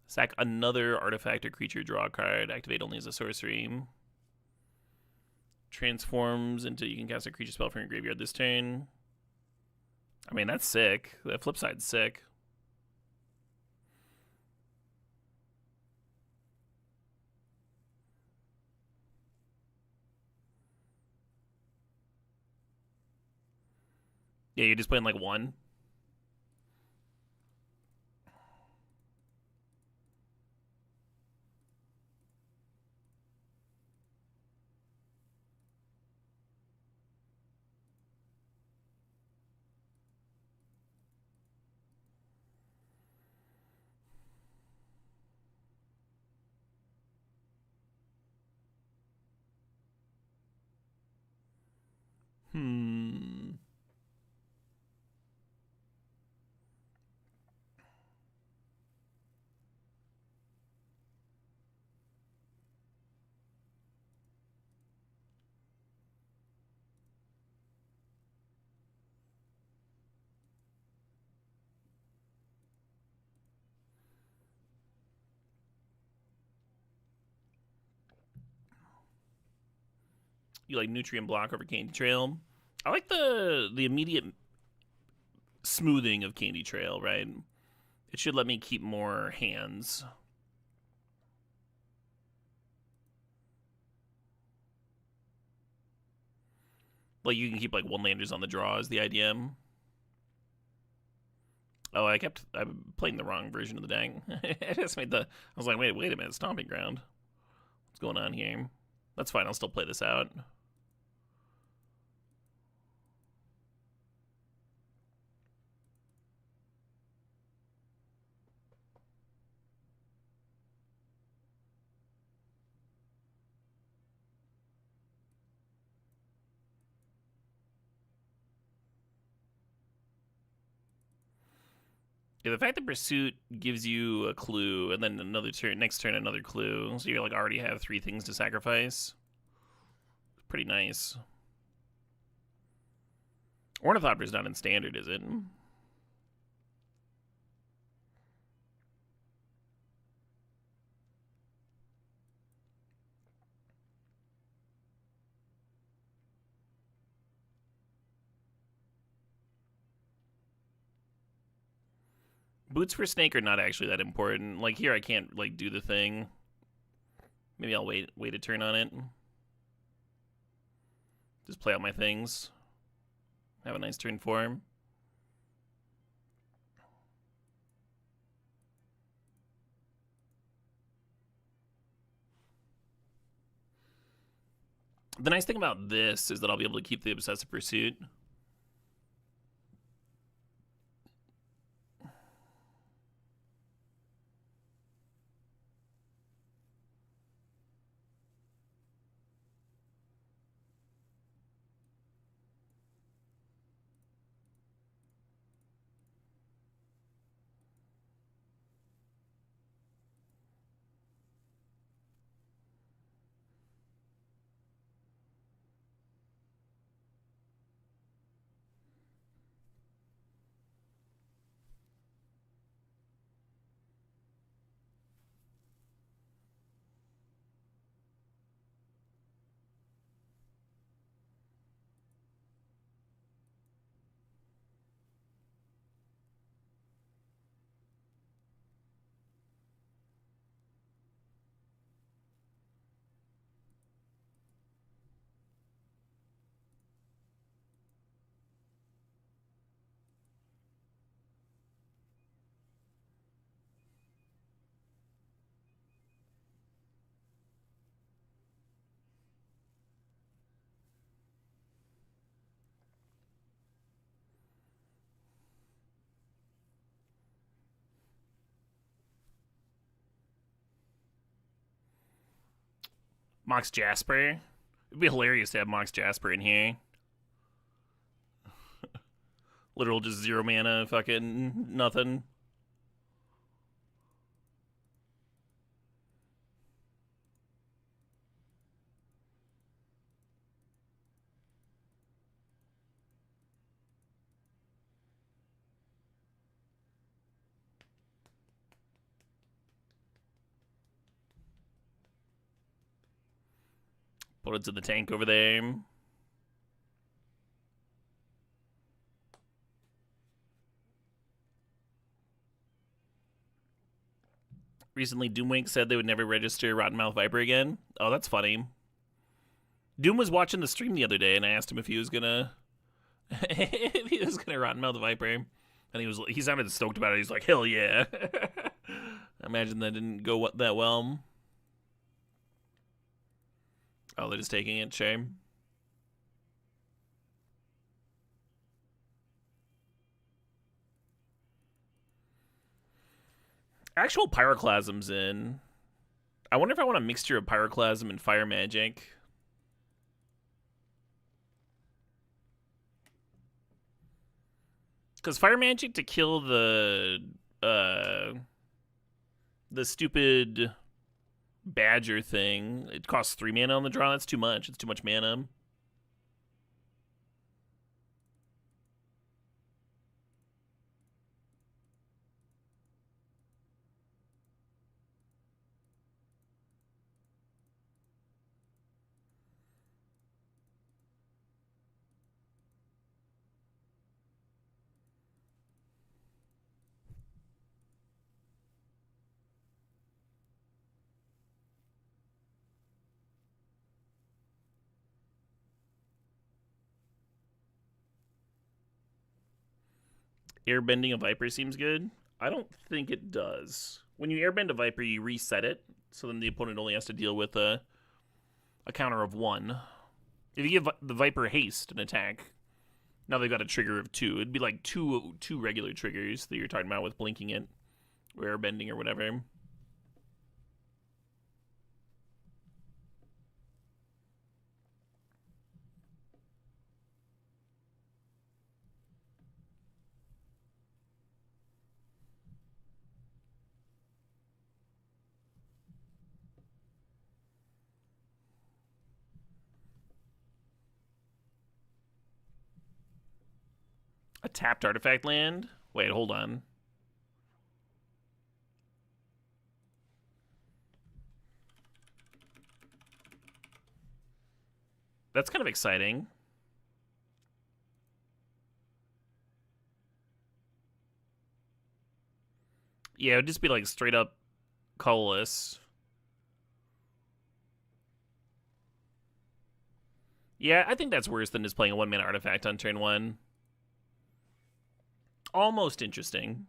[SPEAKER 1] Sack another artifact or creature, draw a card, activate only as a sorcery. Transforms into, you can cast a creature spell from your graveyard this turn. I mean, that's sick. The flip side's sick. Yeah, you're just playing like 1. You like Nutrient Block over Candy Trail. I like the immediate smoothing of Candy Trail, right? It should let me keep more hands. Like, you can keep, like, one landers on the draw is the idea. Oh, I'm playing the wrong version of the deck. I just made the, I was like, wait a minute, Stomping Ground. What's going on here? That's fine, I'll still play this out. Yeah, the fact that Pursuit gives you a clue and then another turn, next turn another clue, so you like already have 3 things to sacrifice. Pretty nice. Ornithopter's not in standard, is it? Boots for Snake are not actually that important. Like here, I can't like do the thing. Maybe I'll wait a turn on it. Just play out my things. Have a nice turn for him. The nice thing about this is that I'll be able to keep the Obsessive Pursuit. Mox Jasper. It'd be hilarious to have Mox Jasper in here. Literal just 0 mana, fucking nothing. Put it to the tank over there. Recently, Doomwink said they would never register Rottenmouth Viper again. Oh, that's funny. Doom was watching the stream the other day, and I asked him if he was gonna, if he was gonna Rottenmouth Viper, and he sounded stoked about it. He's like, hell yeah. I imagine that didn't go that well. Oh, they're just taking it. Shame. Actual Pyroclasm's in. I wonder if I want a mixture of Pyroclasm and Fire Magic. Because Fire Magic to kill the stupid Badger thing, it costs 3 mana on the draw. That's too much. It's too much mana. Airbending a Viper seems good. I don't think it does. When you airbend a Viper, you reset it, so then the opponent only has to deal with a counter of 1. If you give the Viper haste an attack, now they've got a trigger of 2. It'd be like two regular triggers that you're talking about with blinking it, or airbending or whatever. A tapped artifact land? Wait, hold on. That's kind of exciting. Yeah, it would just be like straight up colorless. Yeah, I think that's worse than just playing a 1-mana artifact on turn 1. Almost interesting.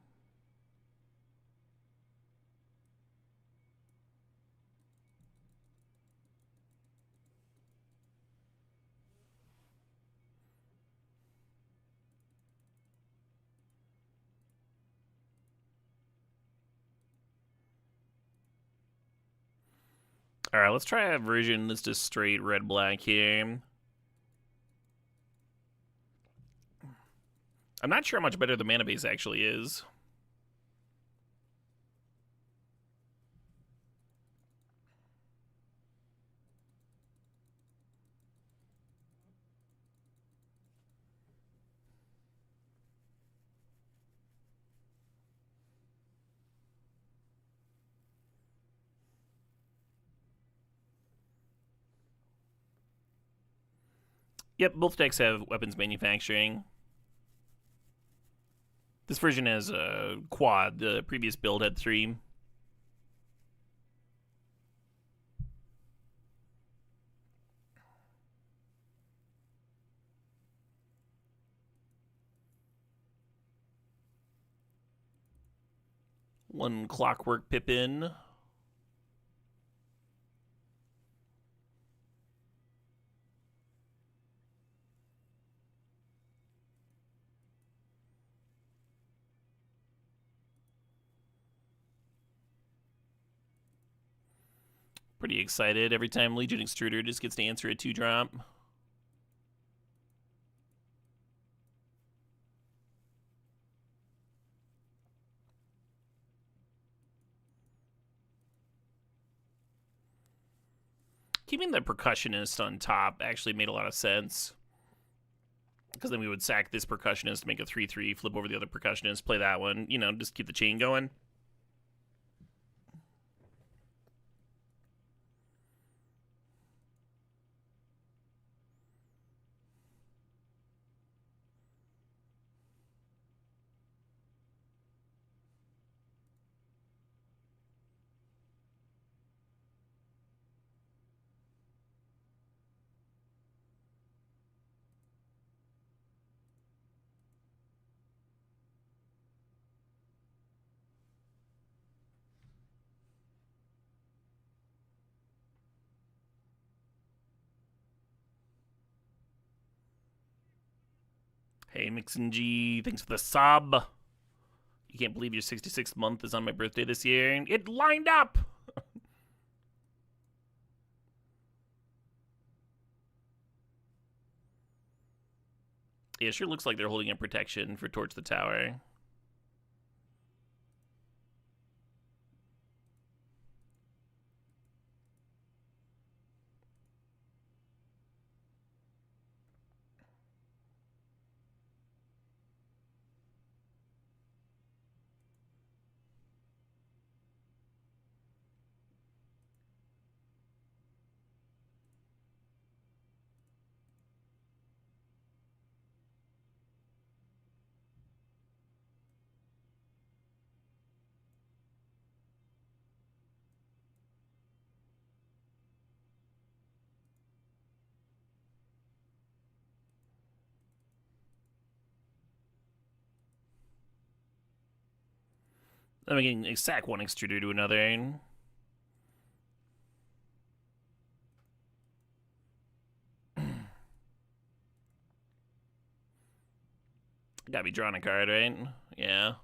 [SPEAKER 1] Alright, let's try a version that's just straight red-black here. I'm not sure how much better the mana base actually is. Yep, both decks have weapons manufacturing. This version has a quad. The previous build had 3. One Clockwork Pippin. Pretty excited every time Legion Extruder just gets to answer a 2-drop. Keeping the Percussionist on top actually made a lot of sense. Because then we would sack this Percussionist, make a 3-3, flip over the other Percussionist, play that one. You know, just keep the chain going. Hey, Mixin G, thanks for the sub. You can't believe your 66th month is on my birthday this year. It lined up! Yeah, it sure looks like they're holding up protection for Torch the Tower. Then we can sack one extruder to another. Gotta be drawing a card, right? Yeah.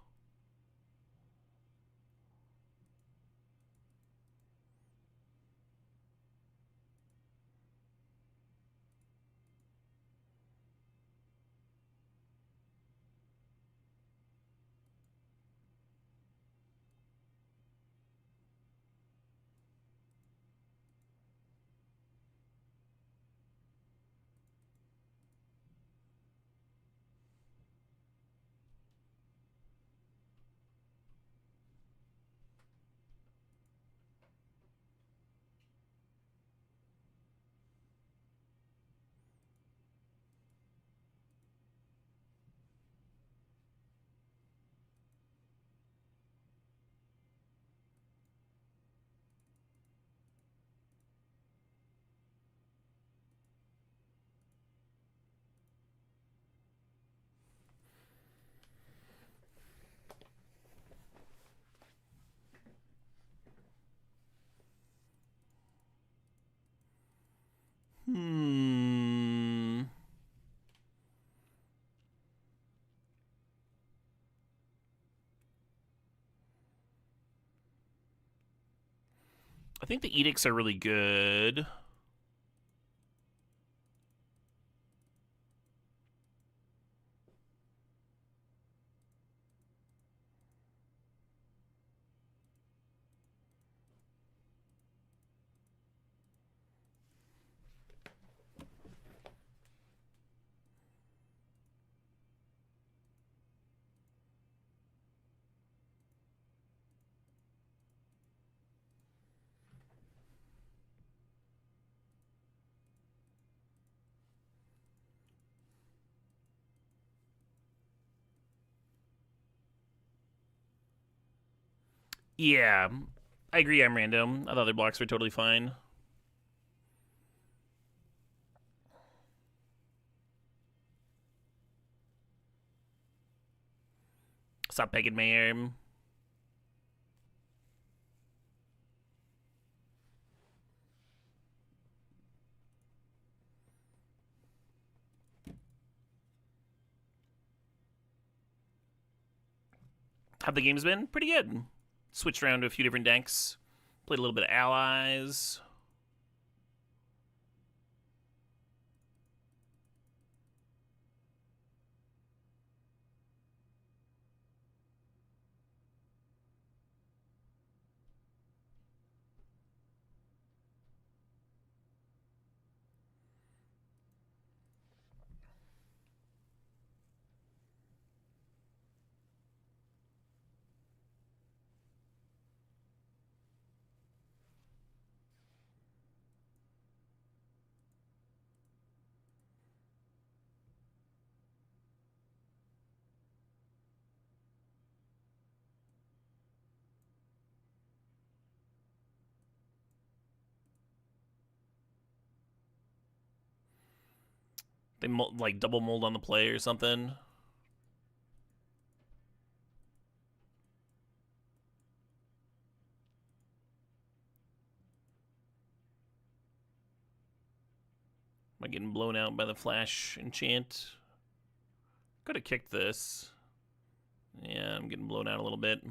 [SPEAKER 1] I think the edicts are really good. Yeah, I agree. I'm random. I thought their blocks were totally fine. Stop pegging Mayor. How the game's been? Pretty good. Switched around to a few different decks. Played a little bit of allies. They like double mold on the play or something. Am I getting blown out by the flash enchant? Could have kicked this. Yeah, I'm getting blown out a little bit.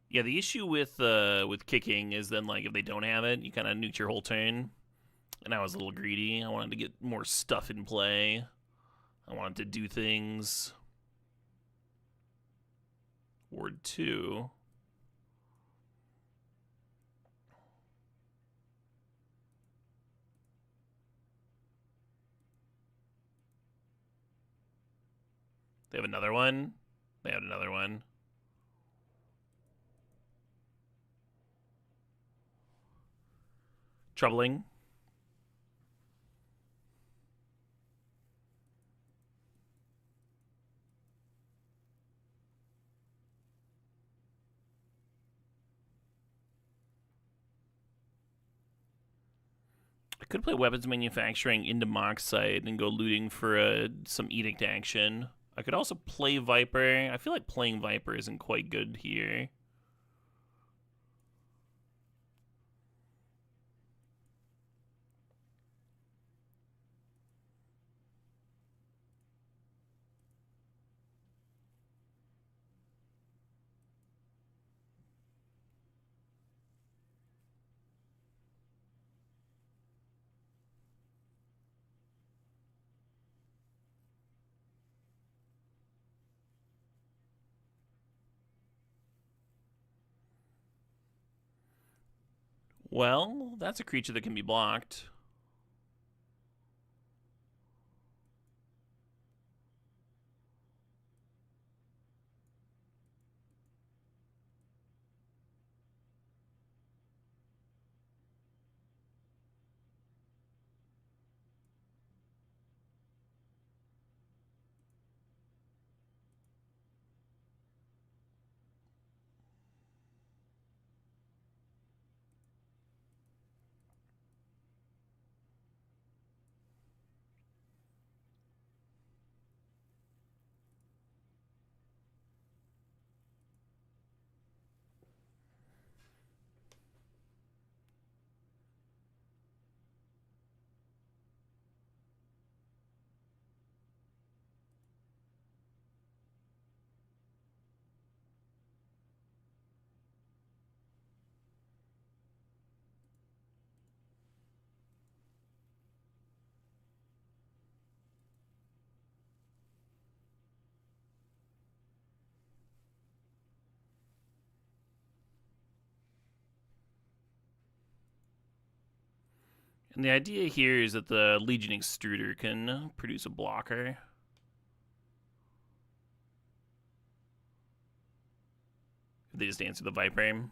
[SPEAKER 1] Yeah, the issue with kicking is then like if they don't have it, you kind of nuke your whole turn. And I was a little greedy. I wanted to get more stuff in play. I wanted to do things. Ward 2. They have another one. They have another one. Troubling. Could play weapons manufacturing into Moxite and go looting for some edict action. I could also play Viper. I feel like playing Viper isn't quite good here. Well, that's a creature that can be blocked. And the idea here is that the Legion Extruder can produce a blocker. If they just answer the Viper.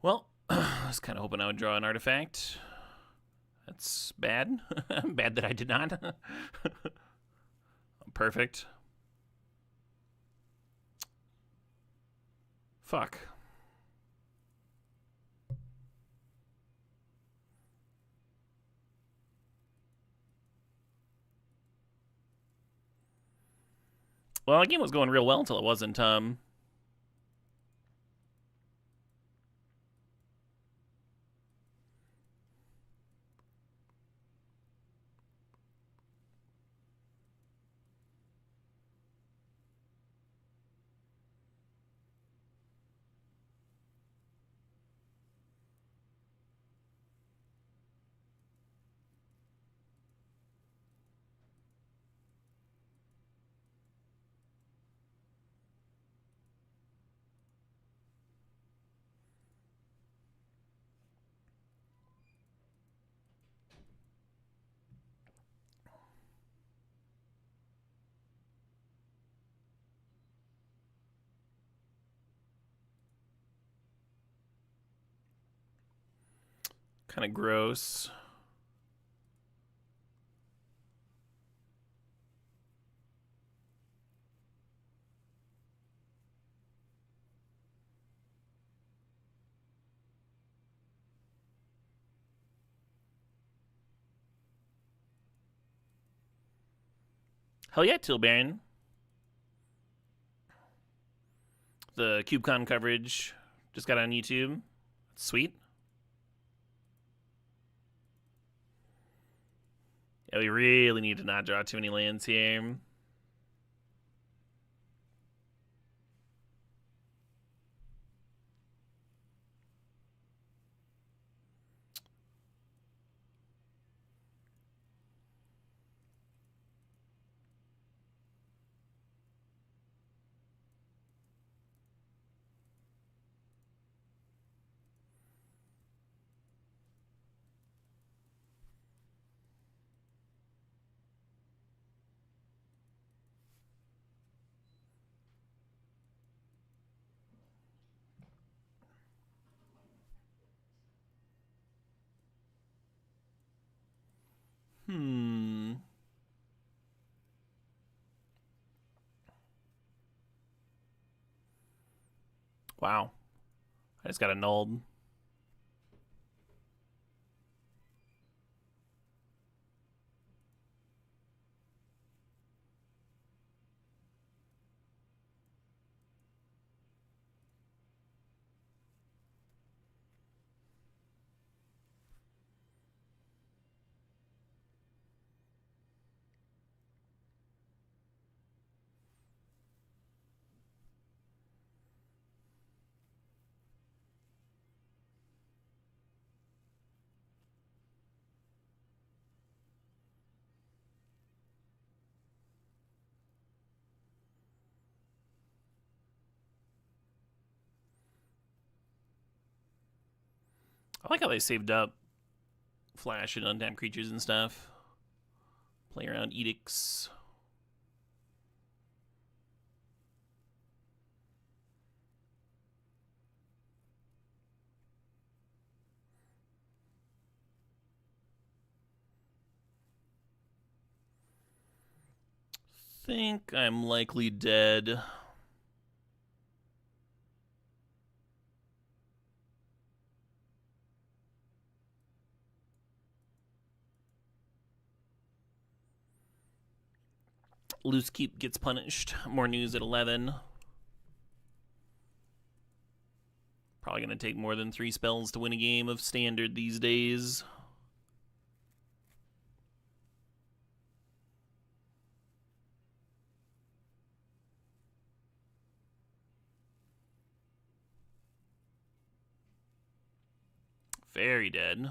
[SPEAKER 1] Well, I was kind of hoping I would draw an artifact. That's bad. Bad that I did not. Perfect. Fuck. Well, the game was going real well until it wasn't. Kind of gross. Hell yeah, Tilbairn. The CubeCon coverage just got on YouTube. Sweet. Yeah, we really need to not draw too many lands here. Wow. I just got annulled. I like how they saved up flash and untapped creatures and stuff. Play around edicts. Think I'm likely dead. Loose Keep gets punished. More news at 11. Probably going to take more than 3 spells to win a game of Standard these days. Very dead.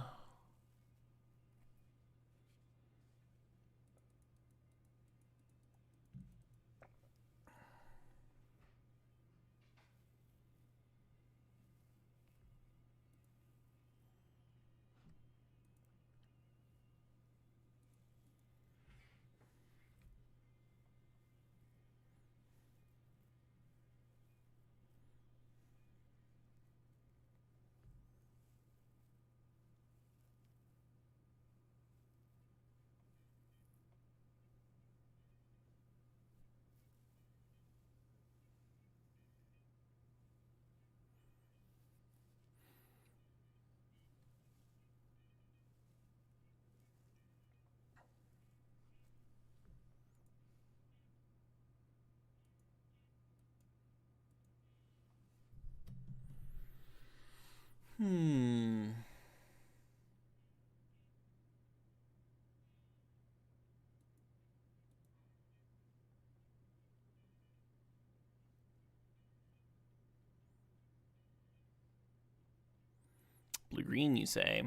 [SPEAKER 1] Blue-green, you say?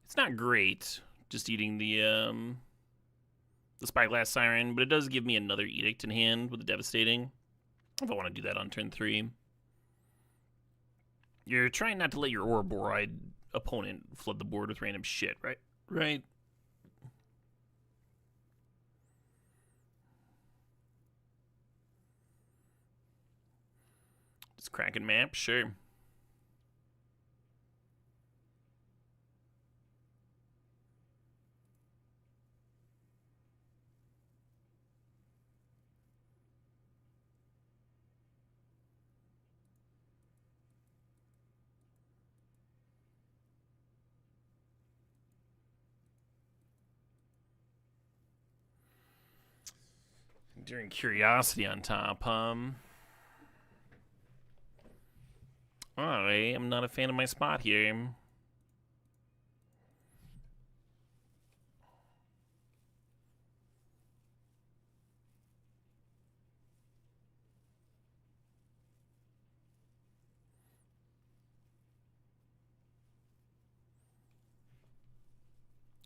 [SPEAKER 1] It's not great, just eating the Spyglass Siren, but it does give me another Edict in hand with the Devastating, if I want to do that on turn 3. You're trying not to let your Ouroboride opponent flood the board with random shit, right? Right. Just Kraken map, sure. During Curiosity on top, I am not a fan of my spot here.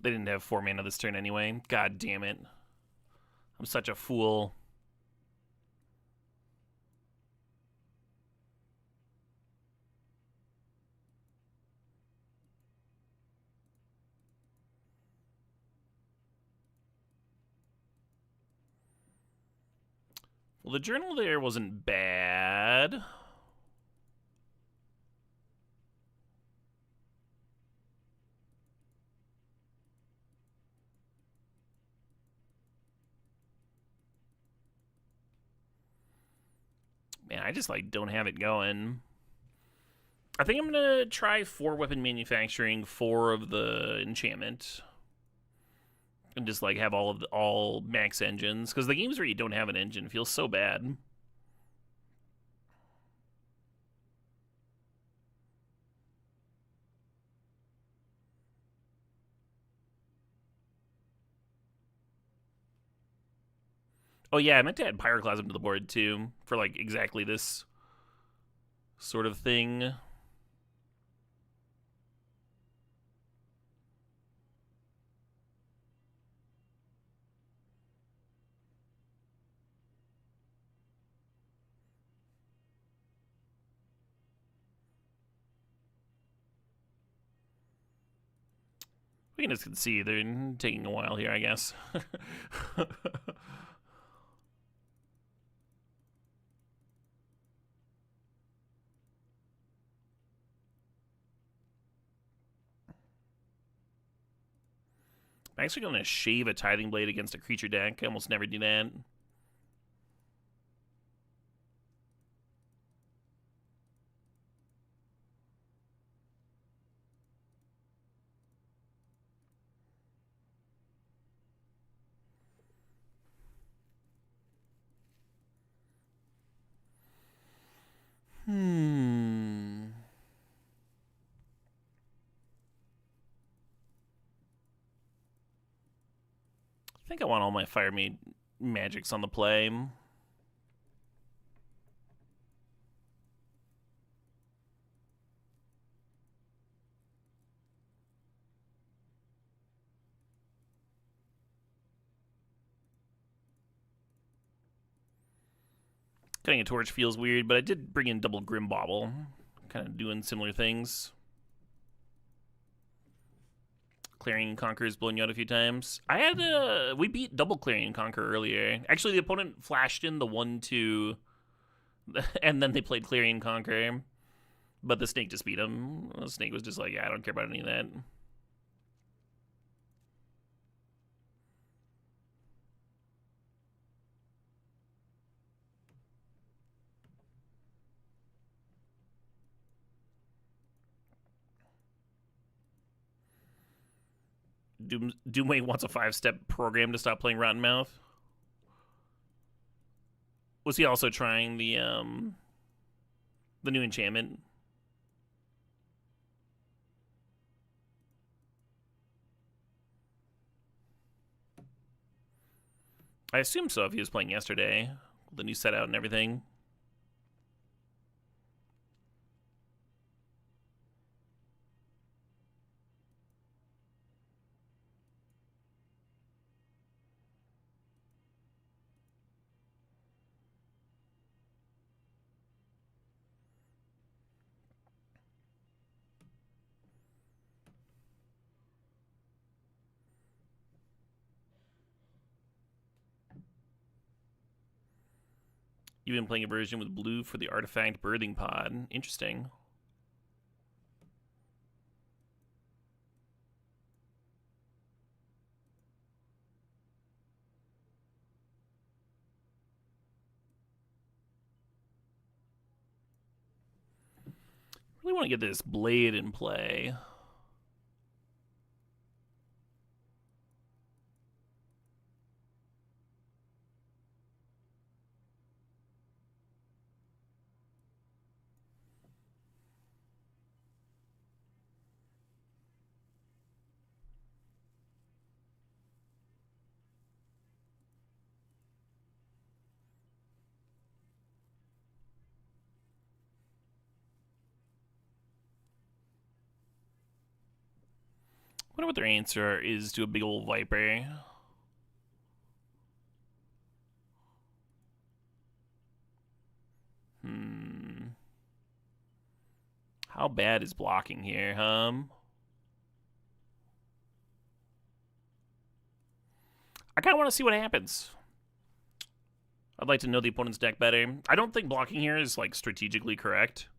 [SPEAKER 1] They didn't have 4 mana this turn anyway. God damn it. I'm such a fool. Well, the journal there wasn't bad. Man, I just like don't have it going. I think I'm gonna try 4 weapon manufacturing, 4 of the enchantment, and just like have all max engines. Because the games where you don't have an engine feels so bad. Oh yeah, I meant to add Pyroclasm to the board too for like exactly this sort of thing. We can just see they're taking a while here, I guess. I'm actually going to shave a Tithing Blade against a creature deck. I almost never do that. I think I want all my Fire Magics on the play. Cutting a Torch feels weird, but I did bring in double Grim Bauble. Kind of doing similar things. Clarion Conqueror's blown you out a few times. We beat double Clarion Conqueror earlier. Actually, the opponent flashed in the 1-2, and then they played Clarion Conqueror. But the Snake just beat him. The Snake was just like, yeah, I don't care about any of that. Doomway wants a 5-step program to stop playing Rotten Mouth. Was he also trying the new enchantment? I assume so if he was playing yesterday. The new set out and everything. You've been playing a version with blue for the artifact birthing pod. Interesting. Really want to get this blade in play. I wonder what their answer is to a big old Viper. How bad is blocking here, I kind of want to see what happens. I'd like to know the opponent's deck better. I don't think blocking here is like strategically correct,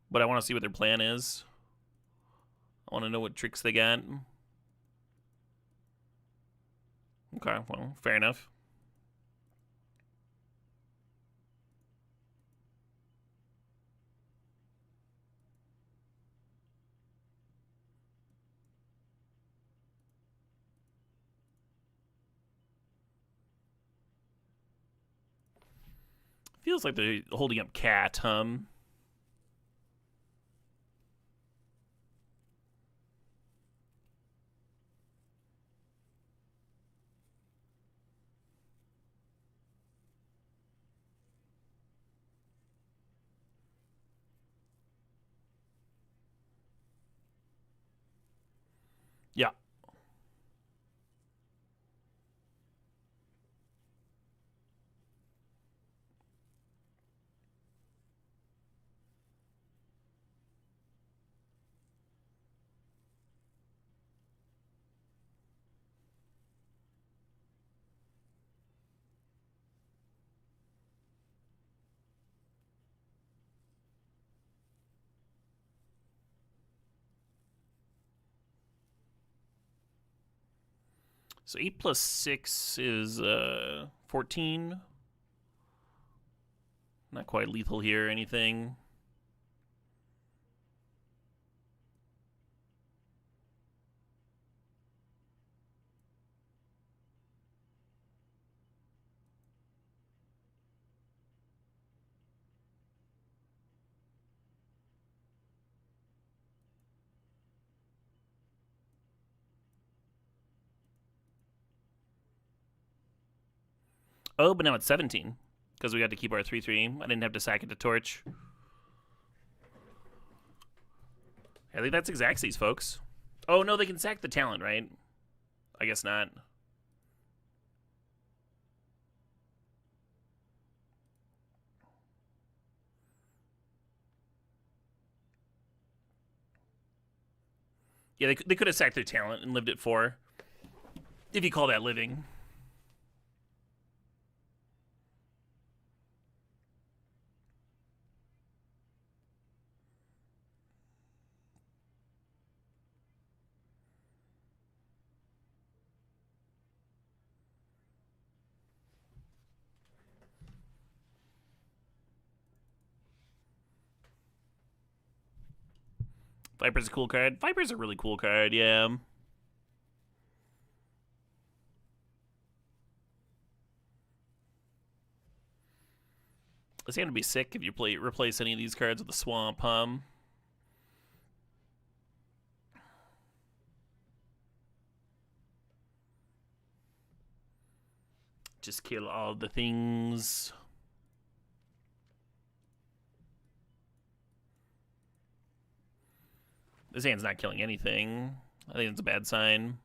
[SPEAKER 1] but I want to see what their plan is. I want to know what tricks they got. Okay, well, fair enough. Feels like they're holding up Cat, Yeah. So 8 plus 6 is 14. Not quite lethal here or anything. Oh, but now it's 17 because we got to keep our 3/3. I didn't have to sack it to Torch. I think that's Xaxes, folks. Oh, no, they can sack the talent, right? I guess not. Yeah, they could have sacked their talent and lived at 4. If you call that living. Viper's a cool card. Viper's a really cool card, yeah. This hand would be sick if you replace any of these cards with a Swamp, Just kill all the things. This hand's not killing anything. I think it's a bad sign.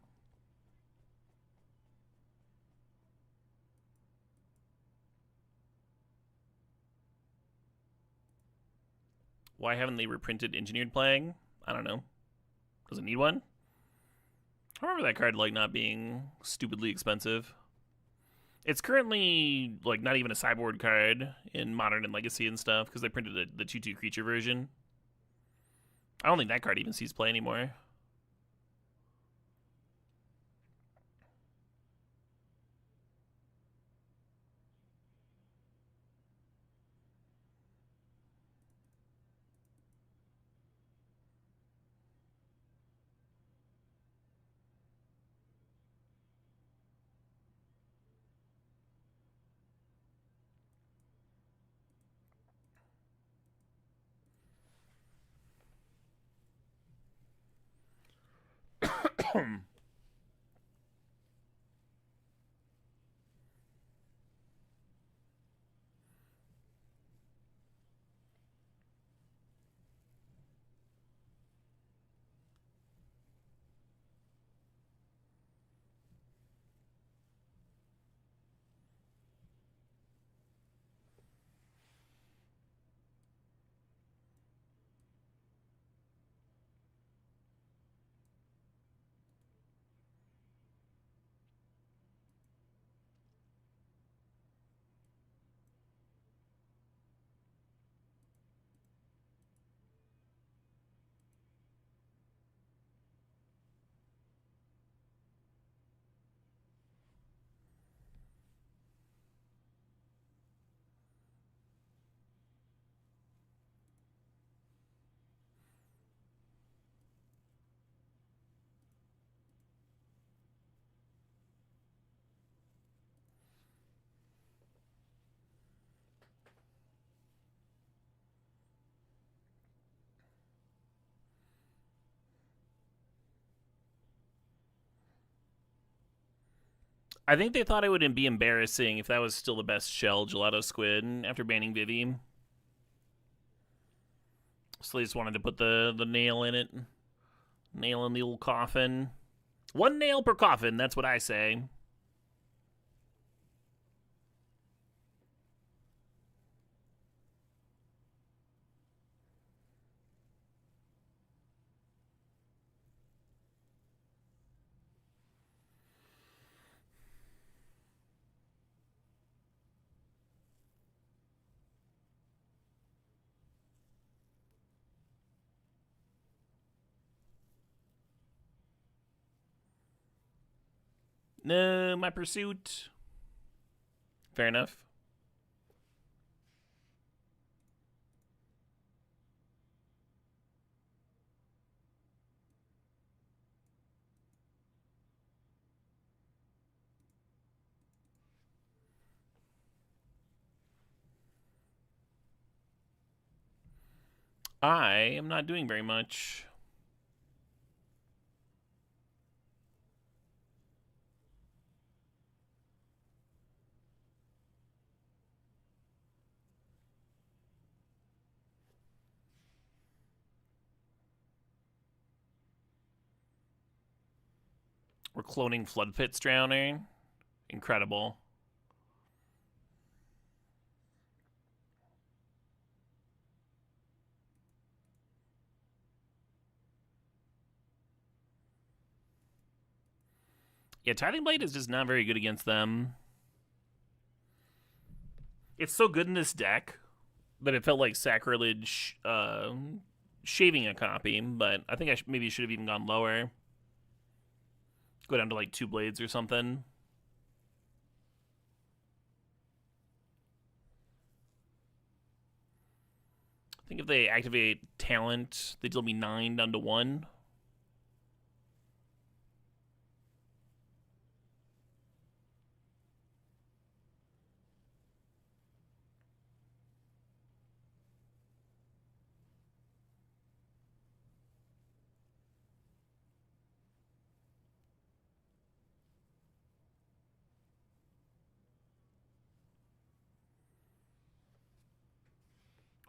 [SPEAKER 1] Why haven't they reprinted Engineered Plague? I don't know. Does it need one? I remember that card like not being stupidly expensive. It's currently like not even a sideboard card in Modern and Legacy and stuff because they printed the 2/2 creature version. I don't think that card even sees play anymore. I think they thought it would be embarrassing if that was still the best shell gelato squid after banning Vivi. So they just wanted to put the nail in it. Nail in the old coffin. One nail per coffin, that's what I say. No, my pursuit. Fair enough. I am not doing very much. We're cloning Flood Pits drowning. Incredible. Yeah, Tithing Blade is just not very good against them. It's so good in this deck that it felt like sacrilege shaving a copy, but I think I maybe should have even gone lower. Go down to like 2 blades or something. I think if they activate talent, they deal me 9 down to 1.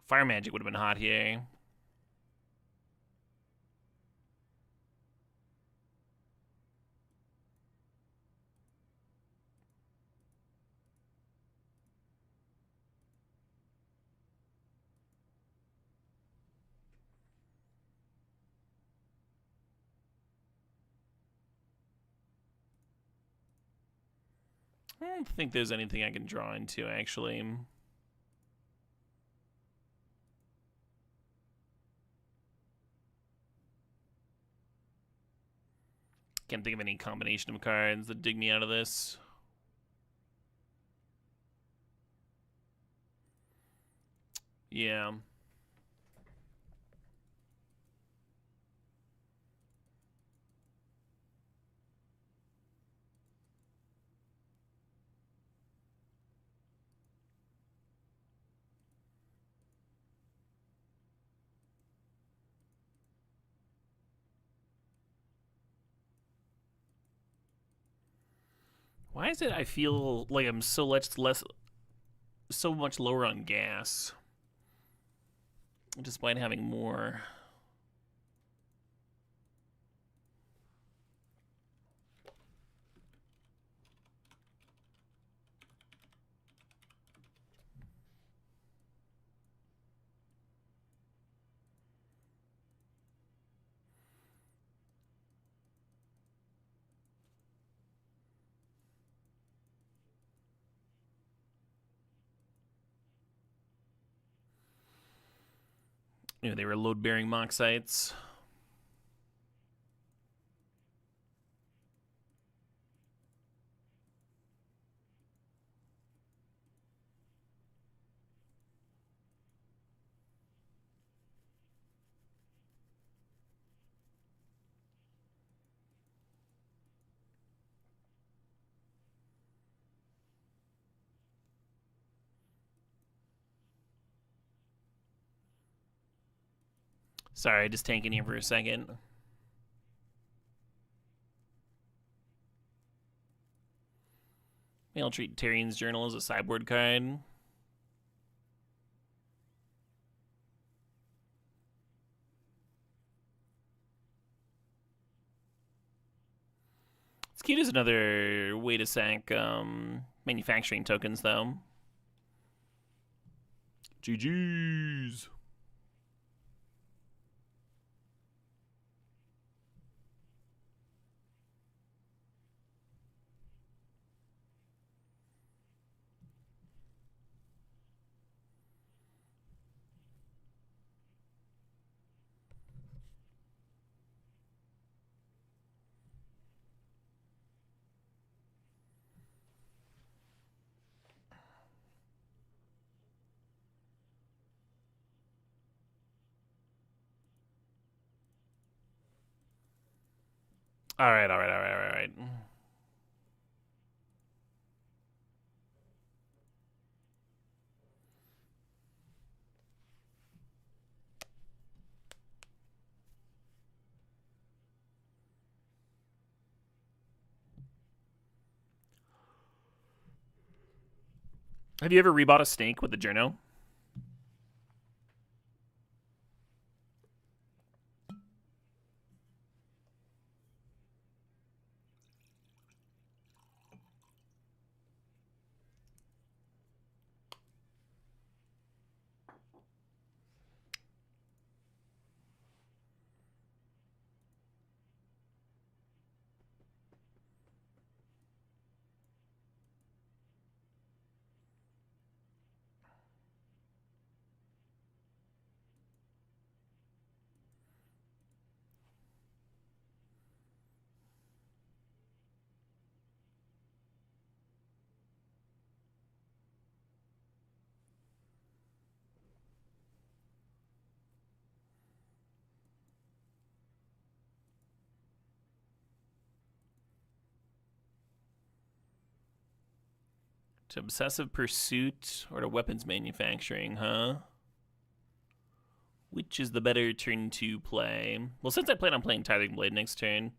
[SPEAKER 1] Fire Magic would have been hot here. I don't think there's anything I can draw into, actually. Can't think of any combination of cards that dig me out of this. Yeah. Why is it I feel like I'm so much lower on gas, despite having more? You know, they were load-bearing Moxites. Sorry, just tanking here for a second. Maybe I'll treat Tyrion's Journal as a sideboard card. It's cute as another way to sack manufacturing tokens, though. GG's. All right. Have you ever rebought a snake with the journo? To obsessive pursuit or to weapons manufacturing, huh? Which is the better turn to play? Well, since I plan on playing Tithing Blade next turn,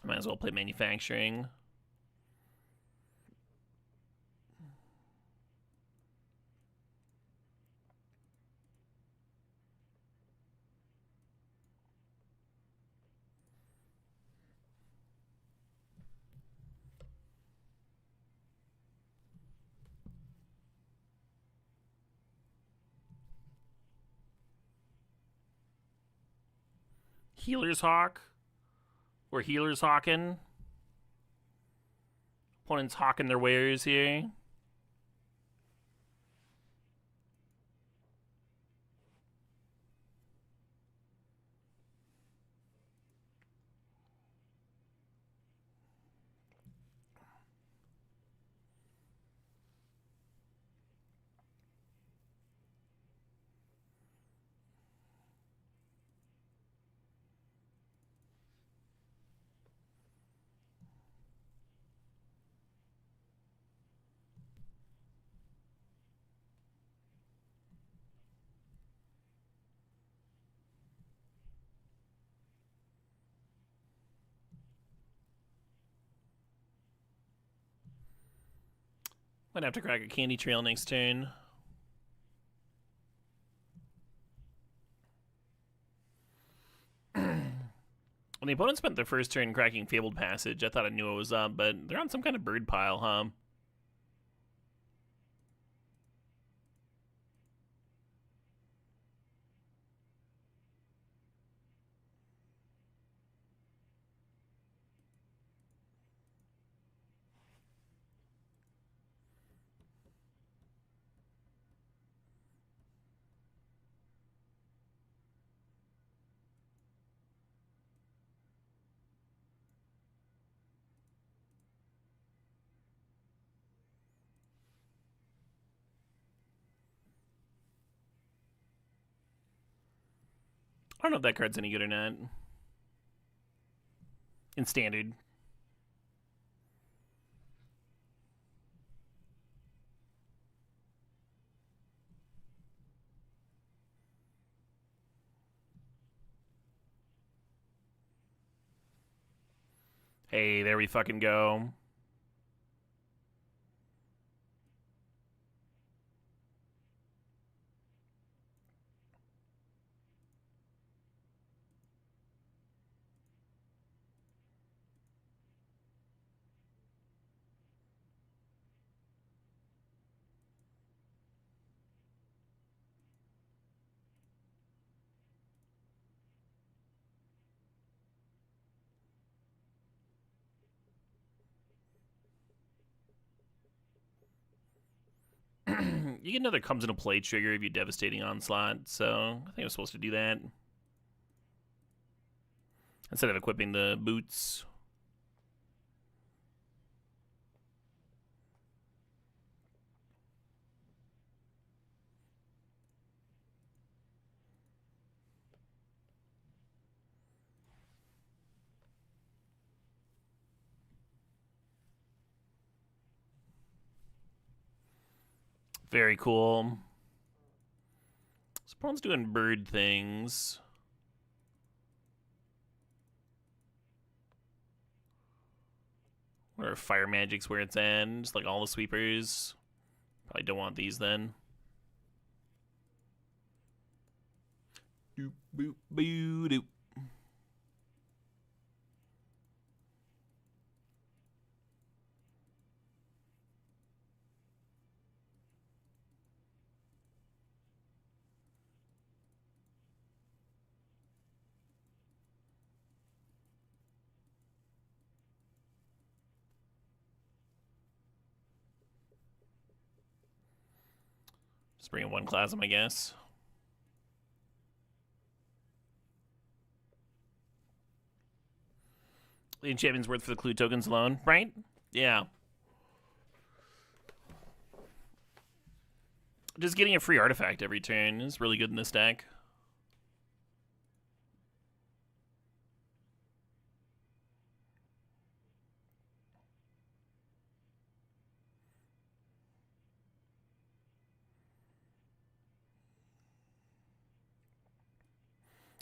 [SPEAKER 1] I might as well play manufacturing. Healer's Hawk or Healer's Hawking. Opponents hawking their wares here. Might have to crack a Candy Trail next turn. When the opponent spent their first turn cracking Fabled Passage, I thought I knew it was up, but they're on some kind of bird pile, huh? I don't know if that card's any good or not. In Standard. Hey, there we fucking go. You get another comes into play trigger if you devastating onslaught, so I think I'm supposed to do that. Instead of equipping the boots. Very cool. This opponent's doing bird things. What are fire magics where it's at? Just like all the sweepers. Probably don't want these then. Doop boop boo doop. Just bring in one Clasm, I guess. The enchantment's worth for the clue tokens alone, right? Yeah. Just getting a free artifact every turn is really good in this deck.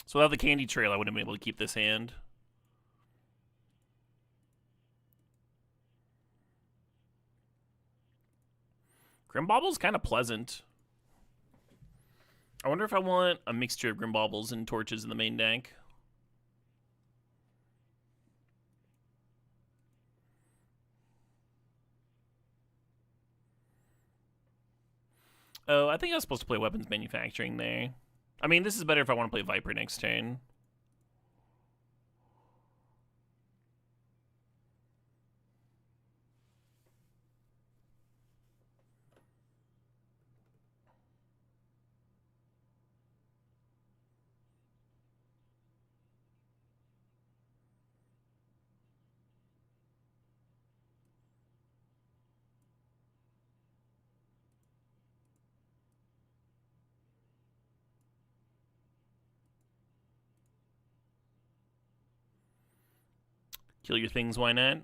[SPEAKER 1] So without the Candy Trail, I wouldn't have been able to keep this hand. Grimbobble's kind of pleasant. I wonder if I want a mixture of Grimbobbles and Torches in the main deck. Oh, I think I was supposed to play Weapons Manufacturing there. I mean, this is better if I want to play Viper next turn. Kill your things, why not?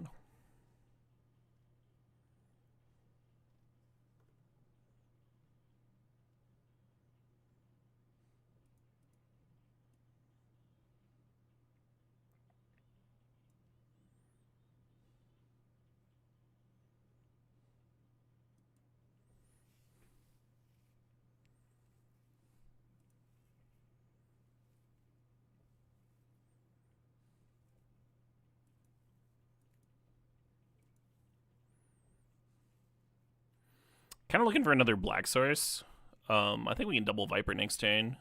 [SPEAKER 1] Kind of looking for another black source. I think we can double Viper next turn.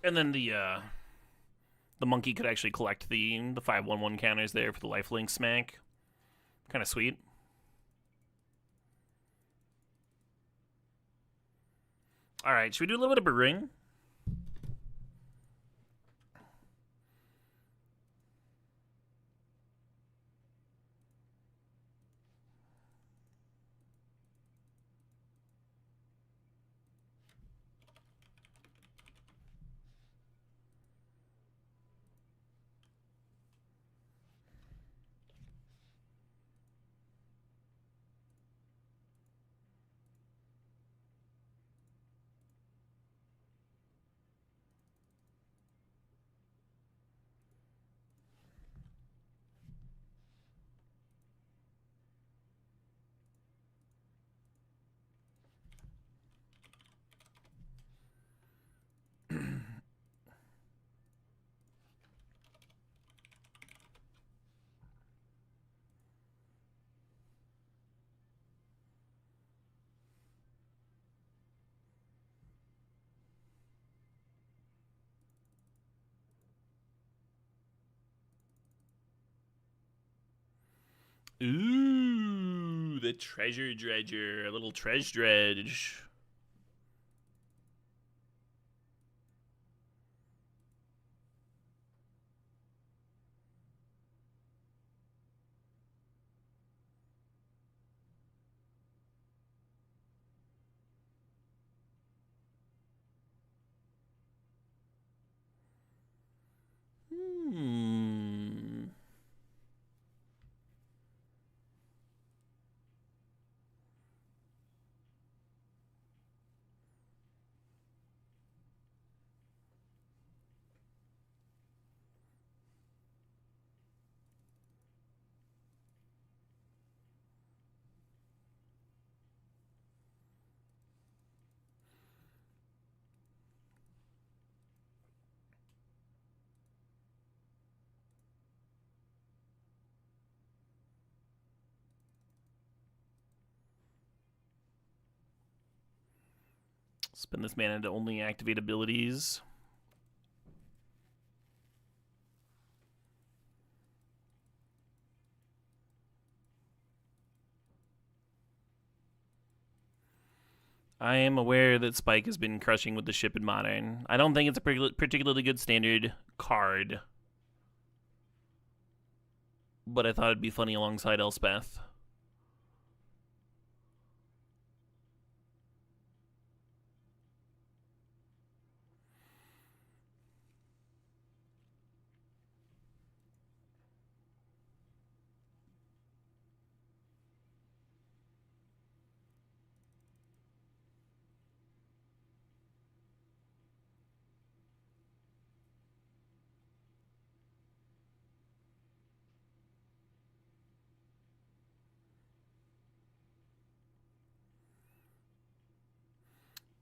[SPEAKER 1] And then the monkey could actually collect the 5/1/1 counters there for the lifelink smack. Kind of sweet. All right, should we do a little bit of a ring? Ooh, the treasure dredger. A little treasure dredge. Hmm. Spin this mana to only activate abilities. I am aware that Spike has been crushing with the ship in Modern. I don't think it's a particularly good standard card, but I thought it'd be funny alongside Elspeth.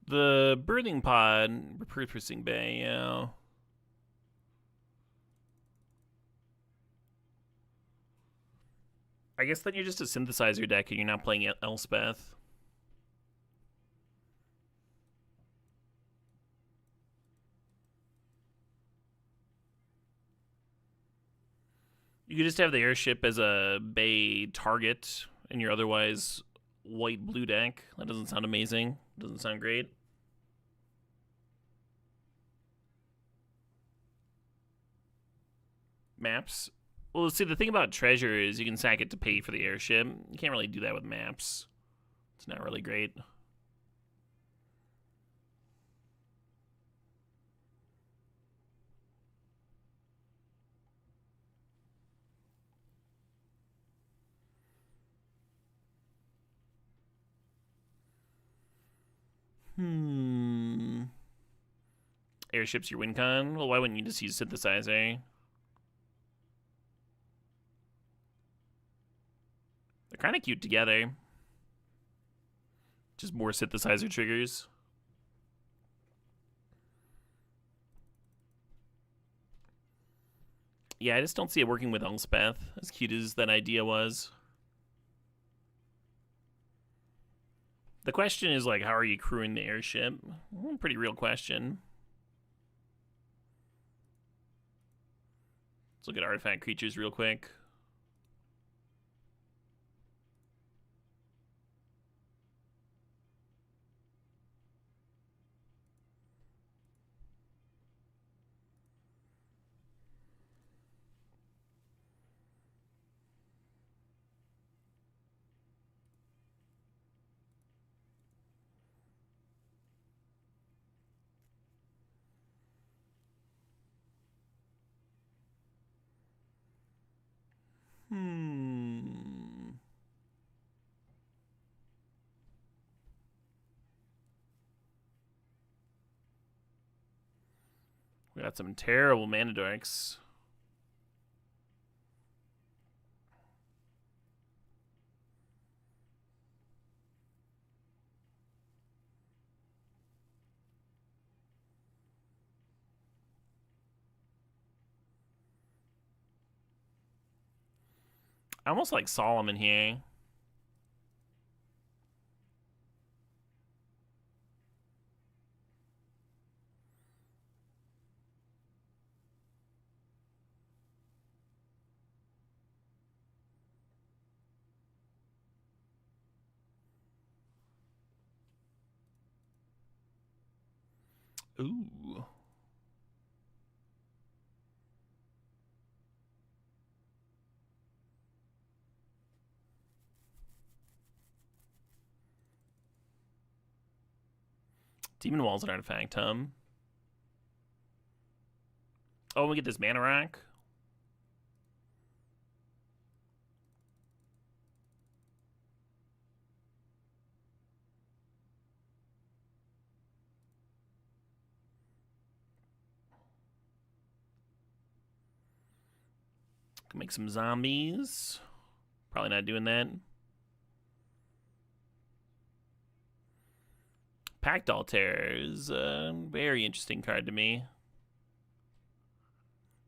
[SPEAKER 1] The birthing pod, repurposing bay, yeah. I guess then you're just a synthesizer deck and you're not playing Elspeth. You could just have the airship as a bay target in your otherwise white blue deck. That doesn't sound amazing. Doesn't sound great. Maps. Well, see, the thing about treasure is you can sack it to pay for the airship. You can't really do that with maps. It's not really great. Airship's your win con? Well, why wouldn't you just use synthesizer? They're kind of cute together. Just more synthesizer triggers. Yeah, I just don't see it working with Elspeth, as cute as that idea was. The question is, like, how are you crewing the airship? Pretty real question. Let's look at artifact creatures real quick. We got some terrible mana dorks. I almost like Solomon here. Ooh. Demon Wall's an artifact, Oh, we get this mana rock. Can make some zombies. Probably not doing that. Pact Altair is a very interesting card to me.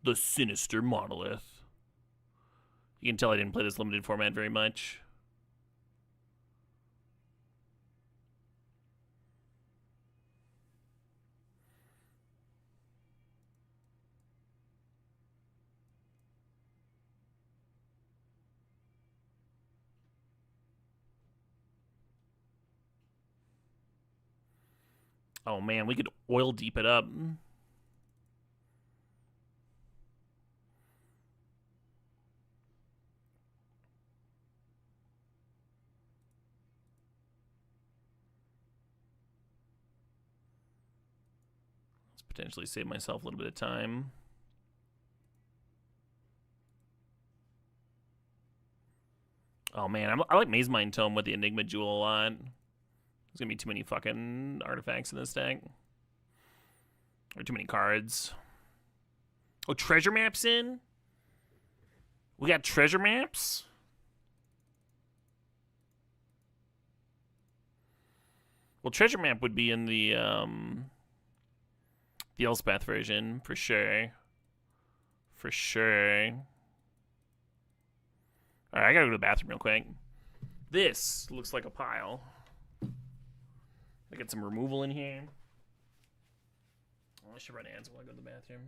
[SPEAKER 1] The Sinister Monolith. You can tell I didn't play this limited format very much. Oh man, we could oil deep it up. Let's potentially save myself a little bit of time. Oh man, I like Maze Mind Tome with the Enigma Jewel a lot. There's gonna be too many fucking artifacts in this deck. Or too many cards. Oh, treasure maps in? We got treasure maps? Well, treasure map would be in the Elspeth version, for sure. For sure. Alright, I gotta go to the bathroom real quick. This looks like a pile. I get some removal in here. Oh, I should run ads while I go to the bathroom.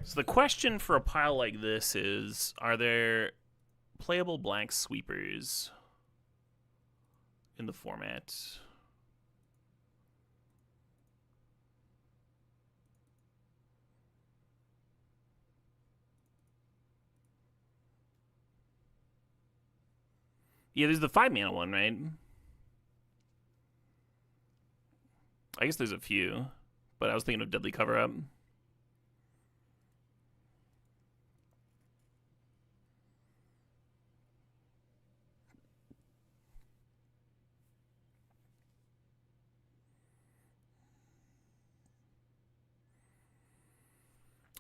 [SPEAKER 1] So the question for a pile like this is, are there playable black sweepers in the format? Yeah, there's the 5-mana one, right? I guess there's a few, but I was thinking of Deadly Cover-Up.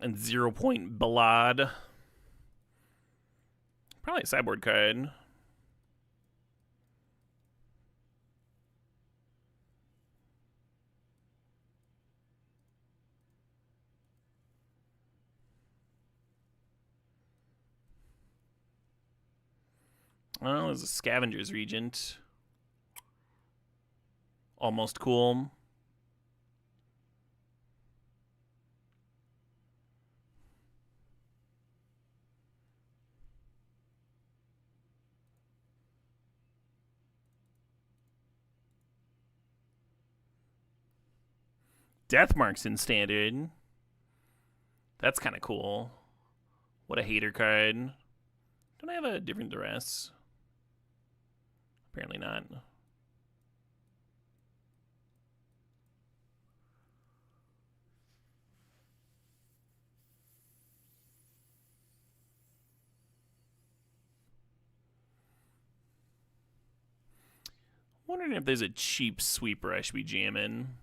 [SPEAKER 1] And 0 Point Ballad. Probably a sideboard card. Oh, there's a Scavenger's Regent. Almost cool. Deathmark's in standard. That's kind of cool. What a hater card. Don't I have a different duress? Apparently not. Wondering if there's a cheap sweeper I should be jamming.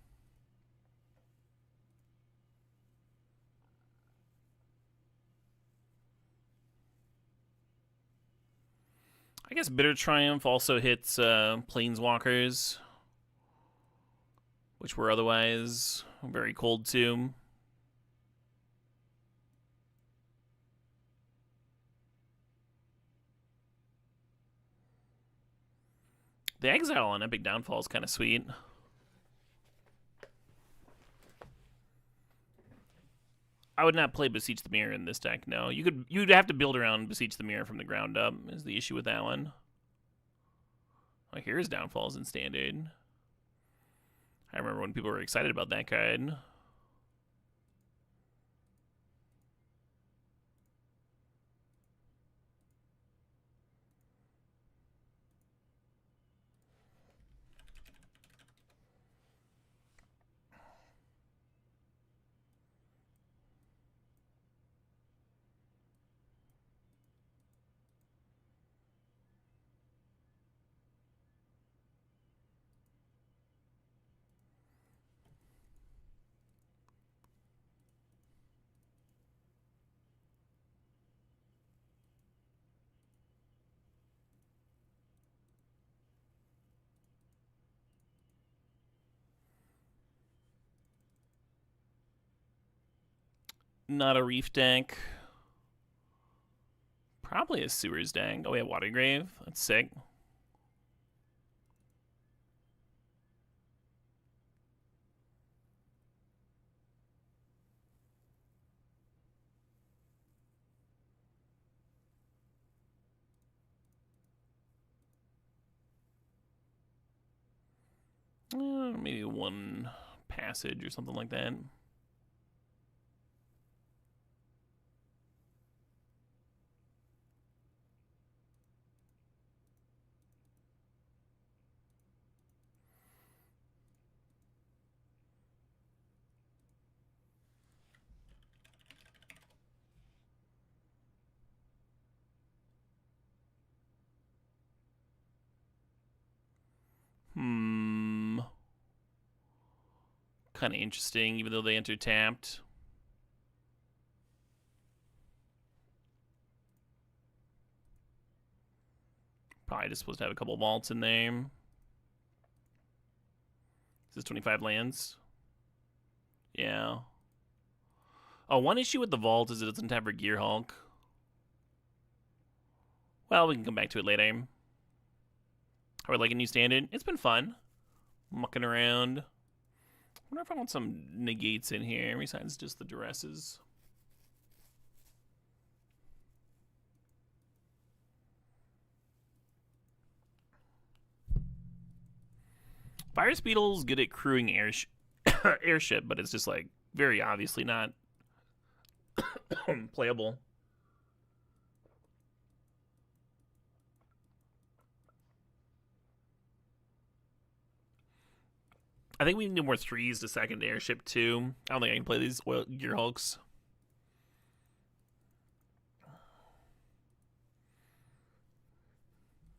[SPEAKER 1] I guess Bitter Triumph also hits Planeswalkers, which were otherwise very cold to. The Exile on Epic Downfall is kind of sweet. I would not play Beseech the Mirror in this deck, no. You'd have to build around Beseech the Mirror from the ground up, is the issue with that one. Oh, here's Downfalls in Standard. I remember when people were excited about that card. Not a Reef deck. Probably a Sewers deck. Oh, we have Watergrave. That's sick. Maybe one passage or something like that. Kind of interesting, even though they enter tapped. Probably just supposed to have a couple vaults in there. Is this 25 lands? Yeah. Oh, one issue with the vault is it doesn't have a Gearhulk. Well, we can come back to it later. How would like a new standard? It's been fun. Mucking around. I wonder if I want some negates in here besides just the duresses. Virus Beetle's good at crewing airship, but it's just like very obviously not playable. I think we need more threes to second airship too. I don't think I can play these Gearhulks.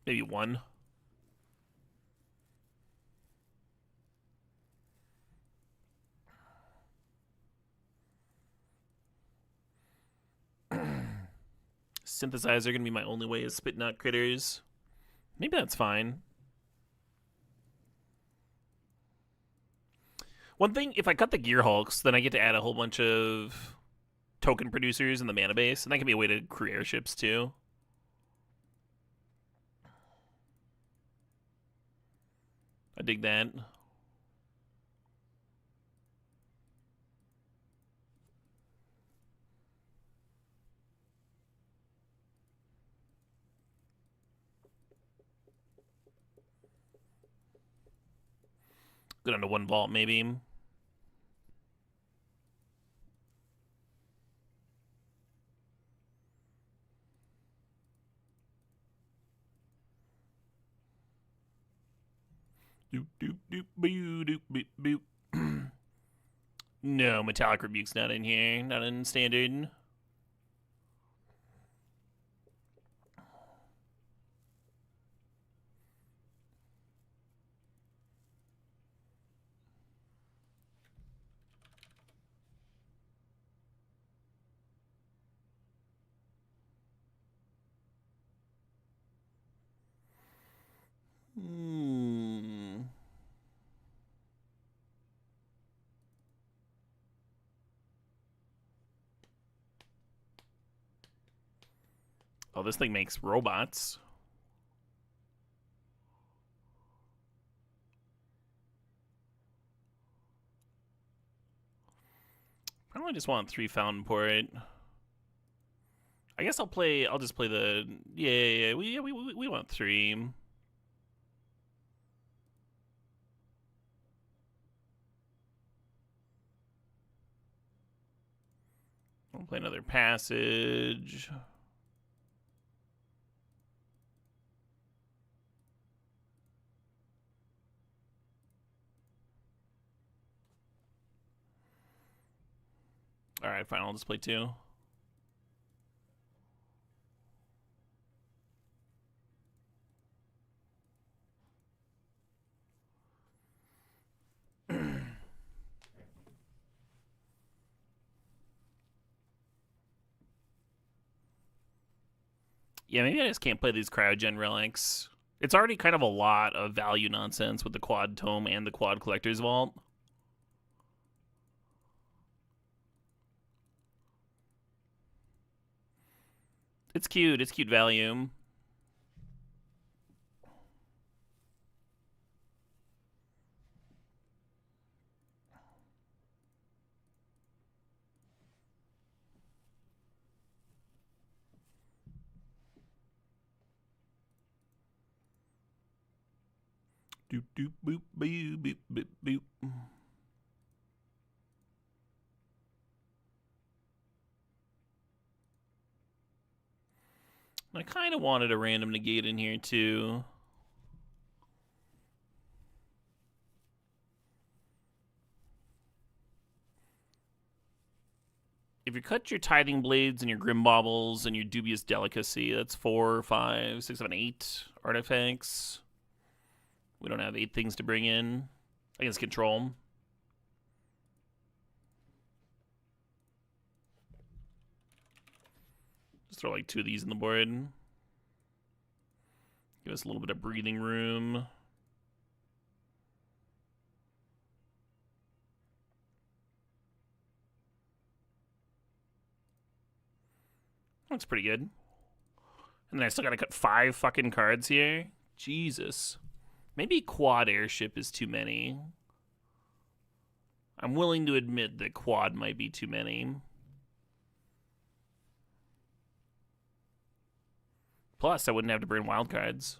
[SPEAKER 1] Maybe one. Synthesizer gonna be my only way of spitting out critters. Maybe that's fine. One thing, if I cut the Gearhulks, then I get to add a whole bunch of token producers in the mana base, and that can be a way to crew airships too. I dig that. Go down to 1 vault, maybe. Doop, doop, doop, boo, doop, boop, boop. No, Metallic Rebuke's not in here. Not in standard. Oh, this thing makes robots. Probably just want 3 Fountain Port. I guess I'll just play the... Yeah, we want 3. I'll play another Passage. Alright, fine, I'll just play 2. Yeah, maybe I just can't play these Cryogen Relics. It's already kind of a lot of value nonsense with the Quad Tome and the Quad Collector's Vault. It's cute. It's cute value. Doop doop boop boop boop boop boop. I kind of wanted a random negate in here too. If you cut your Tithing Blades and your Grim Baubles and your Dubious Delicacy, that's 4, 5, 6, 7, 8 artifacts. We don't have 8 things to bring in against control. Just throw like 2 of these in the board. Give us a little bit of breathing room. That's pretty good. And then I still gotta cut 5 fucking cards here? Jesus. Maybe Quad Airship is too many. I'm willing to admit that Quad might be too many. Plus, I wouldn't have to burn wild cards.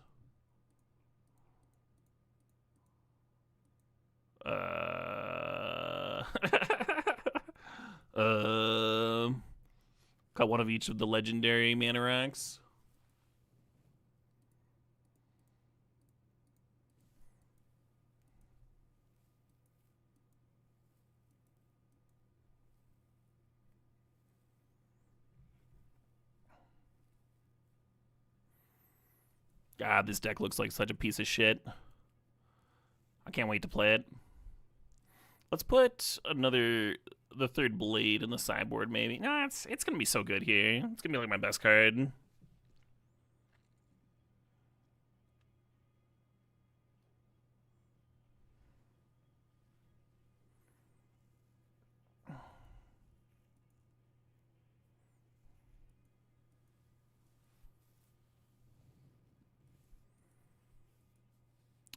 [SPEAKER 1] Got one of each of the legendary mana racks. God, this deck looks like such a piece of shit. I can't wait to play it. Let's put the 3rd Blade in the sideboard, maybe. No, it's gonna be so good here. It's gonna be like my best card.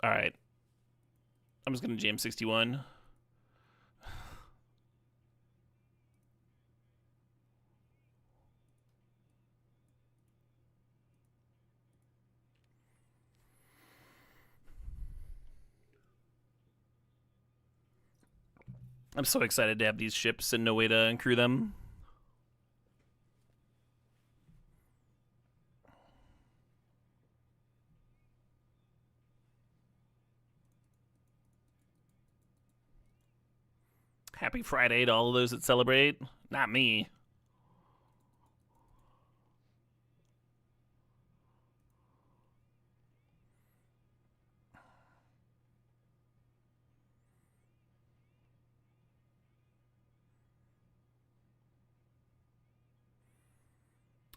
[SPEAKER 1] All right. I'm just gonna jam 61. I'm so excited to have these ships and no way to crew them. Happy Friday to all of those that celebrate. Not me.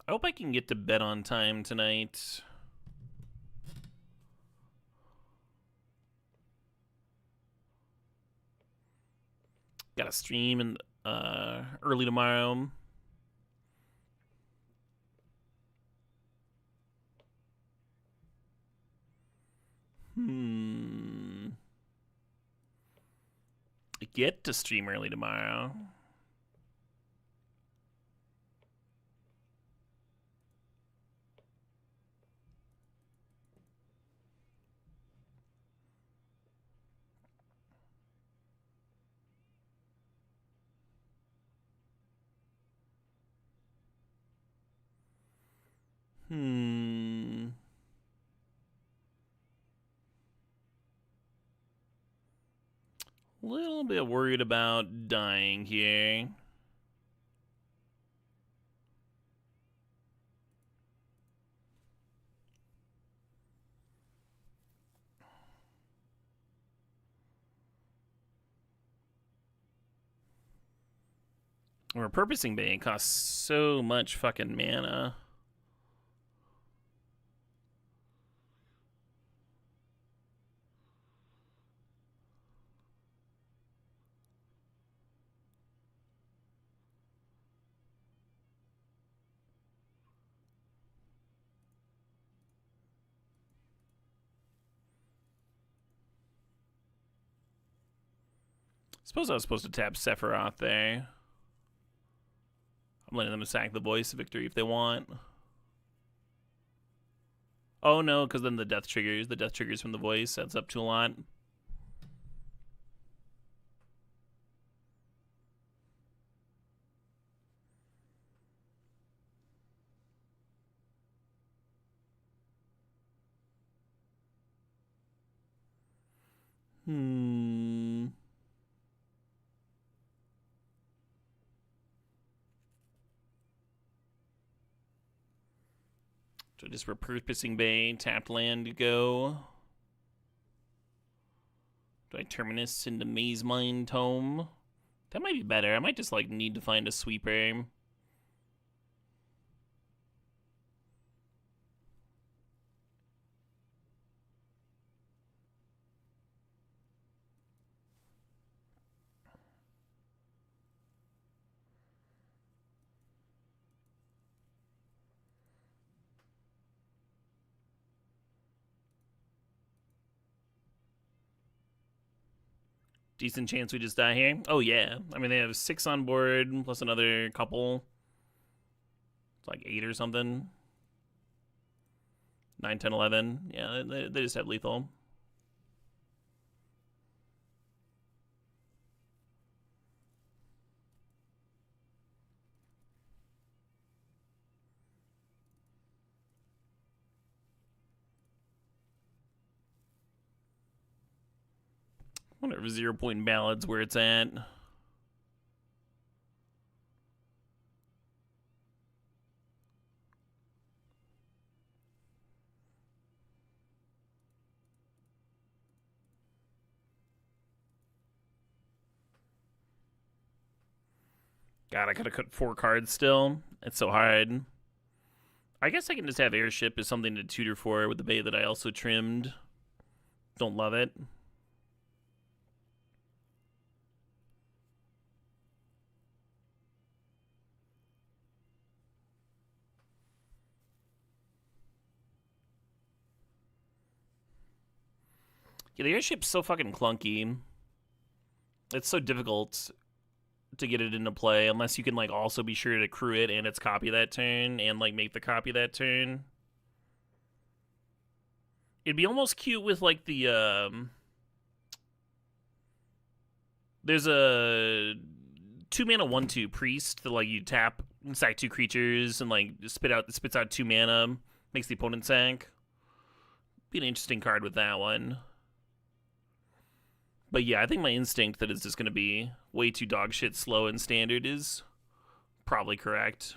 [SPEAKER 1] I hope I can get to bed on time tonight. Got a stream in, early tomorrow. I get to stream early tomorrow. Little bit worried about dying here. Repurposing Bay costs so much fucking mana. Suppose I was supposed to tap Sephiroth there. I'm letting them sack the Voice of Victory if they want. Oh no, because then the death triggers from the Voice adds up to a lot. So just repurposing Bay, tapped land to go. Do I Terminus into Maze Mine Tome? That might be better. I might just like need to find a sweeper. Decent chance we just die here. Oh yeah. I mean, they have 6 on board plus another couple. It's like 8 or something. 9, 10, 11. Yeah, they just have lethal. I wonder if 0 point ballad's where it's at. God, I could have cut 4 cards still. It's so hard. I guess I can just have Airship as something to tutor for with the Bay that I also trimmed. Don't love it. Yeah, the airship's so fucking clunky. It's so difficult to get it into play unless you can like also be sure to crew it and its copy that turn and like make the copy that turn. It'd be almost cute with like the there's a 2-mana 1/2 priest that like you tap, sack 2 creatures and like spits out 2 mana, makes the opponent sack. Be an interesting card with that one. But yeah, I think my instinct that it's just gonna be way too dogshit slow in standard is probably correct.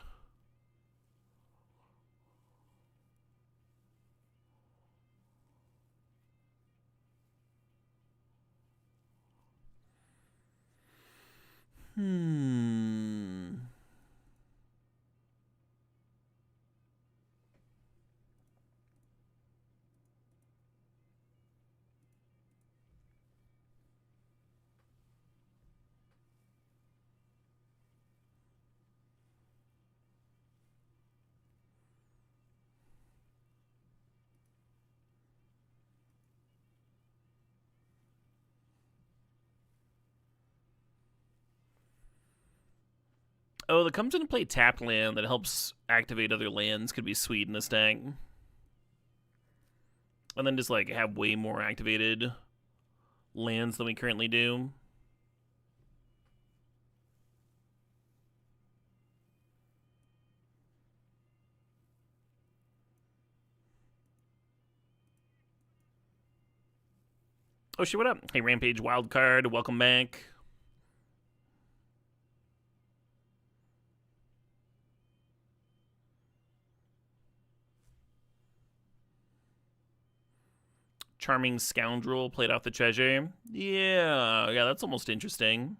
[SPEAKER 1] Oh, that comes into play tapped land that helps activate other lands could be sweet in this deck. And then just like have way more activated lands than we currently do. Oh shit, what up? Hey, Rampage Wildcard, welcome back. Charming Scoundrel played off the treasure. Yeah, that's almost interesting.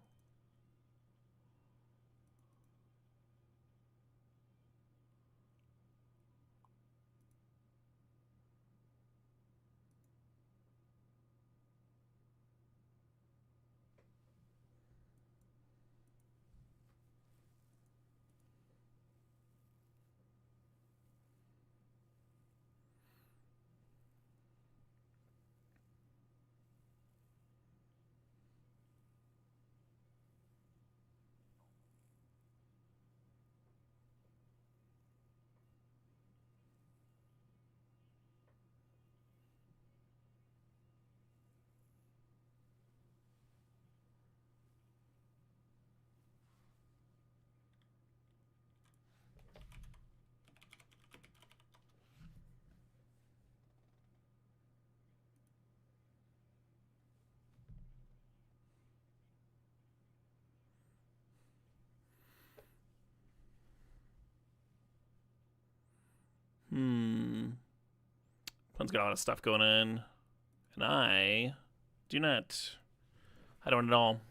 [SPEAKER 1] One's got a lot of stuff going on. And I do not. I don't at all.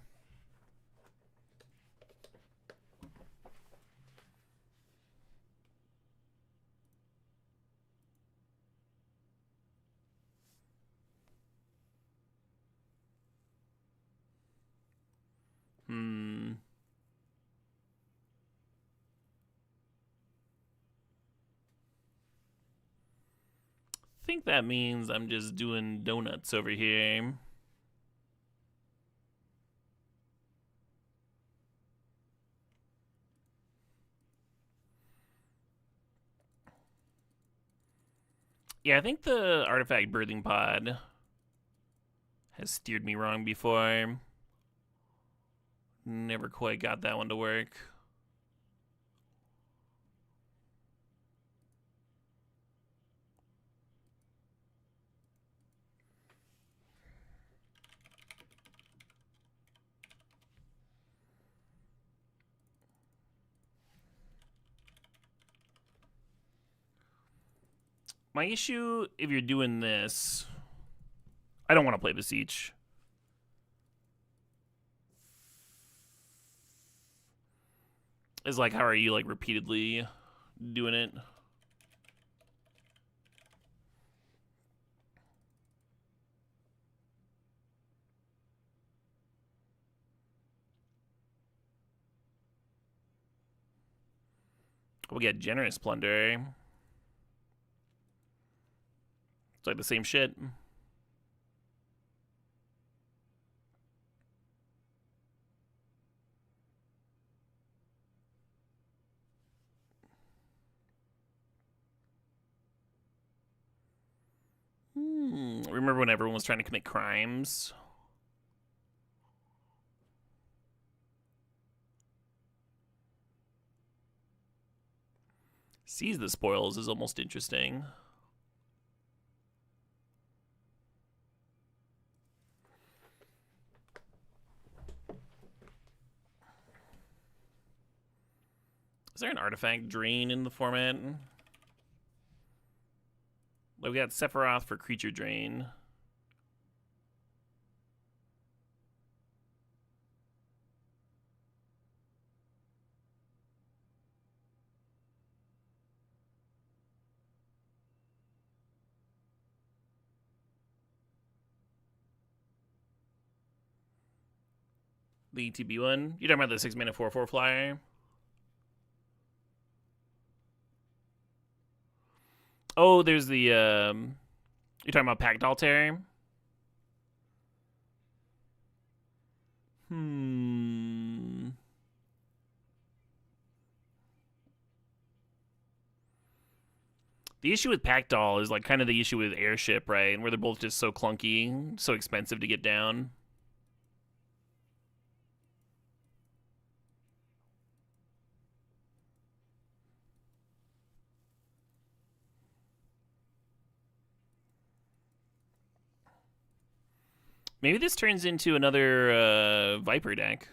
[SPEAKER 1] I think that means I'm just doing donuts over here. Yeah, I think the Artifact Birthing Pod has steered me wrong before. Never quite got that one to work. My issue, if you're doing this, I don't want to play Beseech. Is like, how are you like repeatedly doing it? We'll get Generous Plunder. It's like the same shit. Remember when everyone was trying to commit crimes? Seize the spoils is almost interesting. Is there an artifact drain in the format? Like, we got Sephiroth for creature drain. The ETB one? You're talking about the 6 mana 4/4 flyer? Oh, there's the, you're talking about Pact Altair? The issue with Packdoll is like kind of the issue with Airship, right? And where they're both just so clunky, so expensive to get down. Maybe this turns into another Viper deck.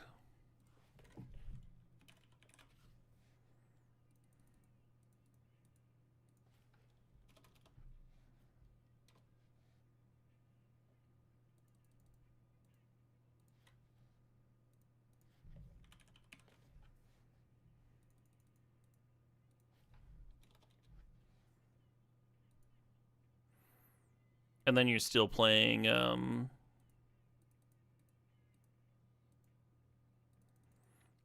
[SPEAKER 1] And then you're still playing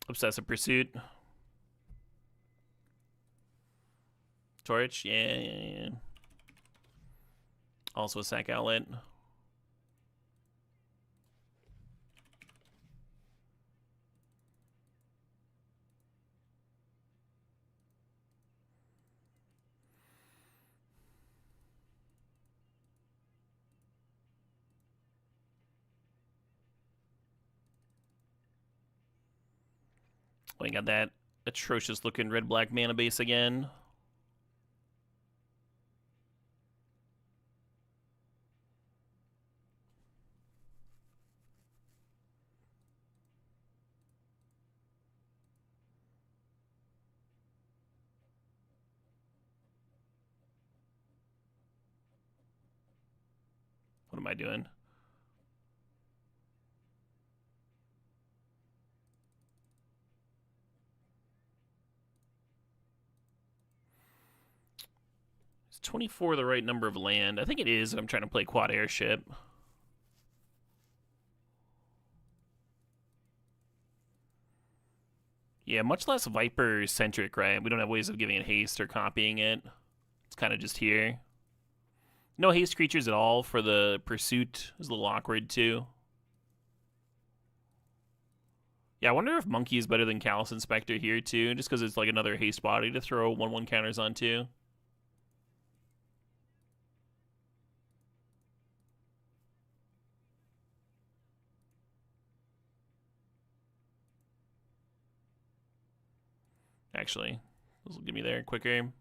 [SPEAKER 1] Obsessive Pursuit. Torch, yeah. Also a sack outlet. Oh, you got that atrocious looking red-black mana base again. What am I doing? Is 24 the right number of land? I think it is. I'm trying to play quad airship. Yeah, much less Viper-centric, right? We don't have ways of giving it haste or copying it. It's kind of just here. No haste creatures at all for the Pursuit. Is a little awkward, too. Yeah, I wonder if Monkey is better than Callous Inspector here, too, just because it's like another haste body to throw 1/1 counters onto. Actually, this will get me there quicker.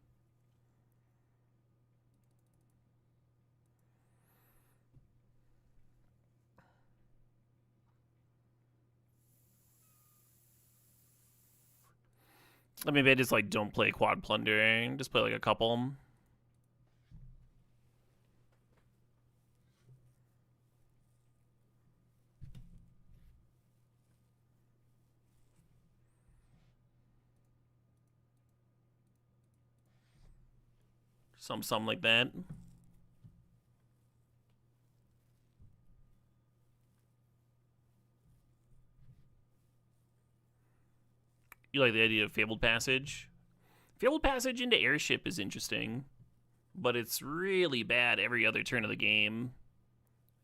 [SPEAKER 1] Maybe I just like don't play Quad Plunder, just play like a couple. Something like that. You like the idea of Fabled Passage? Fabled Passage into Airship is interesting, but it's really bad every other turn of the game,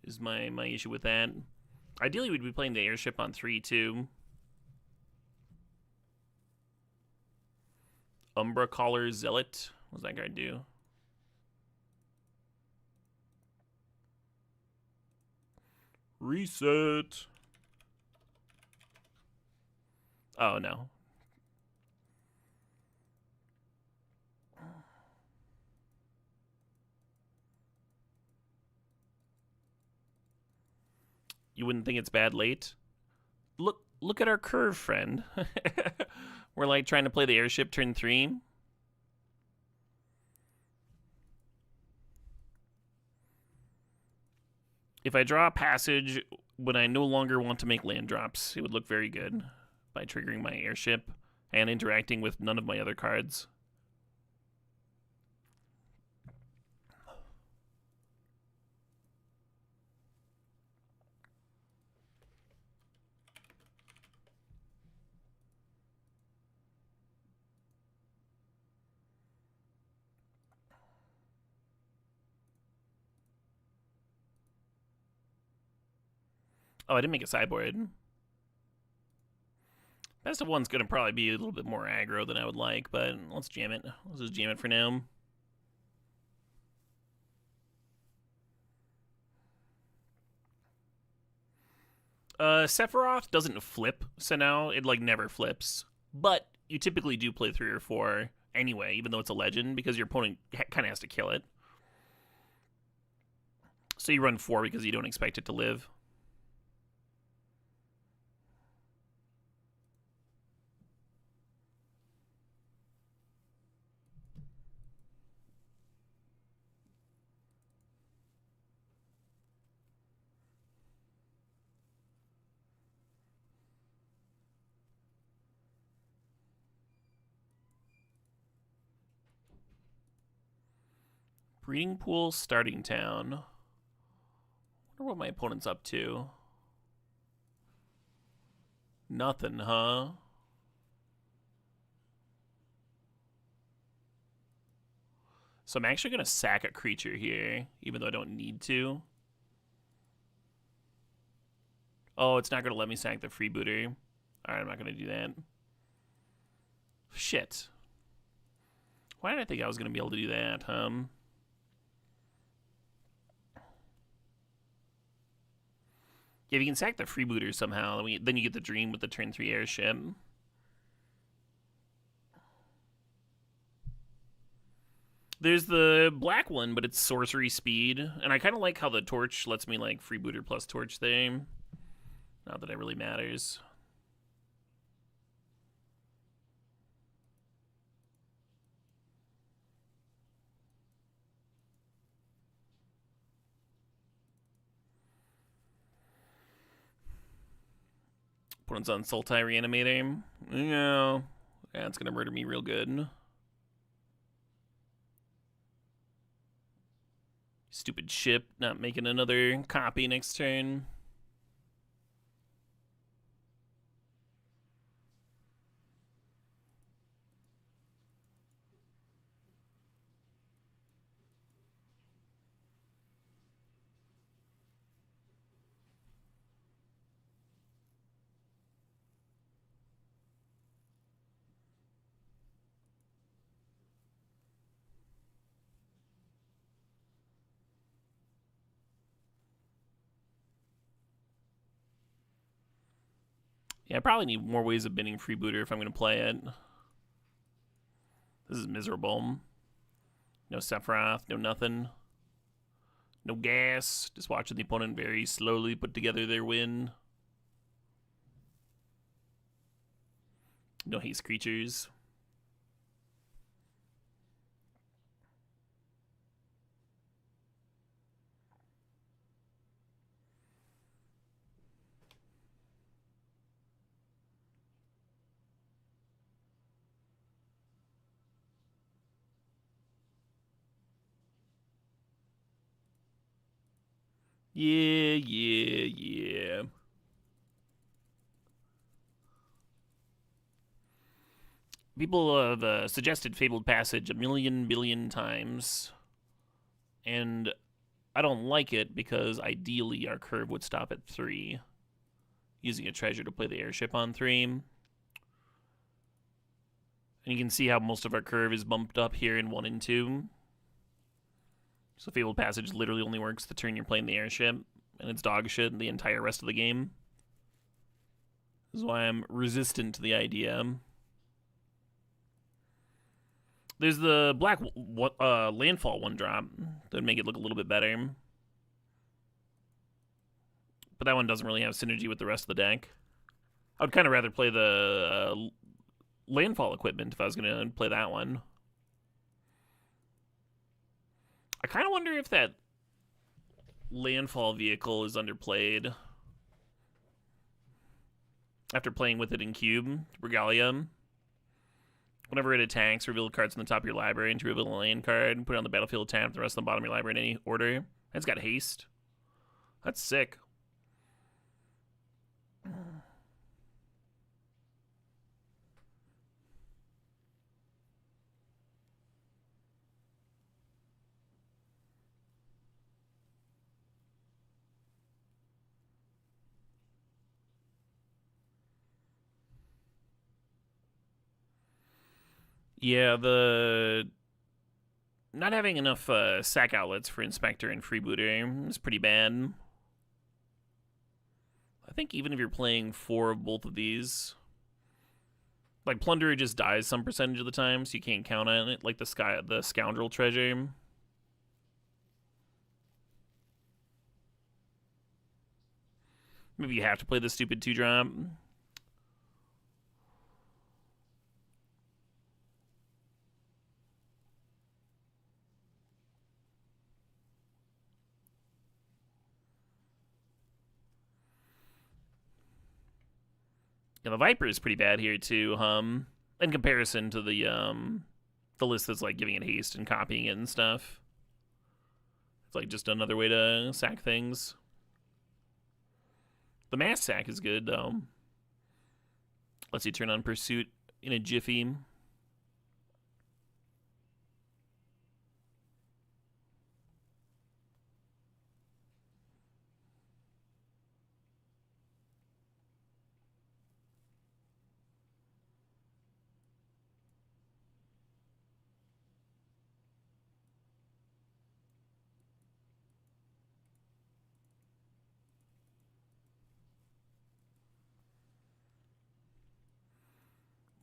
[SPEAKER 1] is my issue with that. Ideally, we'd be playing the Airship on 3, too. Umbra Caller Zealot. What does that guy do? Reset. Oh, no. You wouldn't think it's bad late? Look at our curve, friend. We're like trying to play the airship turn 3. If I draw a passage when I no longer want to make land drops, it would look very good by triggering my airship and interacting with none of my other cards. Oh, I didn't make a sideboard. Best of one's gonna probably be a little bit more aggro than I would like, but let's jam it. Let's just jam it for now. Sephiroth doesn't flip, so now it like never flips. But you typically do play 3 or 4 anyway, even though it's a legend, because your opponent kind of has to kill it. So you run 4 because you don't expect it to live. Breeding Pool, Starting Town. I wonder what my opponent's up to. Nothing, huh? So I'm actually going to sack a creature here, even though I don't need to. Oh, it's not going to let me sack the freebooter. Alright, I'm not going to do that. Shit. Why did I think I was going to be able to do that, Yeah, if you can sack the freebooter somehow, then you get the dream with the turn 3 airship. There's the black one, but it's sorcery speed. And I kind of like how the torch lets me like freebooter plus torch there. Not that it really matters. Opponent's on Sultai Reanimator. Yeah, it's gonna murder me real good. Stupid ship, not making another copy next turn. Yeah, I probably need more ways of binning freebooter if I'm going to play it. This is miserable. No Sephiroth, no nothing. No gas. Just watching the opponent very slowly put together their win. No haste creatures. Yeah. People have suggested Fabled Passage a million billion times. And I don't like it because ideally our curve would stop at 3. Using a treasure to play the airship on 3. And you can see how most of our curve is bumped up here in 1 and 2. So Fabled Passage literally only works the turn you're playing the airship. and it's dog shit the entire rest of the game. This is why I'm resistant to the idea. There's the black landfall 1-drop that would make it look a little bit better. But that one doesn't really have synergy with the rest of the deck. I would kind of rather play the landfall equipment if I was going to play that one. I kind of wonder if that landfall vehicle is underplayed. After playing with it in Cube, Regalia. Whenever it attacks, reveal cards on the top of your library and to reveal a land card. Put it on the battlefield, tap the rest on the bottom of your library in any order. And it's got haste. That's sick. Yeah, the not having enough sack outlets for Inspector and Freebooter is pretty bad. I think even if you're playing 4 of both of these, like Plunderer just dies some percentage of the time, so you can't count on it, like the Scoundrel Treasure. Maybe you have to play the stupid 2-drop. Yeah, the Viper is pretty bad here too, in comparison to the list that's like giving it haste and copying it and stuff. It's like just another way to sack things. The mass sack is good though. Lets you turn on Pursuit in a jiffy.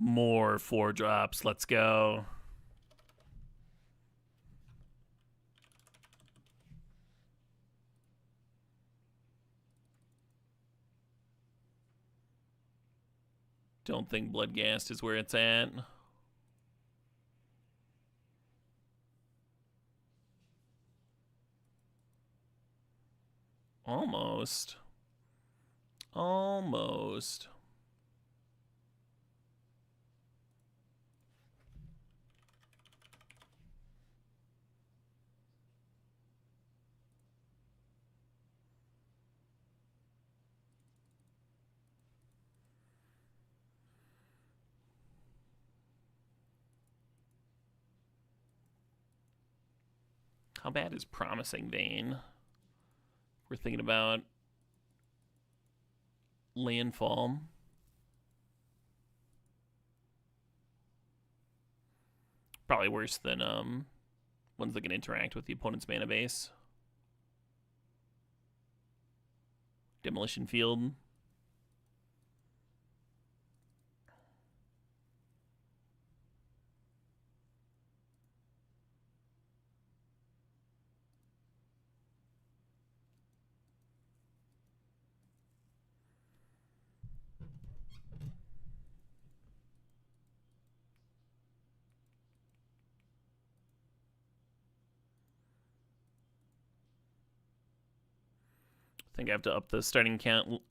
[SPEAKER 1] More 4-drops. Let's go. Don't think Bloodghast is where it's at. Almost. Almost. How bad is Promising Vein? We're thinking about landfall. Probably worse than ones that can interact with the opponent's mana base. Demolition Field. I think I have to up the starting count.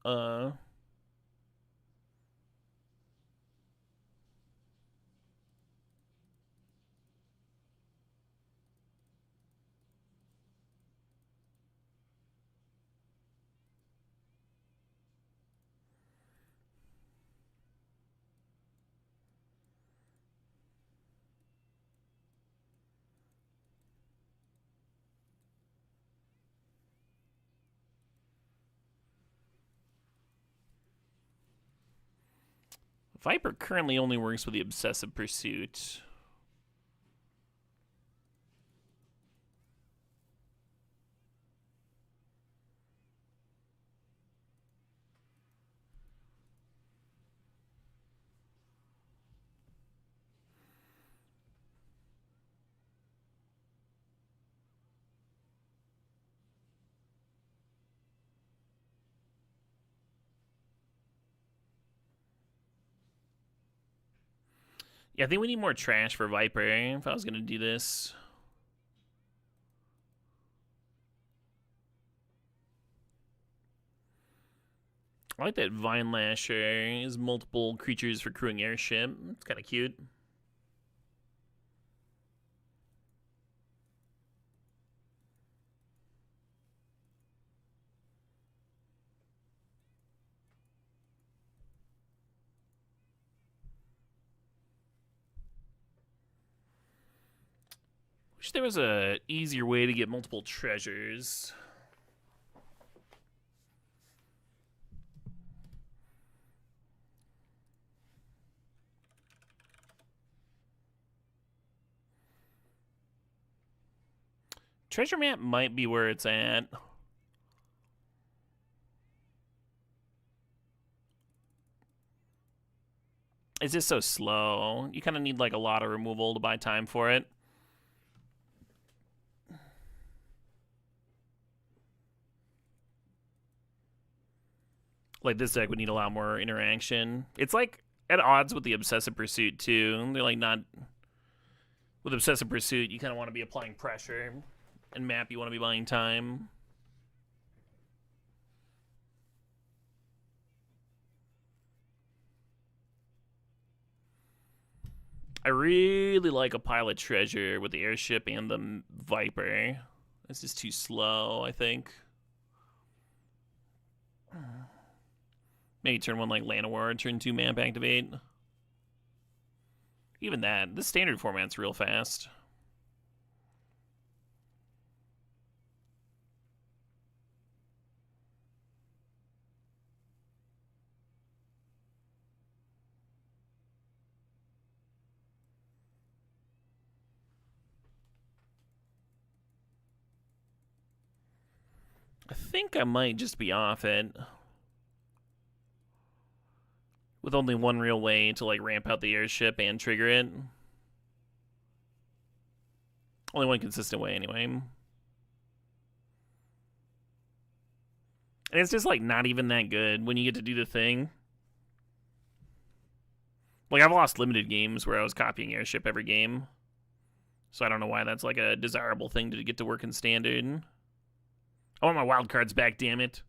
[SPEAKER 1] Viper currently only works with the Obsessive Pursuit. Yeah, I think we need more trash for Viper if I was going to do this. I like that Vine Lasher is multiple creatures for crewing airship. It's kind of cute. Wish there was a easier way to get multiple treasures. Treasure map might be where it's at. It's just so slow. You kind of need like a lot of removal to buy time for it. Like this deck would need a lot more interaction. It's like at odds with the Obsessive Pursuit too. They're like not with Obsessive Pursuit. You kind of want to be applying pressure, and map you want to be buying time. I really like a pilot treasure with the airship and the Viper. This is too slow, I think. Maybe turn 1 like Llanowar, turn 2 map activate. Even that, the standard format's real fast. I think I might just be off it. With only one real way to like ramp out the airship and trigger it. Only one consistent way anyway. And it's just like not even that good when you get to do the thing. Like I've lost limited games where I was copying airship every game. So I don't know why that's like a desirable thing to get to work in standard. I want my wild cards back, damn it.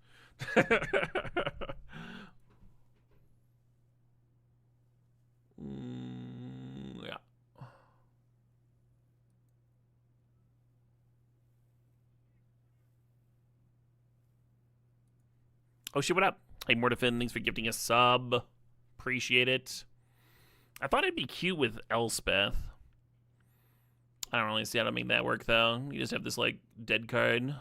[SPEAKER 1] Yeah. Oh shit, what up? Hey Mortifin, thanks for gifting a sub. Appreciate it. I thought it'd be cute with Elspeth. I don't really see how to make that work though. You just have this like dead card.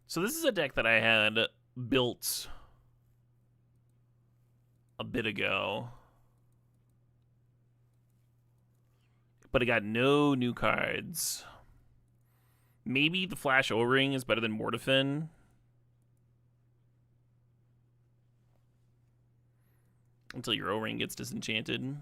[SPEAKER 1] So this is a deck that I had built a bit ago. But it got no new cards. Maybe the Flash O-Ring is better than Mortifin. Until your O-Ring gets disenchanted.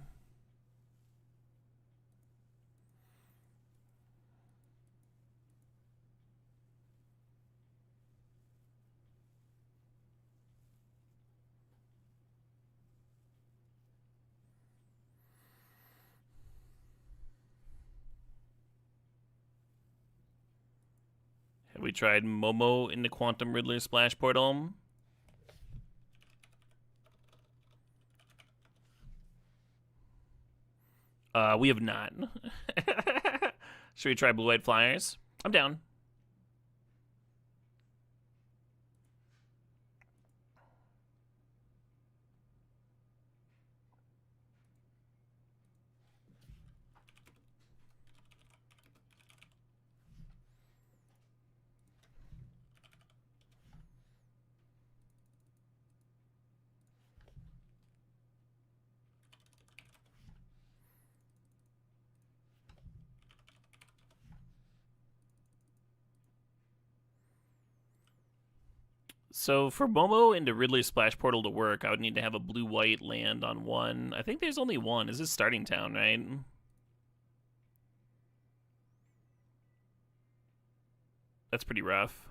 [SPEAKER 1] Have we tried Momo in the Quantum Riddler Splash Portal? We have not. Should we try Blue White Flyers? I'm down. So for Momo into Ridley Splash Portal to work, I would need to have a blue-white land on one. I think there's only one. Is this Starting Town, right? That's pretty rough.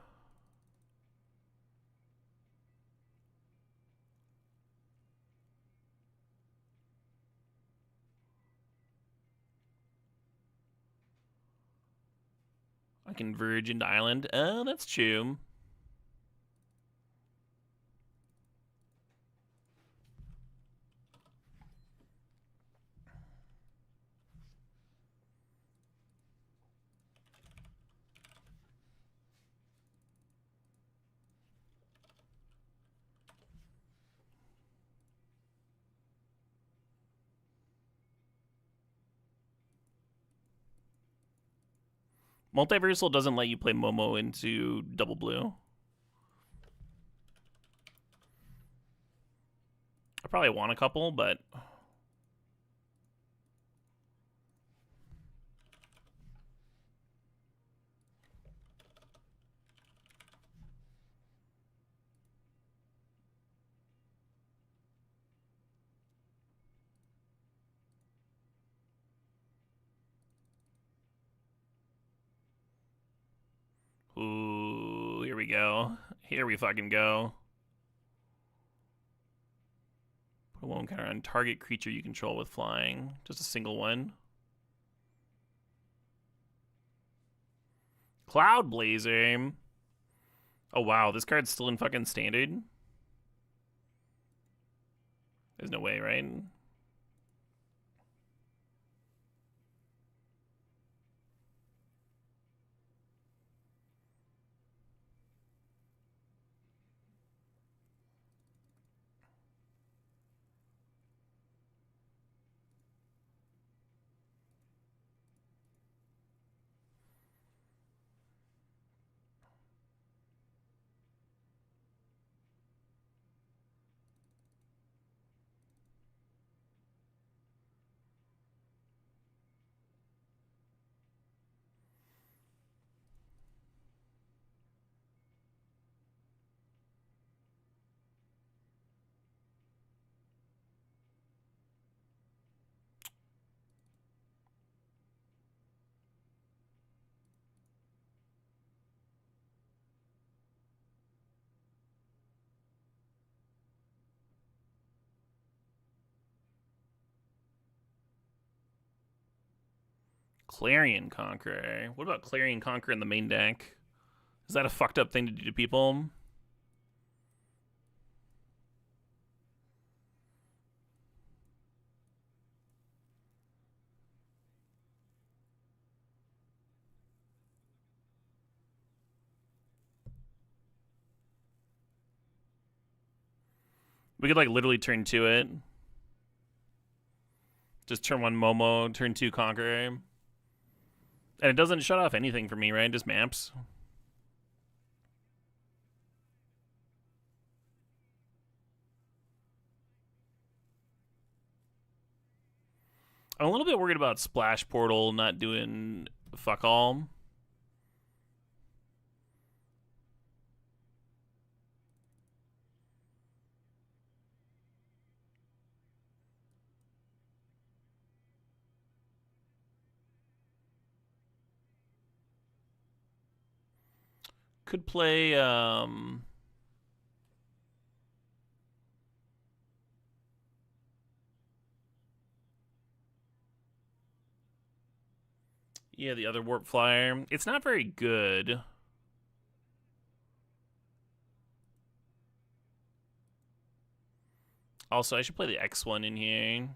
[SPEAKER 1] I can verge into island. That's true. Multiversal doesn't let you play Momo into double blue. I probably want a couple, but ooh, here we go. Here we fucking go. Put one counter on target creature you control with flying. Just a single one. Cloud Blazer. Oh wow, this card's still in fucking standard? There's no way, right? Clarion Conqueror. What about Clarion Conqueror in the main deck? Is that a fucked up thing to do to people? We could like literally turn 2 it. Just turn 1 Momo, turn 2 Conqueror. And it doesn't shut off anything for me, right? Just maps. I'm a little bit worried about Splash Portal not doing fuck all. Could play yeah, the other Warp Flyer. It's not very good. Also, I should play the X one in here.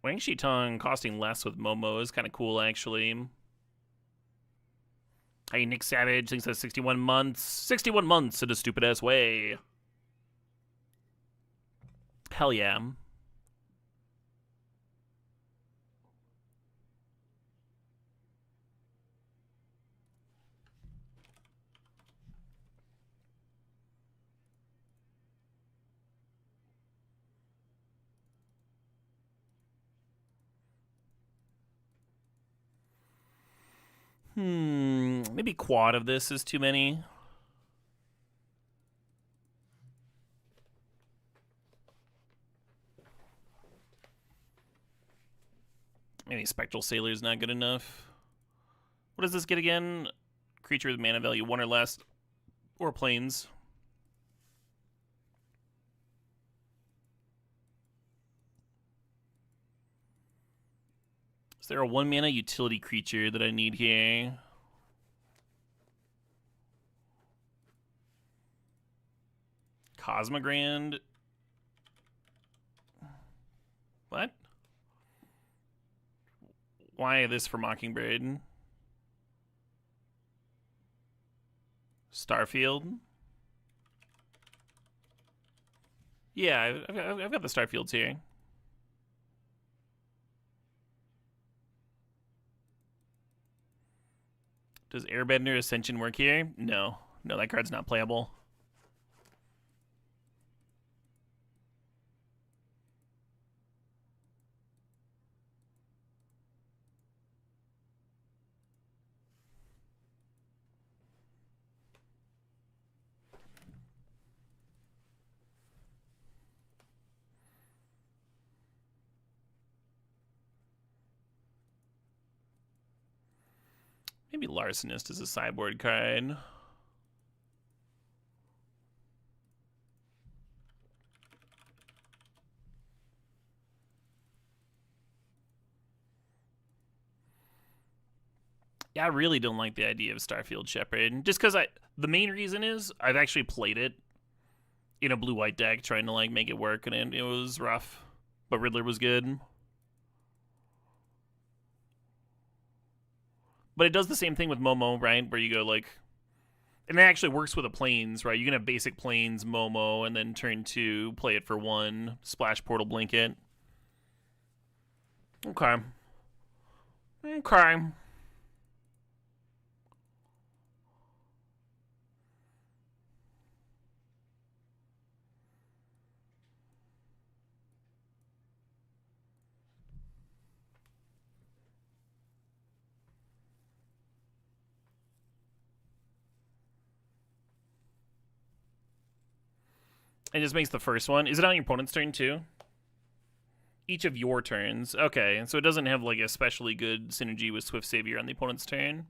[SPEAKER 1] Wang Shitong costing less with Momo is kind of cool, actually. Hey, Nick Savage thinks that's 61 months. 61 months in a stupid-ass way. Hell yeah. Maybe quad of this is too many. Maybe Spectral Sailor is not good enough. What does this get again? Creature with mana value 1 or less, or planes. Is there a 1-mana utility creature that I need here? Cosmogrand. What? Why this for Mockingbird? Starfield? Yeah, I've got the Starfields here. Does Airbender Ascension work here? No. No, that card's not playable. Maybe Larcenist is a sideboard card. Yeah, I really don't like the idea of Starfield Shepherd. Just because the main reason is I've actually played it in a blue-white deck trying to like make it work, and it was rough. But Riddler was good. But it does the same thing with Momo, right? Where you go like, and it actually works with the planes, right? You can have basic planes, Momo, and then turn 2, play it for 1, splash portal blanket. Okay. Okay. It just makes the first one. Is it on your opponent's turn too? Each of your turns. Okay, so it doesn't have like especially good synergy with Swift Savior on the opponent's turn.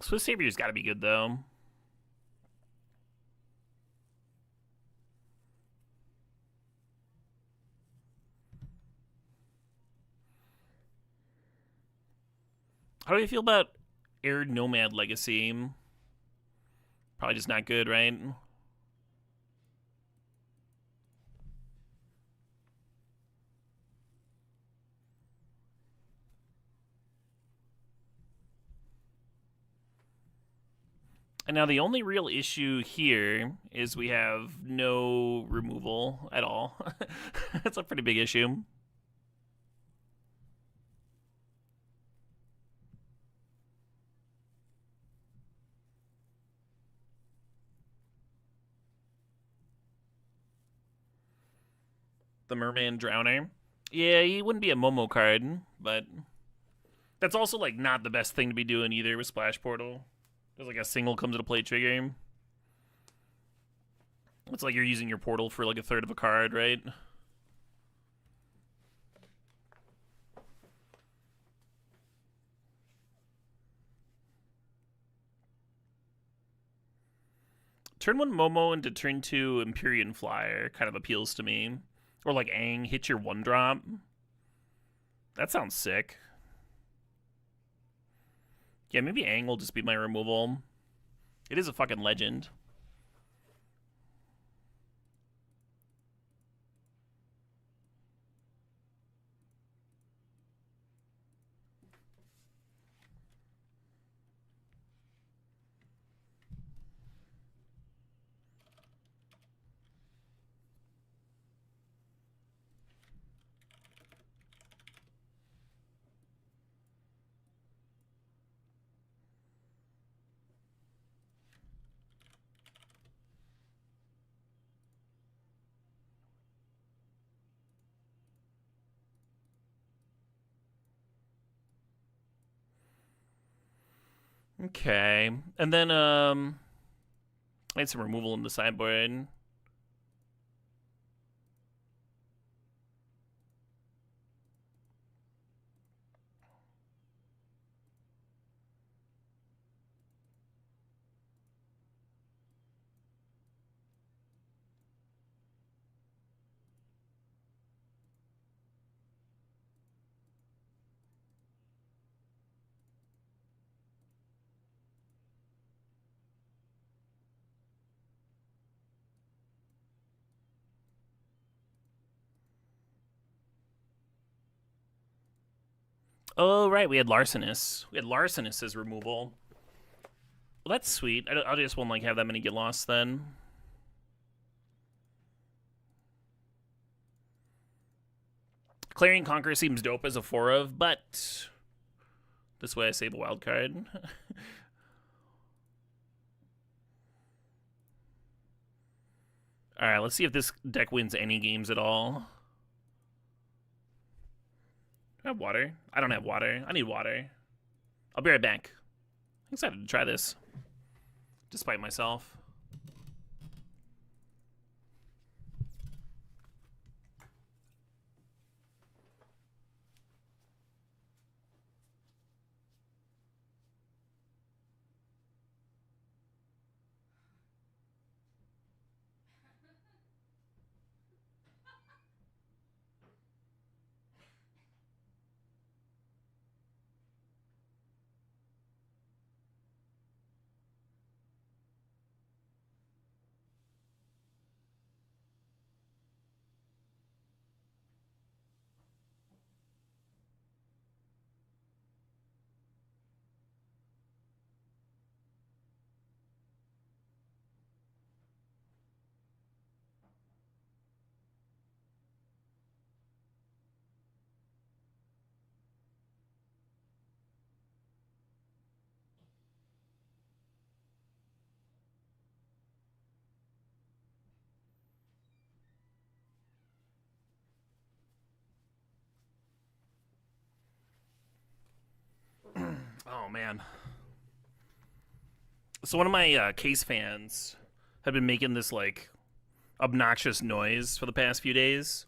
[SPEAKER 1] Swift Savior's got to be good though. How do you feel about Air Nomad Legacy? Probably just not good, right? And now the only real issue here is we have no removal at all. That's a pretty big issue. The Merman Drowner. Yeah, he wouldn't be a Momo card, but that's also like not the best thing to be doing either with Splash Portal. There's like a single comes into play trigger. It's like you're using your portal for like a third of a card, right? Turn 1 Momo into turn 2 Empyrean Flyer kind of appeals to me. Or like Aang, hit your 1-drop. That sounds sick. Yeah, maybe Aang will just be my removal. It is a fucking legend. Okay. And then I had some removal in the sideboard. Oh, right, we had Larcenous. We had Larcenous as removal. Well, that's sweet. I just won't like have that many get lost then. Clarion Conqueror seems dope as a 4 of, but this way I save a wild card. Alright, let's see if this deck wins any games at all. I have water. I don't have water. I need water. I'll be right back. I'm excited to try this. Despite myself. Oh, man. So one of my case fans had been making this, like, obnoxious noise for the past few days.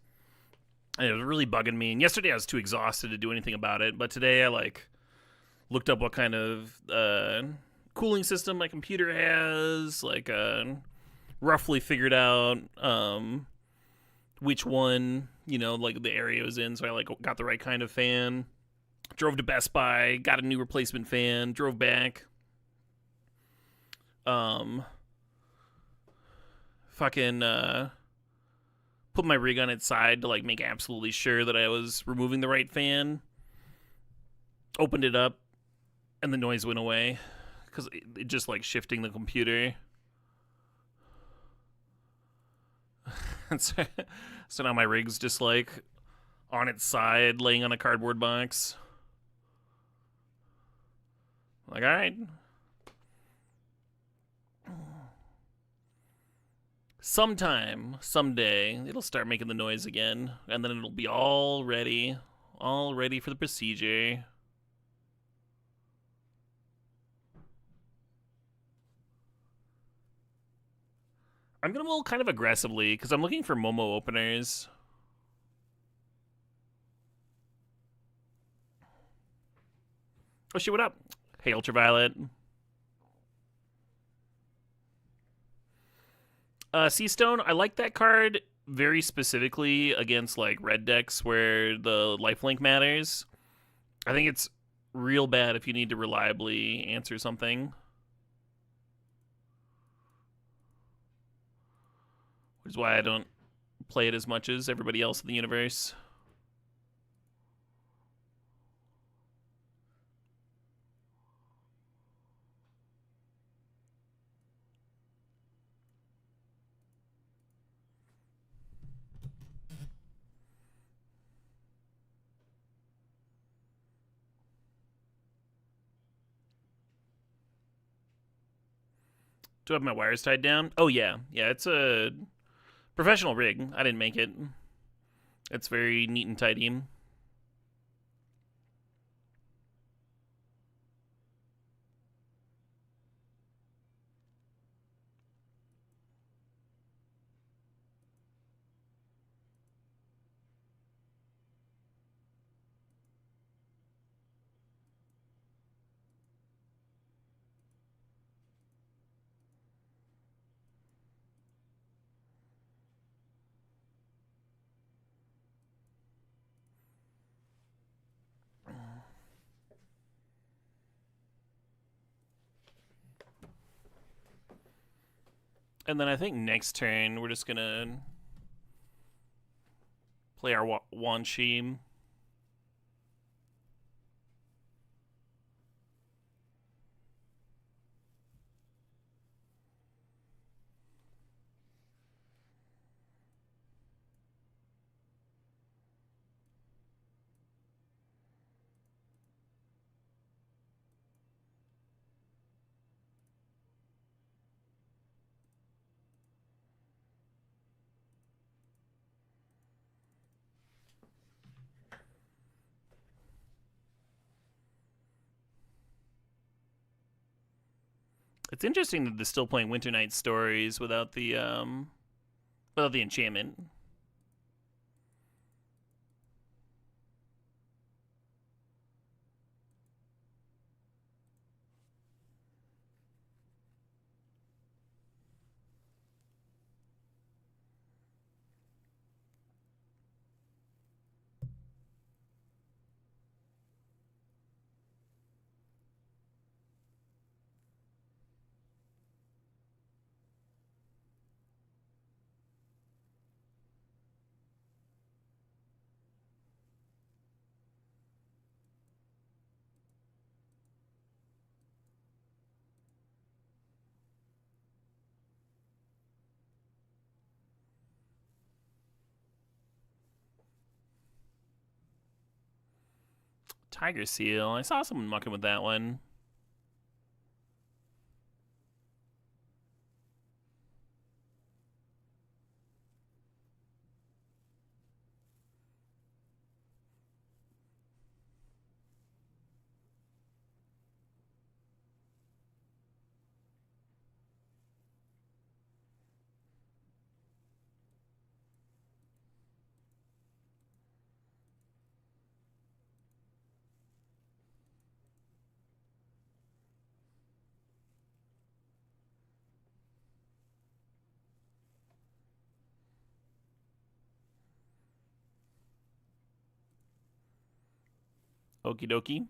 [SPEAKER 1] And it was really bugging me. And yesterday I was too exhausted to do anything about it. But today I, like, looked up what kind of cooling system my computer has. Like, roughly figured out which one, you know, like, the area it was in. So I, like, got the right kind of fan. Drove to Best Buy, got a new replacement fan, drove back. Fucking put my rig on its side to like make absolutely sure that I was removing the right fan. Opened it up, and the noise went away because it just like shifting the computer. So now my rig's just like on its side, laying on a cardboard box. Like, all right. Sometime, someday, it'll start making the noise again, and then it'll be all ready for the procedure. I'm gonna roll kind of aggressively because I'm looking for Momo openers. Oh shit, what up? Hey, Ultraviolet. Seastone, I like that card very specifically against like red decks where the lifelink matters. I think it's real bad if you need to reliably answer something. Which is why I don't play it as much as everybody else in the universe. Do I have my wires tied down? Oh, yeah. Yeah, it's a professional rig. I didn't make it. It's very neat and tidy. And then I think next turn we're just gonna play our Wan Shi. It's interesting that they're still playing Winter Night Stories without the enchantment. Tiger Seal. I saw someone mucking with that one. Okie dokie.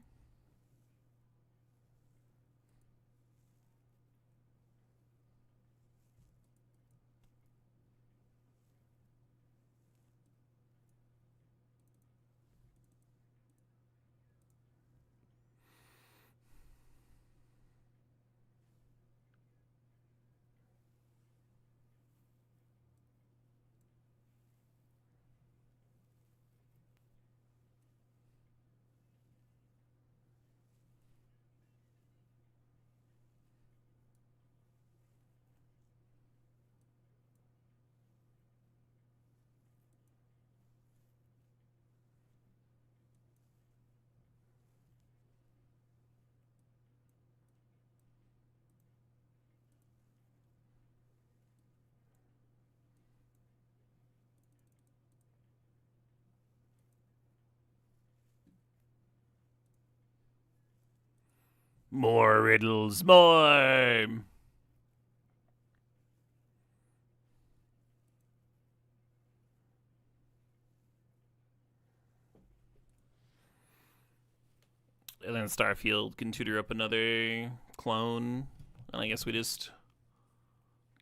[SPEAKER 1] More riddles, more. And then Starfield can tutor up another clone. And I guess we just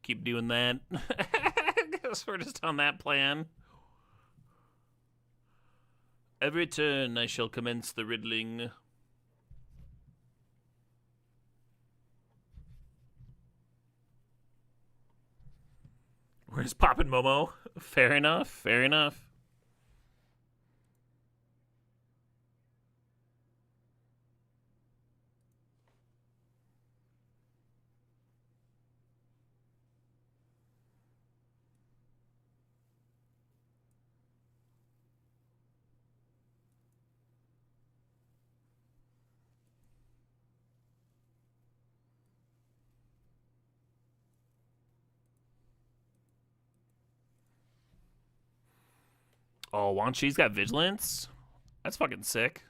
[SPEAKER 1] keep doing that. I guess we're just on that plan. Every turn I shall commence the riddling. Where's Poppin' Momo? Fair enough, fair enough. Oh, Wan Chi's got Vigilance? That's fucking sick.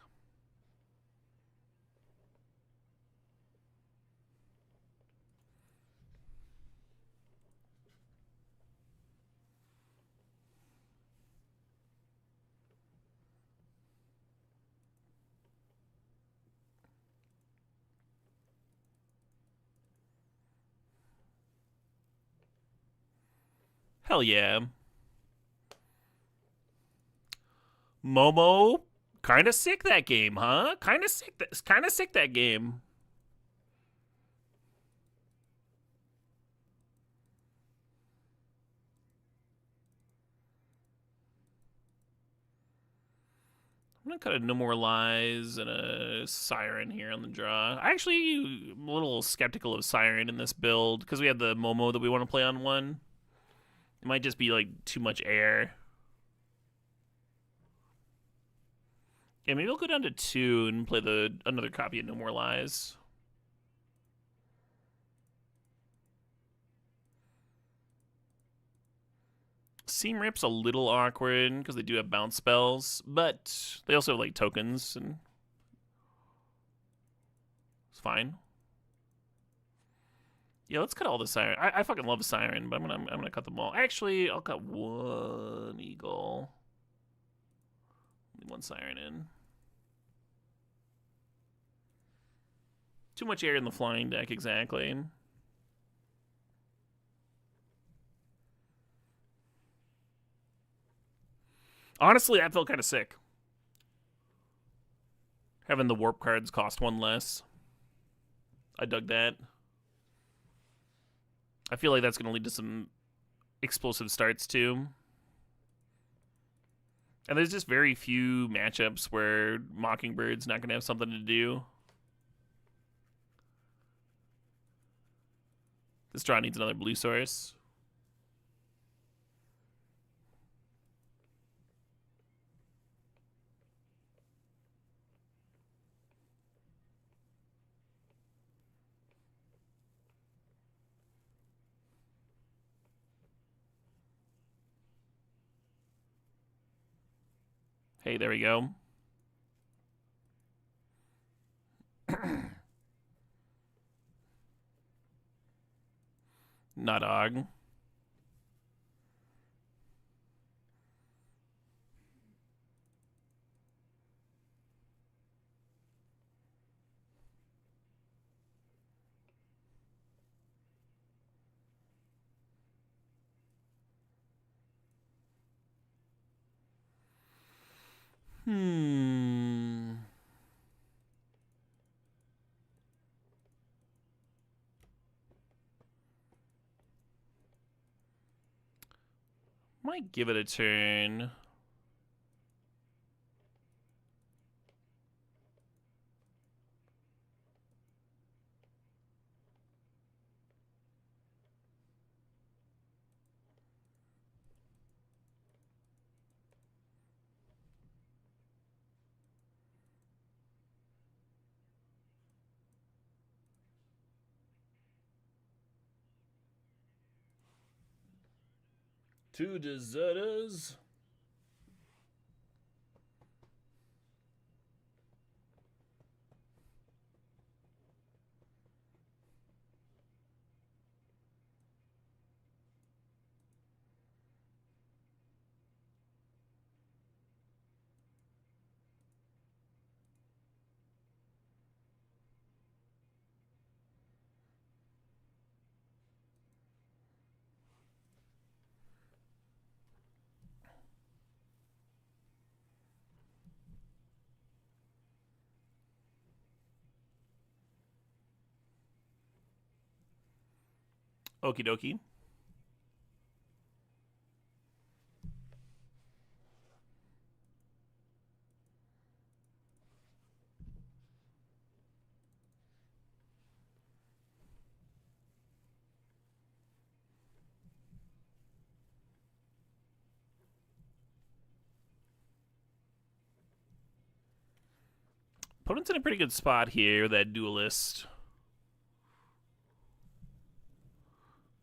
[SPEAKER 1] Hell yeah. Momo, kind of sick that game, huh? Kind of sick. Kind of sick that game. I'm gonna cut a No More Lies and a Siren here on the draw. I actually am a little skeptical of Siren in this build because we have the Momo that we want to play on one. It might just be like too much air. Yeah, maybe I'll go down to 2 and play another copy of No More Lies. Seam Rip's a little awkward because they do have bounce spells, but they also have like tokens, and it's fine. Yeah, let's cut all the siren. I fucking love siren, but I'm gonna cut them all. Actually, I'll cut one eagle. Leave one siren in. Too much air in the flying deck, exactly. Honestly, I felt kind of sick. Having the warp cards cost one less. I dug that. I feel like that's going to lead to some explosive starts, too. And there's just very few matchups where Mockingbird's not going to have something to do. This draw needs another blue source. Hey, there we go. Nutdog. Might give it a turn. Two deserters. Okie dokie. Opponent's in a pretty good spot here, that duelist.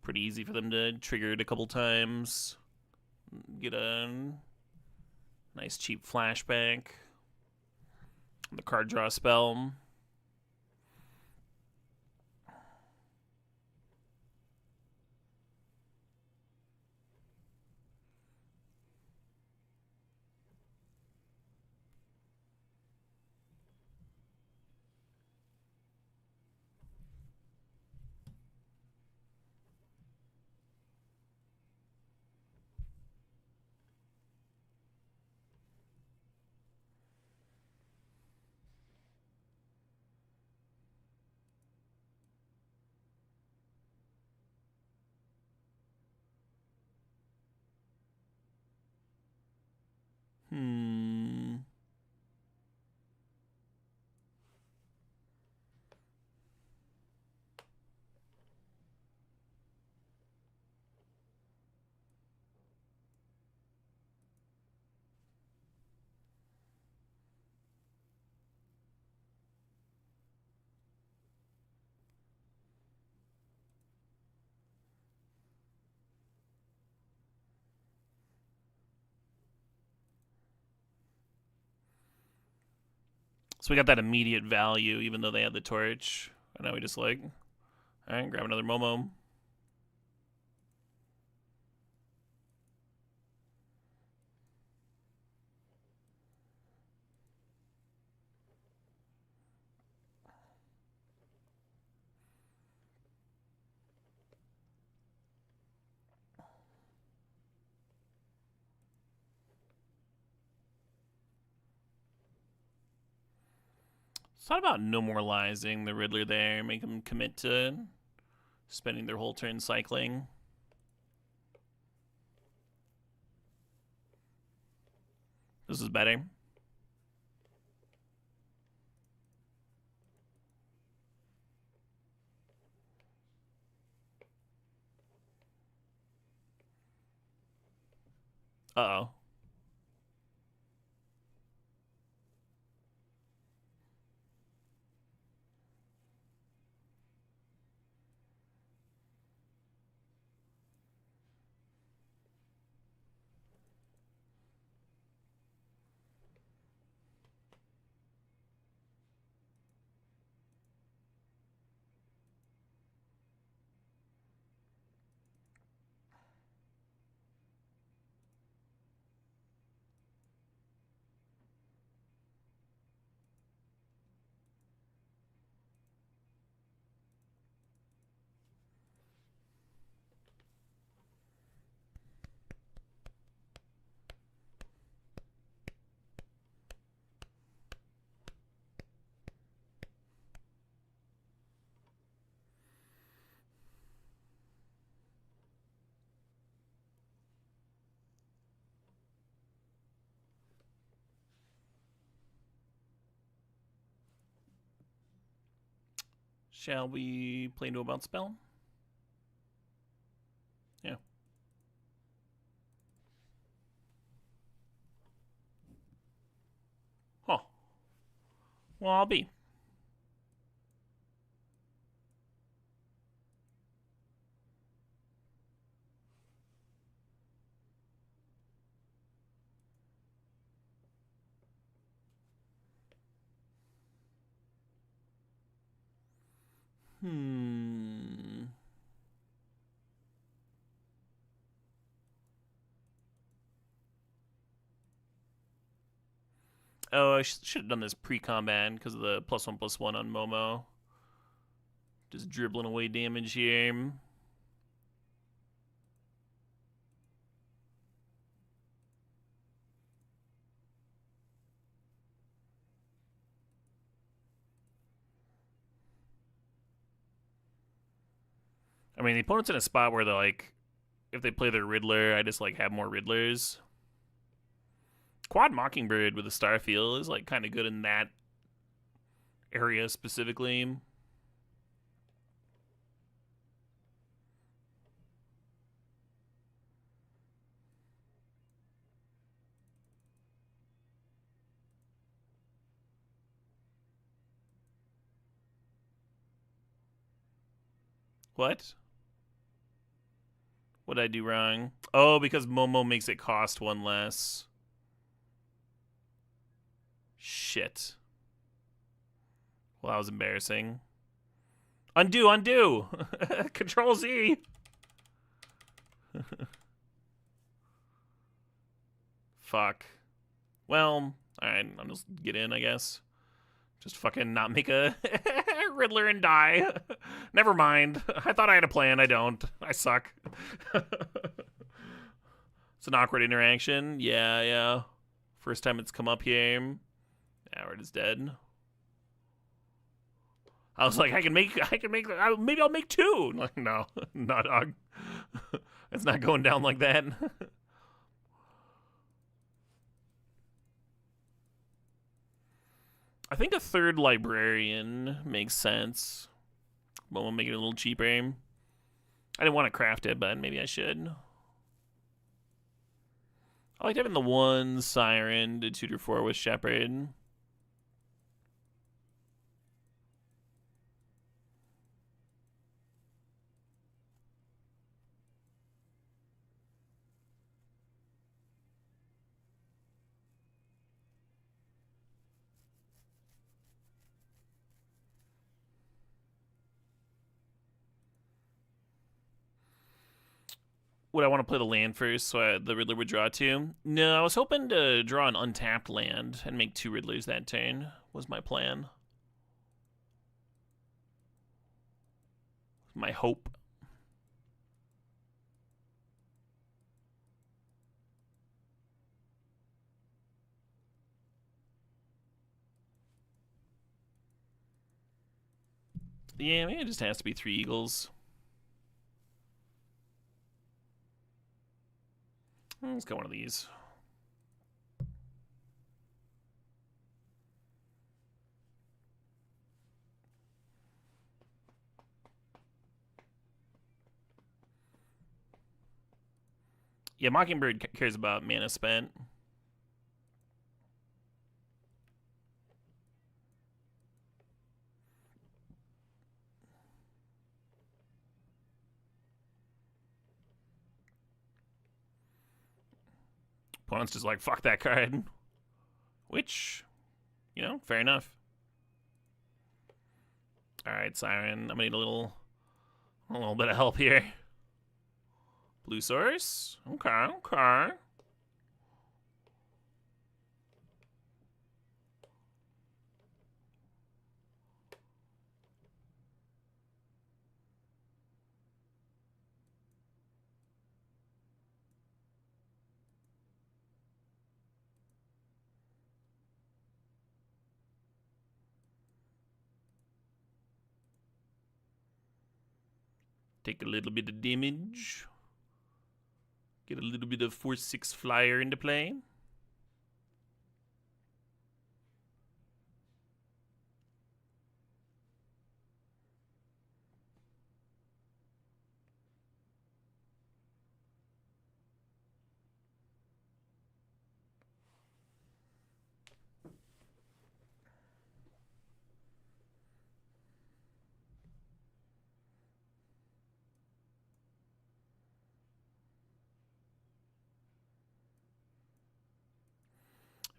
[SPEAKER 1] Pretty easy for them to trigger it a couple times. Get a nice cheap flashback. The card draw spell. So we got that immediate value, even though they had the torch. And now we just like, all right, grab another Momo. Thought about normalizing the Riddler there, make them commit to spending their whole turn cycling. This is better. Uh-oh. Shall we play into a bounce spell? Yeah. Huh. Well, I'll be. Oh, I should have done this pre-combat because of the +1/+1 on Momo. Just dribbling away damage here. I mean, the opponent's in a spot where they're like, if they play their Riddler, I just like have more Riddlers. Quad Mockingbird with a Starfield is like kind of good in that area specifically. What? What did I do wrong? Oh, because Momo makes it cost one less. Shit. Well, that was embarrassing. Undo, undo! Control Z! Fuck. Well, alright, I'll just get in, I guess. Just fucking not make a Riddler and die. Never mind. I thought I had a plan. I don't. I suck. It's an awkward interaction. Yeah, yeah. First time it's come up here. Now it is dead. I was like, maybe I'll make two. Like, no, not dog. It's not going down like that. I think a third librarian makes sense. But we'll make it a little cheaper. I didn't want to craft it, but maybe I should. I like having the one Siren to tutor for with Shepherd. Would I want to play the land first so the Riddler would draw two? No, I was hoping to draw an untapped land and make 2 Riddlers that turn, was my plan. My hope. Yeah, maybe it just has to be 3 Eagles. Let's go one of these. Yeah, Mockingbird cares about mana spent. Opponent's just like, fuck that card. Which, you know, fair enough. Alright, Siren, I'm gonna need a little bit of help here. Blue source? Okay, okay. Take a little bit of damage. Get a little bit of 4/6 flyer into play.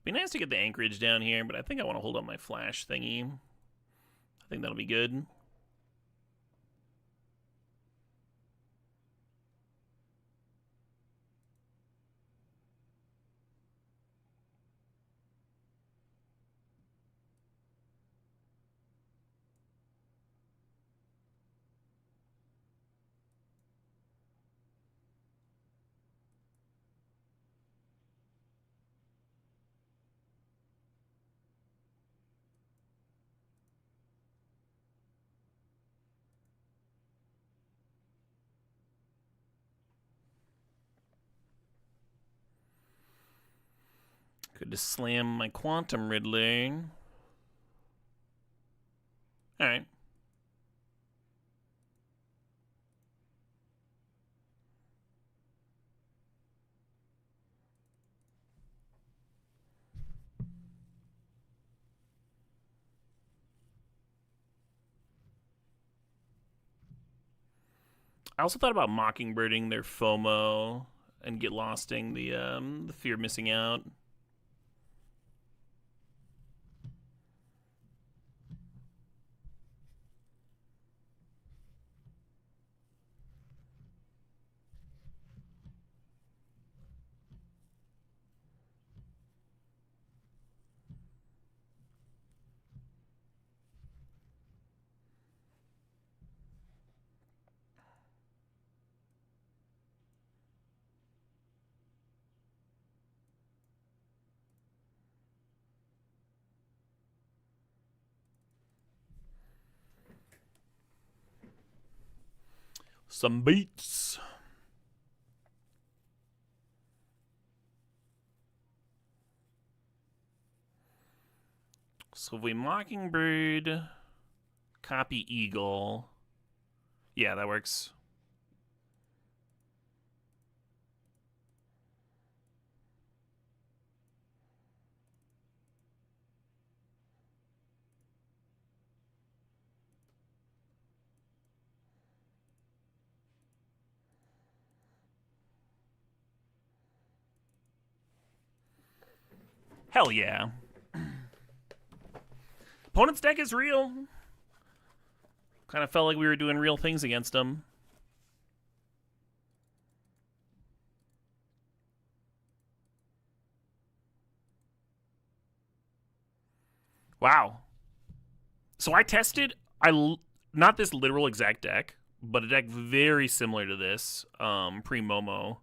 [SPEAKER 1] Be nice to get the anchorage down here, but I think I want to hold on my flash thingy. I think that'll be good. Could just slam my Quantum Riddler. Alright. I also thought about Mockingbirding their FOMO and get losting the fear of missing out. Some beats. So if we Mockingbird, copy Eagle. Yeah, that works. Hell yeah. Opponent's deck is real. Kind of felt like we were doing real things against him. Wow. So I tested not this literal exact deck, but a deck very similar to this pre Momo,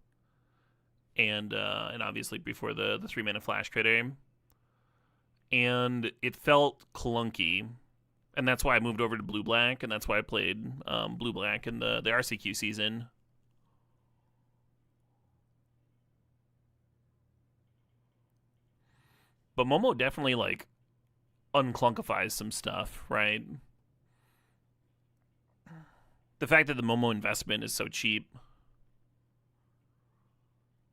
[SPEAKER 1] and obviously before the 3-mana flash critter, and it felt clunky, and that's why I moved over to blue black, and that's why I played blue black in the RCQ season. But Momo definitely like unclunkifies some stuff, right? The fact that the Momo investment is so cheap.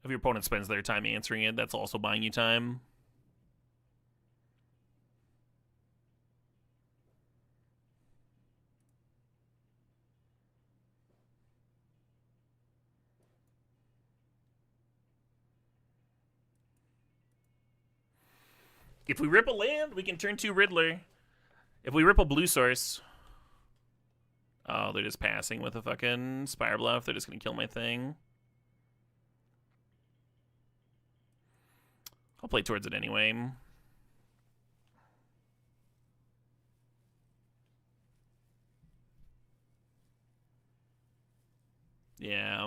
[SPEAKER 1] If your opponent spends their time answering it, that's also buying you time. If we rip a land, we can turn 2 Riddler. If we rip a blue source... Oh, they're just passing with a fucking Spire Bluff. They're just gonna kill my thing. I'll play towards it anyway. Yeah.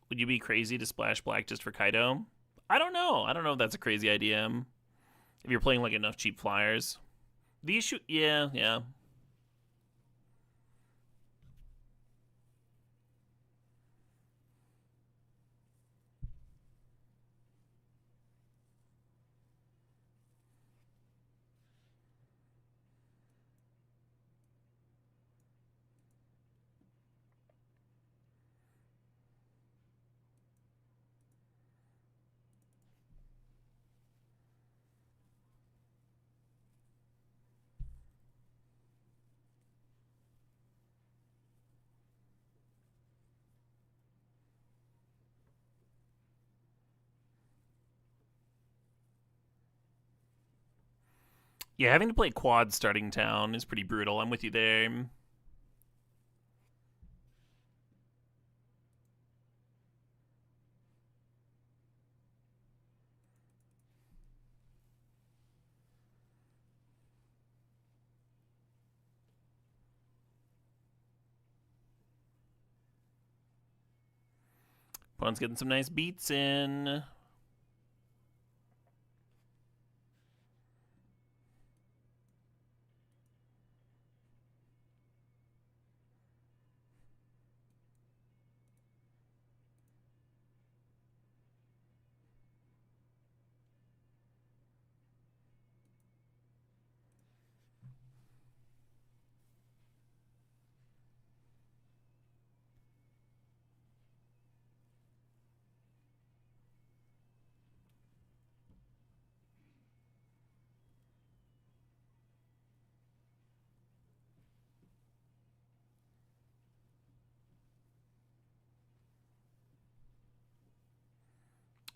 [SPEAKER 1] Would you be crazy to splash black just for Kaido? I don't know. I don't know if that's a crazy idea. If you're playing like enough cheap flyers. The issue, yeah. Yeah, having to play quad starting town is pretty brutal. I'm with you there. Opponent's getting some nice beats in.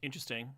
[SPEAKER 1] Interesting.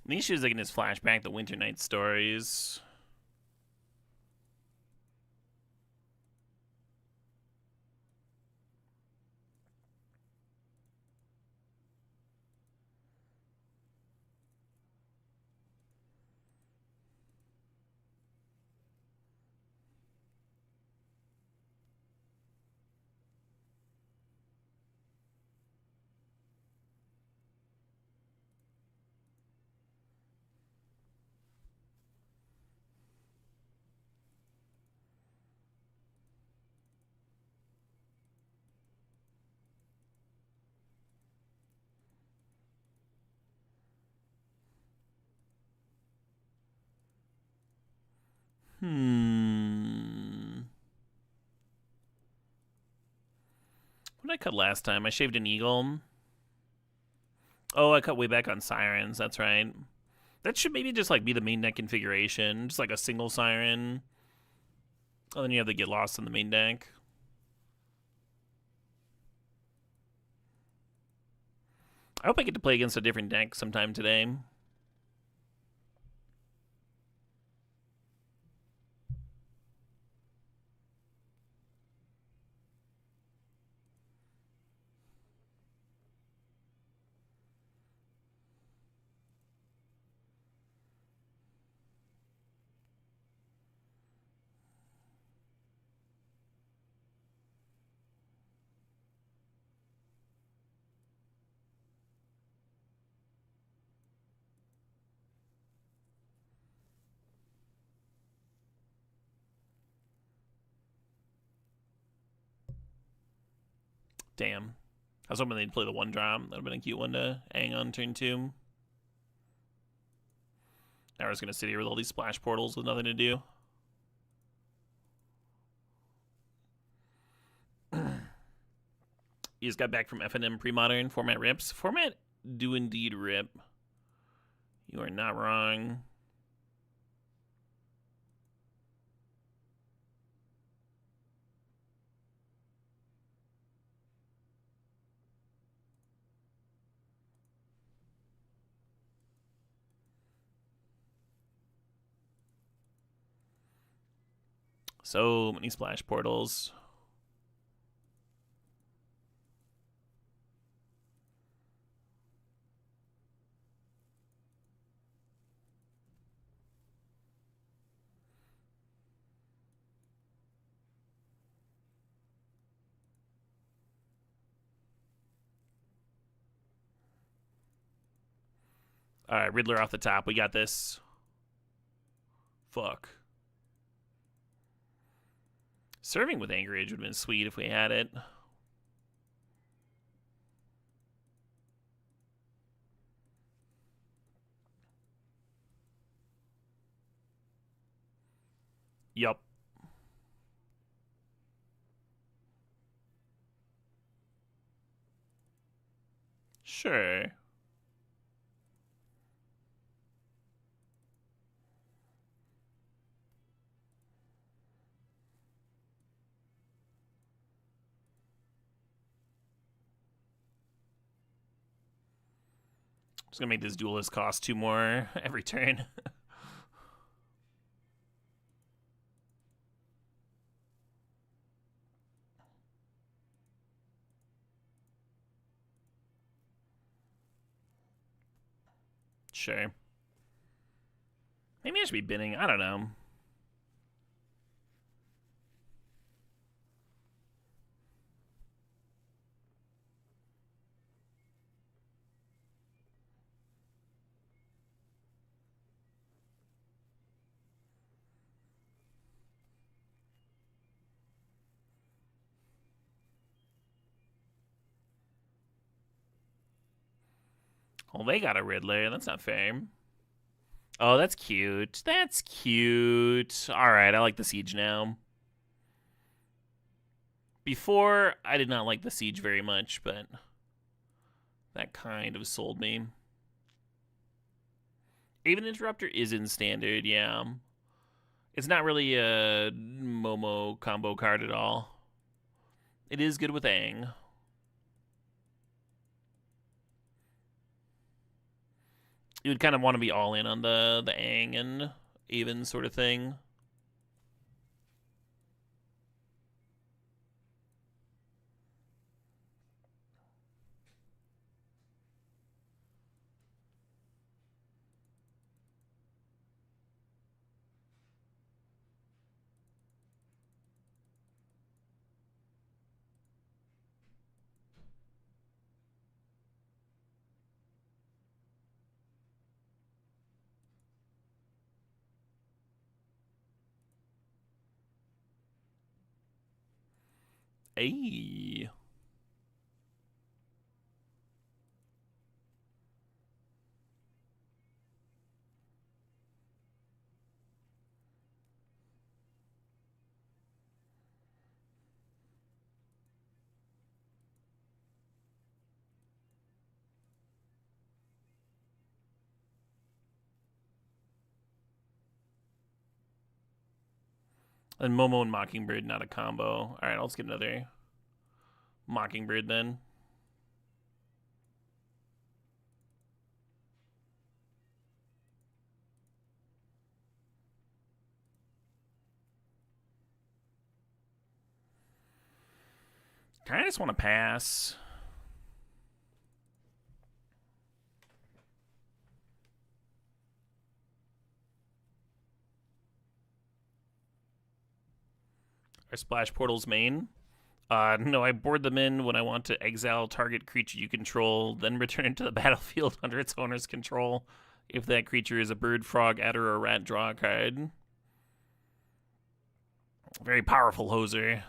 [SPEAKER 1] The issue is I can just flashback the Winter Night stories. What did I cut last time? I shaved an eagle. Oh, I cut way back on sirens. That's right. That should maybe just like be the main deck configuration. Just like a single siren. Oh, then you have to get lost in the main deck. I hope I get to play against a different deck sometime today. Damn. I was hoping they'd play the one drop. That would have been a cute one to hang on turn 2. Now we're just going to sit here with all these splash portals with nothing to do. You just got back from FNM Pre-Modern. Format rips. Format do indeed rip. You are not wrong. So many splash portals. All right, Riddler off the top. We got this. Fuck. Serving with Anchorage would have been sweet if we had it. Yup. Sure. Just gonna make this duelist cost 2 more every turn. Sure. Maybe I should be binning. I don't know. Well, they got a Riddler. That's not fair. Oh, that's cute. That's cute. All right, I like the Siege now. Before, I did not like the Siege very much, but that kind of sold me. Even Interrupter is in Standard, yeah. It's not really a Momo combo card at all. It is good with Aang. You would kind of want to be all in on the Aang and Avon sort of thing. Ayy. And Momo and Mockingbird, not a combo. Alright, I'll just get another Mockingbird then. I just want to pass. Our splash portal's main. No, I board them in when I want to exile target creature you control, then return it to the battlefield under its owner's control. If that creature is a bird, frog, adder, or rat, draw a card. Very powerful hoser.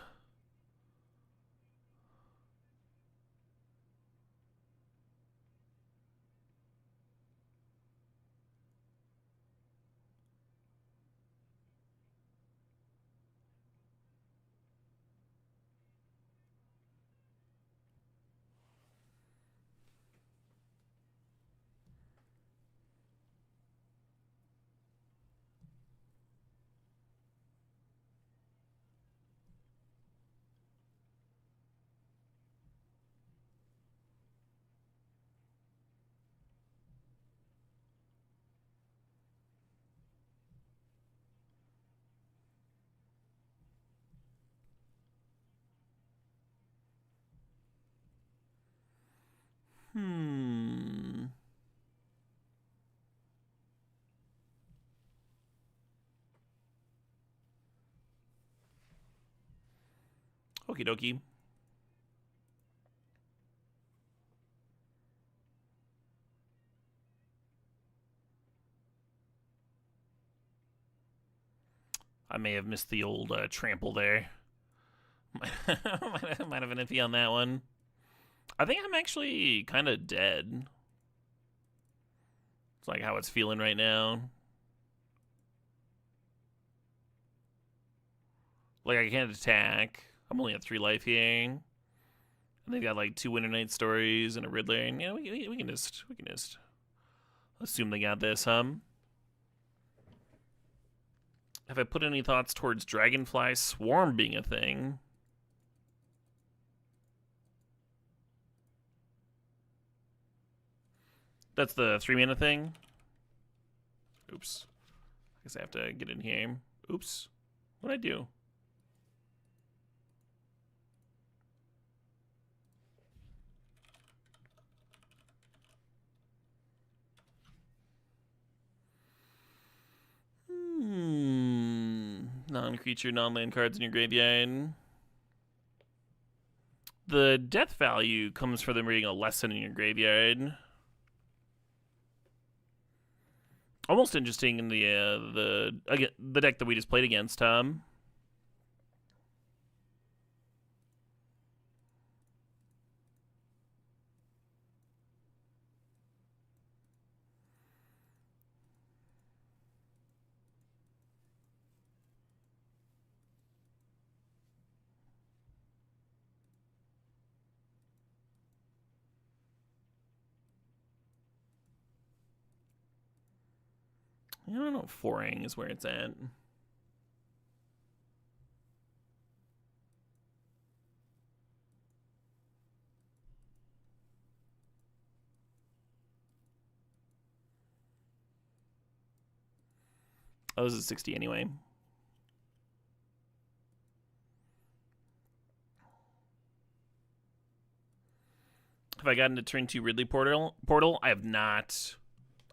[SPEAKER 1] Okie dokie. I may have missed the old trample there. Might have been iffy on that one. I think I'm actually kind of dead. It's like how it's feeling right now. Like, I can't attack. I'm only at 3 life here. And they've got like 2 Winter Night Stories and a Riddler. And, you know, we can just assume they got this, Have I put any thoughts towards Dragonfly Swarm being a thing? That's the 3-mana thing? Oops. I guess I have to get in here. Oops. What'd I do? Non-creature, non-land cards in your graveyard. The death value comes from them reading a lesson in your graveyard. Almost interesting in the deck that we just played against, Tom. I don't know. Foring is where it's at. Oh, this is 60 anyway. Have I gotten to turn 2 Ridley Portal? I have not.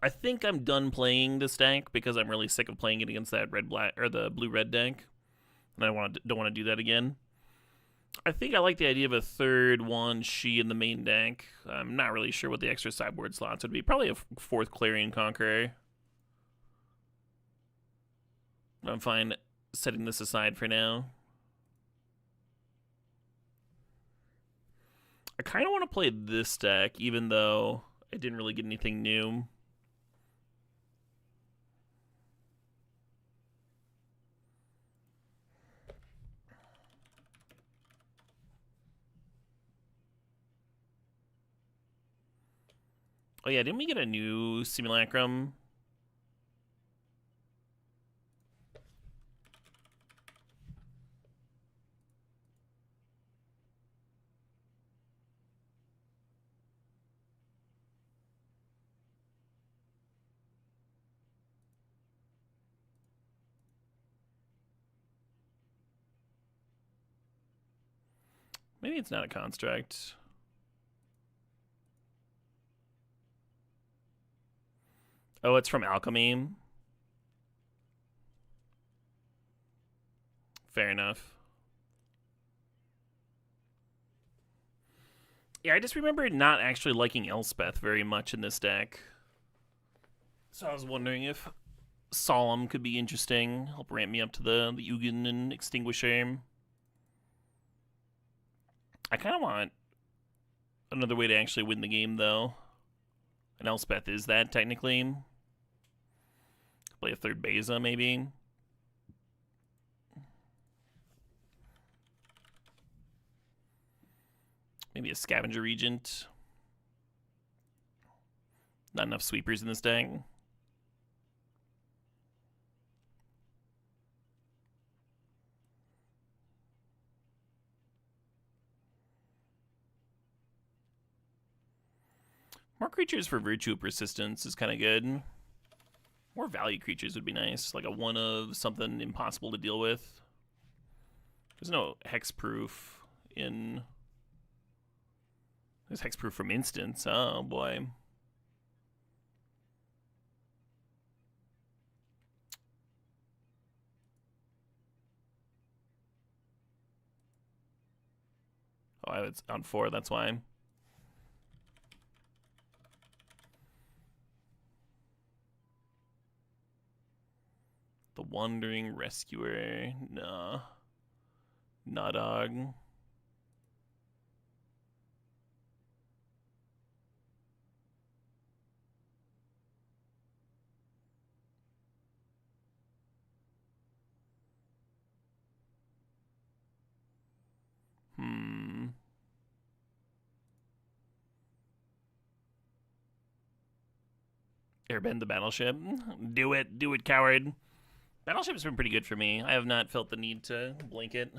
[SPEAKER 1] I think I'm done playing this deck because I'm really sick of playing it against that red-black or the blue-red deck, and I don't want to do that again. I think I like the idea of a third one She in the main deck. I'm not really sure what the extra sideboard slots would be. Probably a 4th Clarion Conqueror. I'm fine setting this aside for now. I kind of want to play this deck, even though I didn't really get anything new. Oh yeah, didn't we get a new Simulacrum? Maybe it's not a construct. Oh, it's from Alchemy. Fair enough. Yeah, I just remember not actually liking Elspeth very much in this deck. So I was wondering if Solemn could be interesting. Help ramp me up to the Ugin and Extinguisher. I kind of want another way to actually win the game, though. And Elspeth is that, technically. Play a third Beza, maybe. Maybe a Scavenger Regent. Not enough sweepers in this deck. More creatures for Virtue of Persistence is kind of good. More value creatures would be nice. Like a 1 of something impossible to deal with. There's no hexproof in... There's hexproof from instants. Oh, boy. Oh, it's on 4, that's why. The Wandering Rescuer. Nah. Nodog. Airbend the Battleship. Do it, coward. Battleship's been pretty good for me. I have not felt the need to blink it.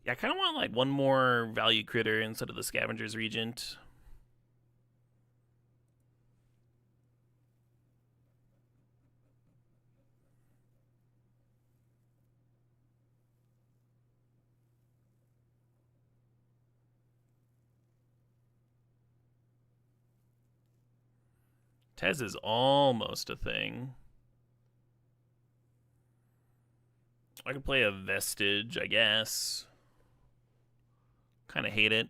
[SPEAKER 1] Yeah, I kind of want like one more value critter instead of the Scavenger's Regent. Tez is almost a thing. I could play a Vestige, I guess. Kind of hate it.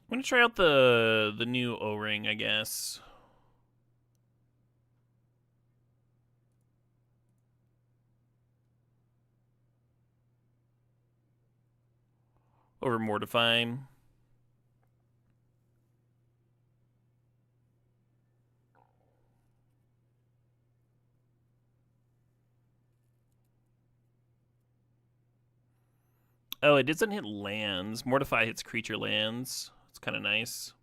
[SPEAKER 1] I'm gonna try out the new O-ring, I guess. Over Mortify. Oh, it doesn't hit lands. Mortify hits creature lands. It's kind of nice.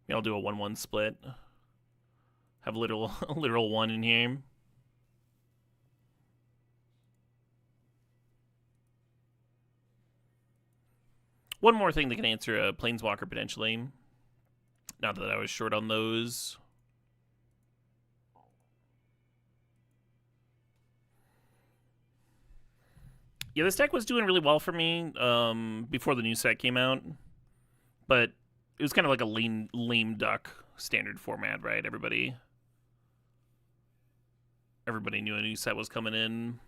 [SPEAKER 1] Maybe I'll do a 1-1 split. Have a literal 1 in here. One more thing that can answer a Planeswalker, potentially. Not that I was short on those. Yeah, this deck was doing really well for me before the new set came out. But it was kind of like a lame duck standard format, right? Everybody knew a new set was coming in.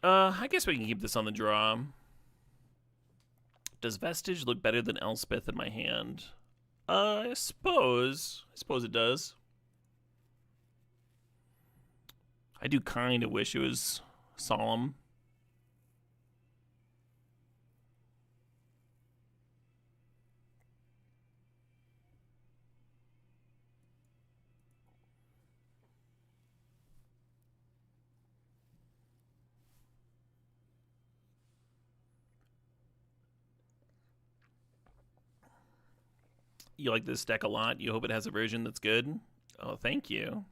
[SPEAKER 1] I guess we can keep this on the draw. Does Vestige look better than Elspeth in my hand? I suppose. I suppose it does. I do kind of wish it was Solemn. You like this deck a lot. You hope it has a version that's good. Oh, thank you.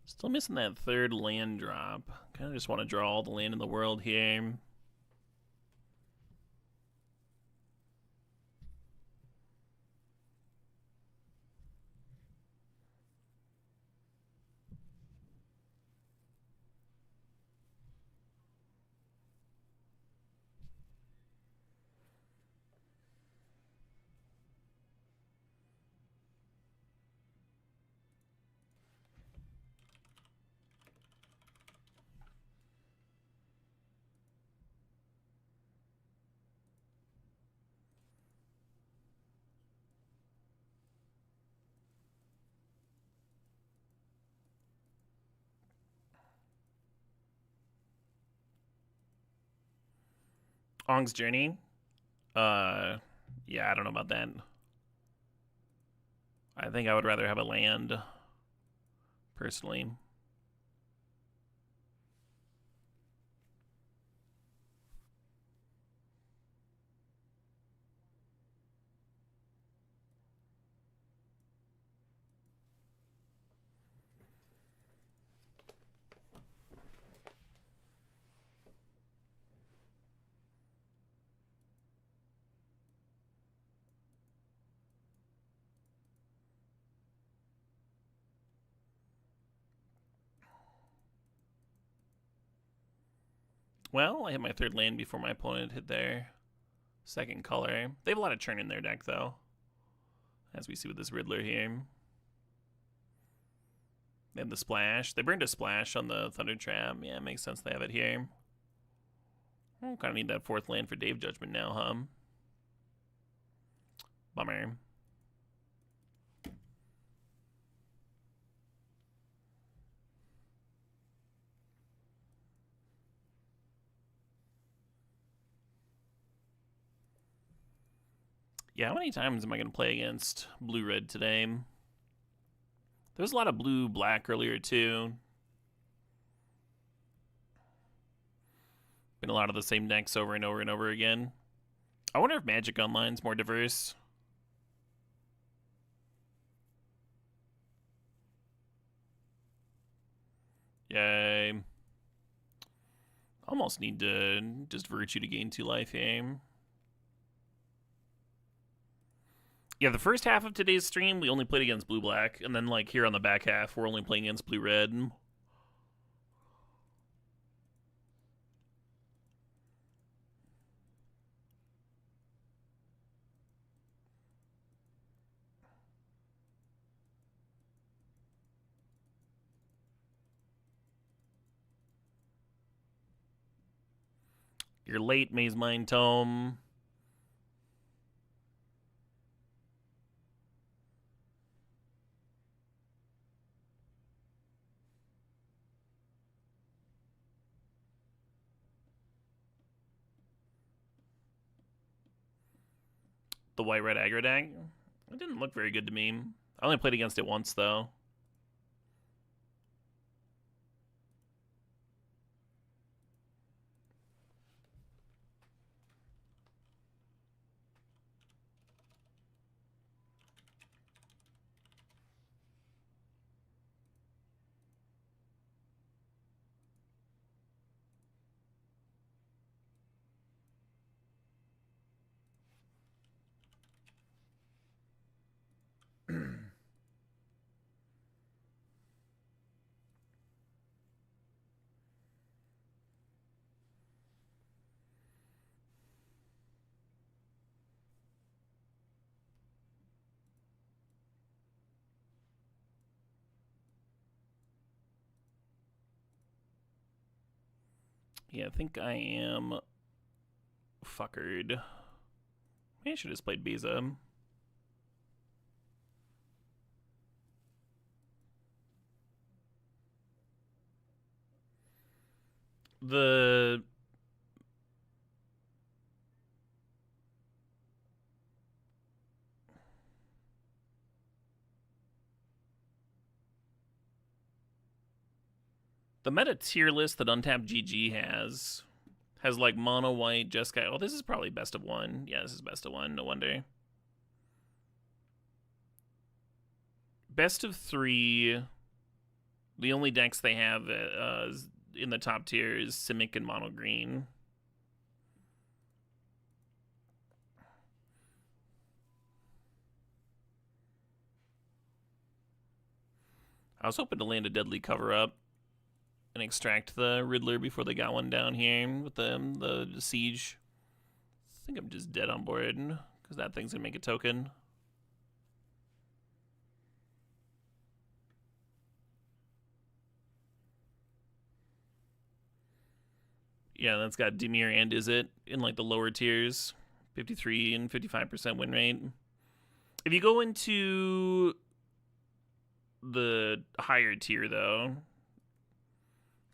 [SPEAKER 1] Still missing that third land drop. Kind of just want to draw all the land in the world here. Ong's Journey. Yeah, I don't know about that. I think I would rather have a land, personally. Well, I hit my third land before my opponent hit their second color. They have a lot of churn in their deck, though, as we see with this Riddler here. They have the splash. They burned a splash on the Thunder Trap. Yeah, it makes sense they have it here. I kind of need that fourth land for Dave Judgment now, huh? Bummer. Yeah, how many times am I going to play against blue-red today? There's a lot of blue-black earlier, too. Been a lot of the same decks over and over and over again. I wonder if Magic Online's more diverse. Yay. Almost need to just Virtue to gain 2 life here. Yeah, the first half of today's stream, we only played against blue-black, and then, like, here on the back half, we're only playing against blue-red. You're late, Maze Mind Tome. The white-red aggro deck. It didn't look very good to me. I only played against it once, though. Yeah, I think I am fuckered. Maybe I should have just played Biza. The meta tier list that Untapped GG has like mono white, Jeskai. Oh, this is probably best of one. Yeah, this is best of one. No wonder. Best of three. The only decks they have in the top tier is Simic and Mono Green. I was hoping to land a Deadly Cover Up and extract the Riddler before they got one down here with the Siege. I think I'm just dead on board because that thing's gonna make a token. Yeah, that's got Dimir and Izzet in like the lower tiers, 53 and 55% win rate. If you go into the higher tier though,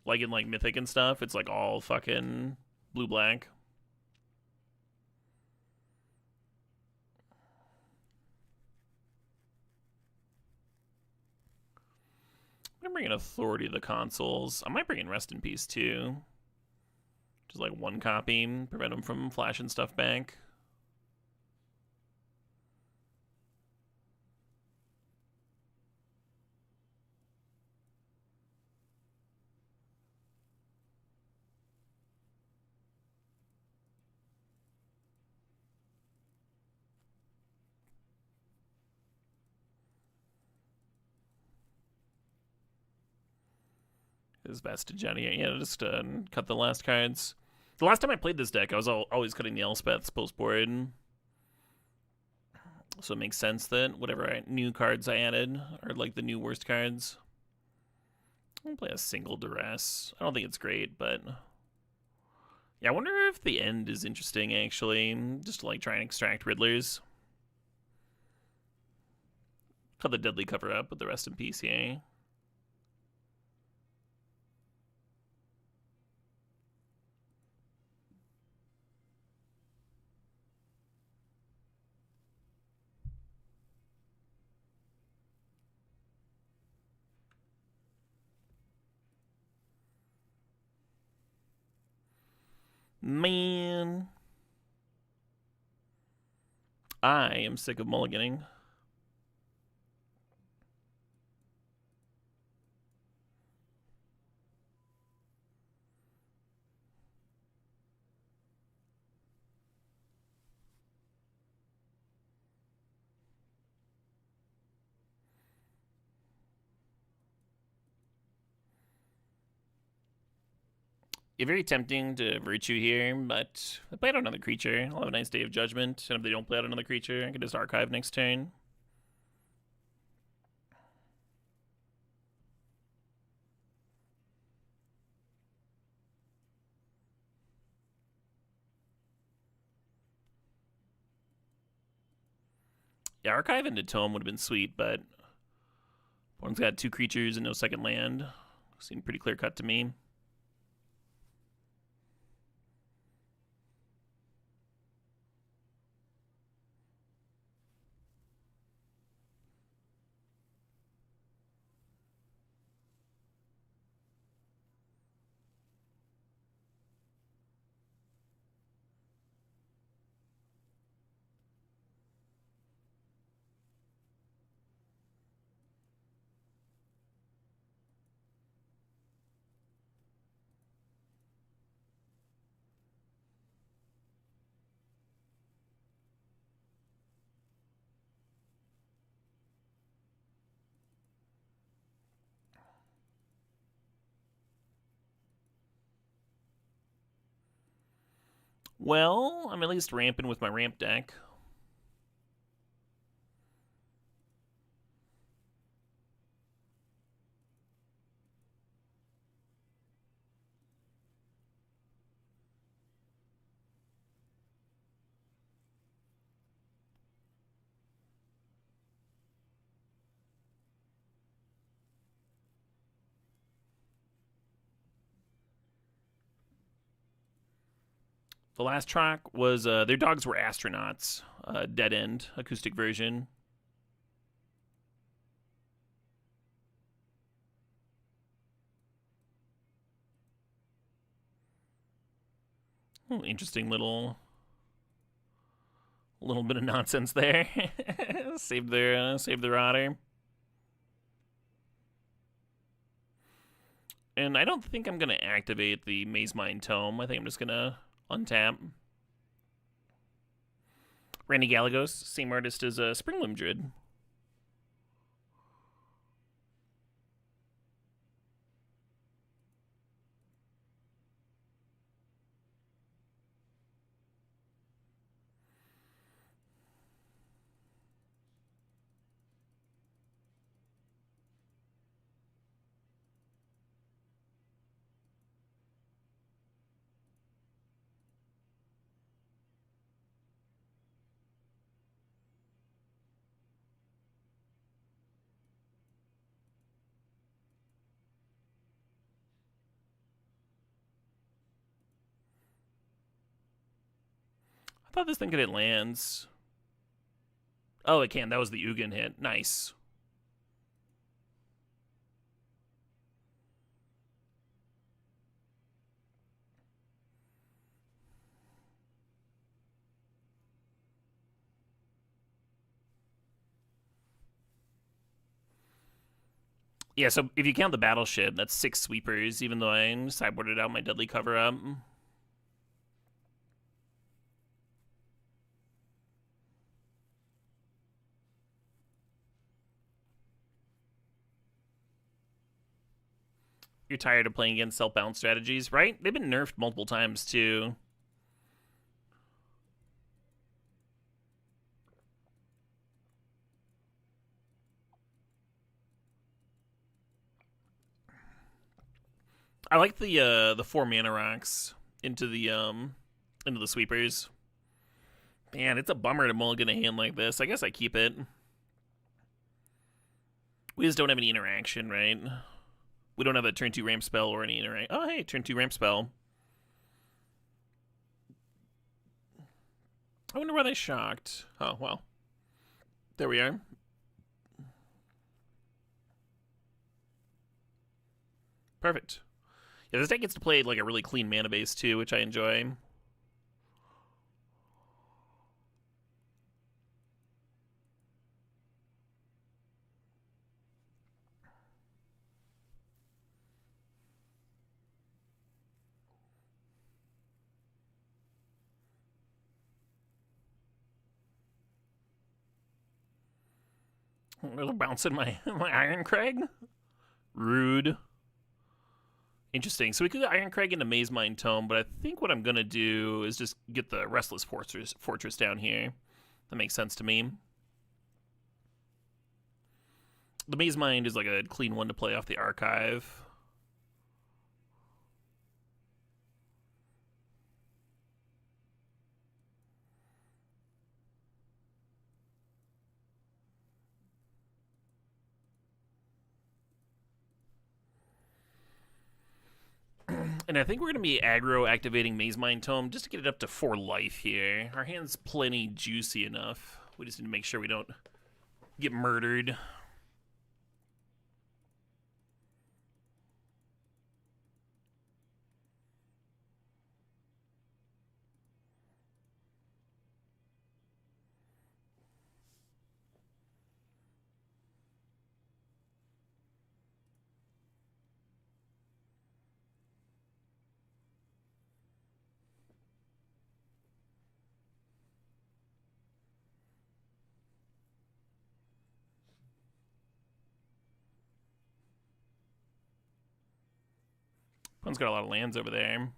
[SPEAKER 1] like in like Mythic and stuff, it's like all fucking blue-black. I'm gonna bring in Authority of the Consuls. I might bring in Rest in Peace too. Just like one copy, prevent them from flashing stuff back. Is best to Jenny. Yeah, just cut the last cards. The last time I played this deck, I was always cutting the Elspeths post board. So it makes sense that whatever new cards I added are like the new worst cards. I'll play a single Duress. I don't think it's great, but yeah, I wonder if the end is interesting actually. Just to like try and extract Riddlers. Cut the Deadly Cover Up with the Rest in Peace here. Man, I am sick of mulliganing. It's very tempting to Virtue here, but I play out another creature. I'll have a nice Day of Judgment, and if they don't play out another creature, I can just Archive next turn. Yeah, Archive into Tome would have been sweet, but one's got two creatures and no second land. Seemed pretty clear cut to me. Well, I'm at least ramping with my ramp deck. The last track was Their Dogs Were Astronauts, Dead End acoustic version. Interesting little bit of nonsense there. Saved their otter. And I don't think I'm gonna activate the Maze Mind Tome. I think I'm just gonna untap. Randy Gallegos, same artist as Springloom Druid. I thought this thing could hit lands. Oh, it can. That was the Ugin hit. Nice. Yeah, so if you count the battleship, that's 6 sweepers, even though I sideboarded out my deadly cover up. You're tired of playing against self-bound strategies, right? They've been nerfed multiple times, too. I like the 4 mana rocks into the sweepers. Man, it's a bummer to mulligan a hand like this. I guess I keep it. We just don't have any interaction, right? We don't have a turn 2 ramp spell or any interaction. Oh, hey, turn 2 ramp spell. I wonder why they shocked. Oh, well. There we are. Perfect. Yeah, this deck gets to play like a really clean mana base too, which I enjoy. They're bouncing my Irencrag. Rude. Interesting. So we could Irencrag into Maze Mind Tome, but I think what I'm gonna do is just get the Restless Fortress down here. That makes sense to me. The Maze Mind is like a clean one to play off the archive. And I think we're going to be aggro activating Maze Mind Tome just to get it up to 4 life here. Our hand's plenty juicy enough. We just need to make sure we don't get murdered. One's got a lot of lands over there.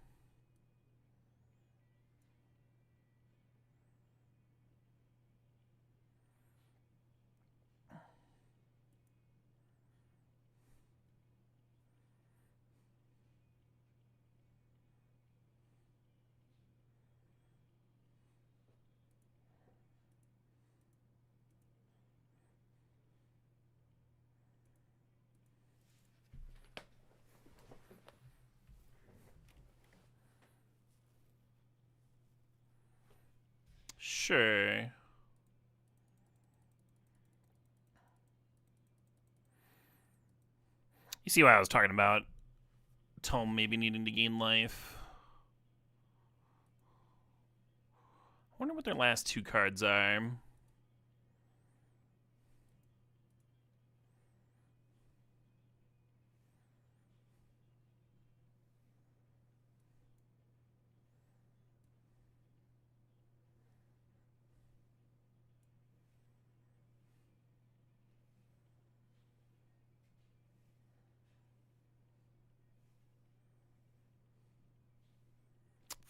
[SPEAKER 1] Sure. You see what I was talking about? Tome maybe needing to gain life. I wonder what their last 2 cards are.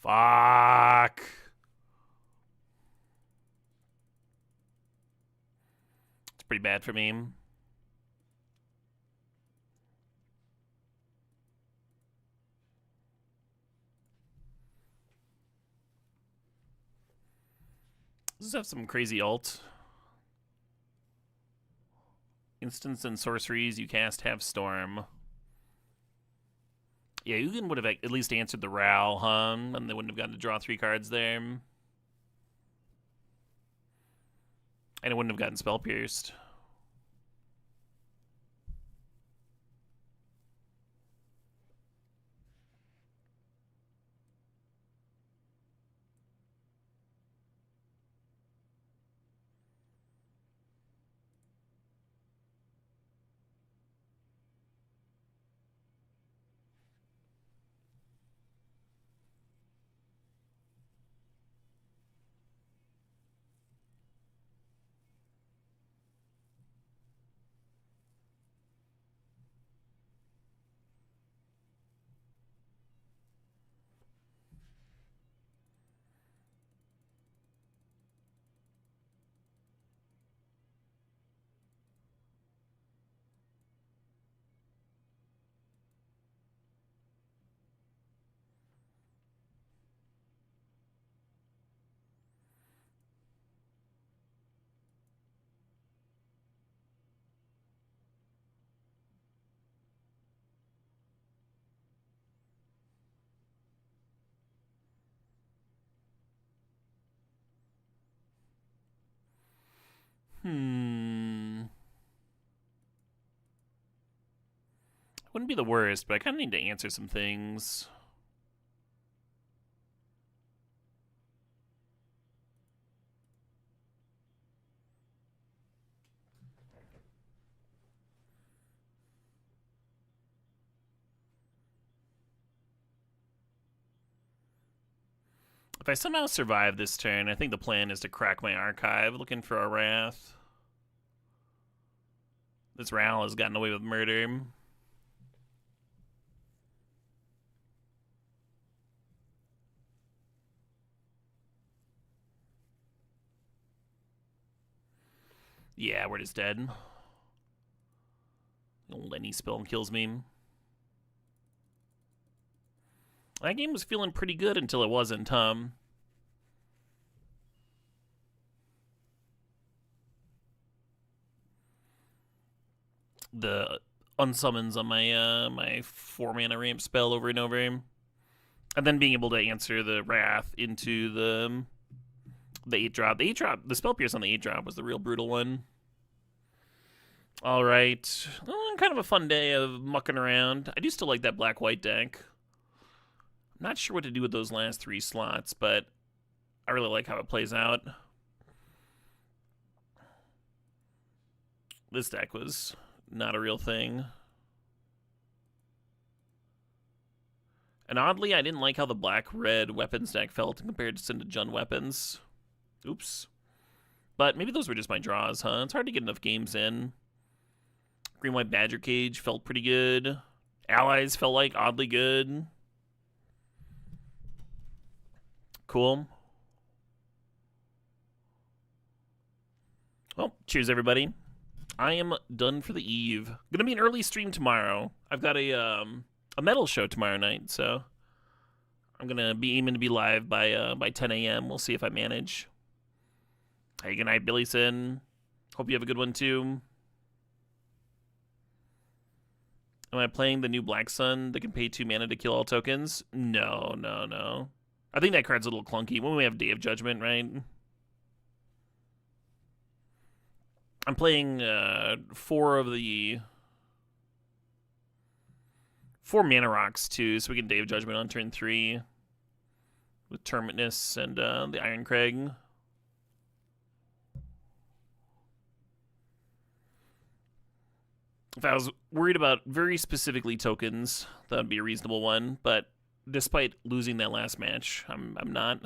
[SPEAKER 1] Fuck. It's pretty bad for me. Does this have some crazy ult? Instants and sorceries you cast have storm. Yeah, Ugin would have at least answered the Ral, huh? And they wouldn't have gotten to draw 3 cards there. And it wouldn't have gotten spell pierced. Wouldn't be the worst, but I kind of need to answer some things. If I somehow survive this turn, I think the plan is to crack my archive looking for a Wrath. This Ral has gotten away with murder. Yeah, we're just dead. Old any spell kills me. That game was feeling pretty good until it wasn't, The unsummons on my my 4-mana ramp spell over and over, and then being able to answer the Wrath into the 8-drop. The 8-drop, the spell pierce on the 8-drop was the real brutal one. All right, kind of a fun day of mucking around. I do still like that black-white deck. I'm not sure what to do with those last 3 slots, but I really like how it plays out. This deck was not a real thing. And oddly, I didn't like how the black-red weapons deck felt compared to Synda Jund weapons. Oops. But maybe those were just my draws, huh? It's hard to get enough games in. Green-white Badger Cage felt pretty good. Allies felt like oddly good. Cool. Well, cheers, everybody. I am done for the eve. Gonna be an early stream tomorrow. I've got a metal show tomorrow night, so I'm gonna be aiming to be live by 10 a.m. We'll see if I manage. Hey, good night, Billy Sin. Hope you have a good one too. Am I playing the new Black Sun that can pay 2 mana to kill all tokens? No. I think that card's a little clunky. When we have Day of Judgment, right? I'm playing 4 mana rocks too, so we can Day of Judgment on turn 3 with Terminus and the Iron Crag. If I was worried about very specifically tokens, that would be a reasonable one. But despite losing that last match, I'm not.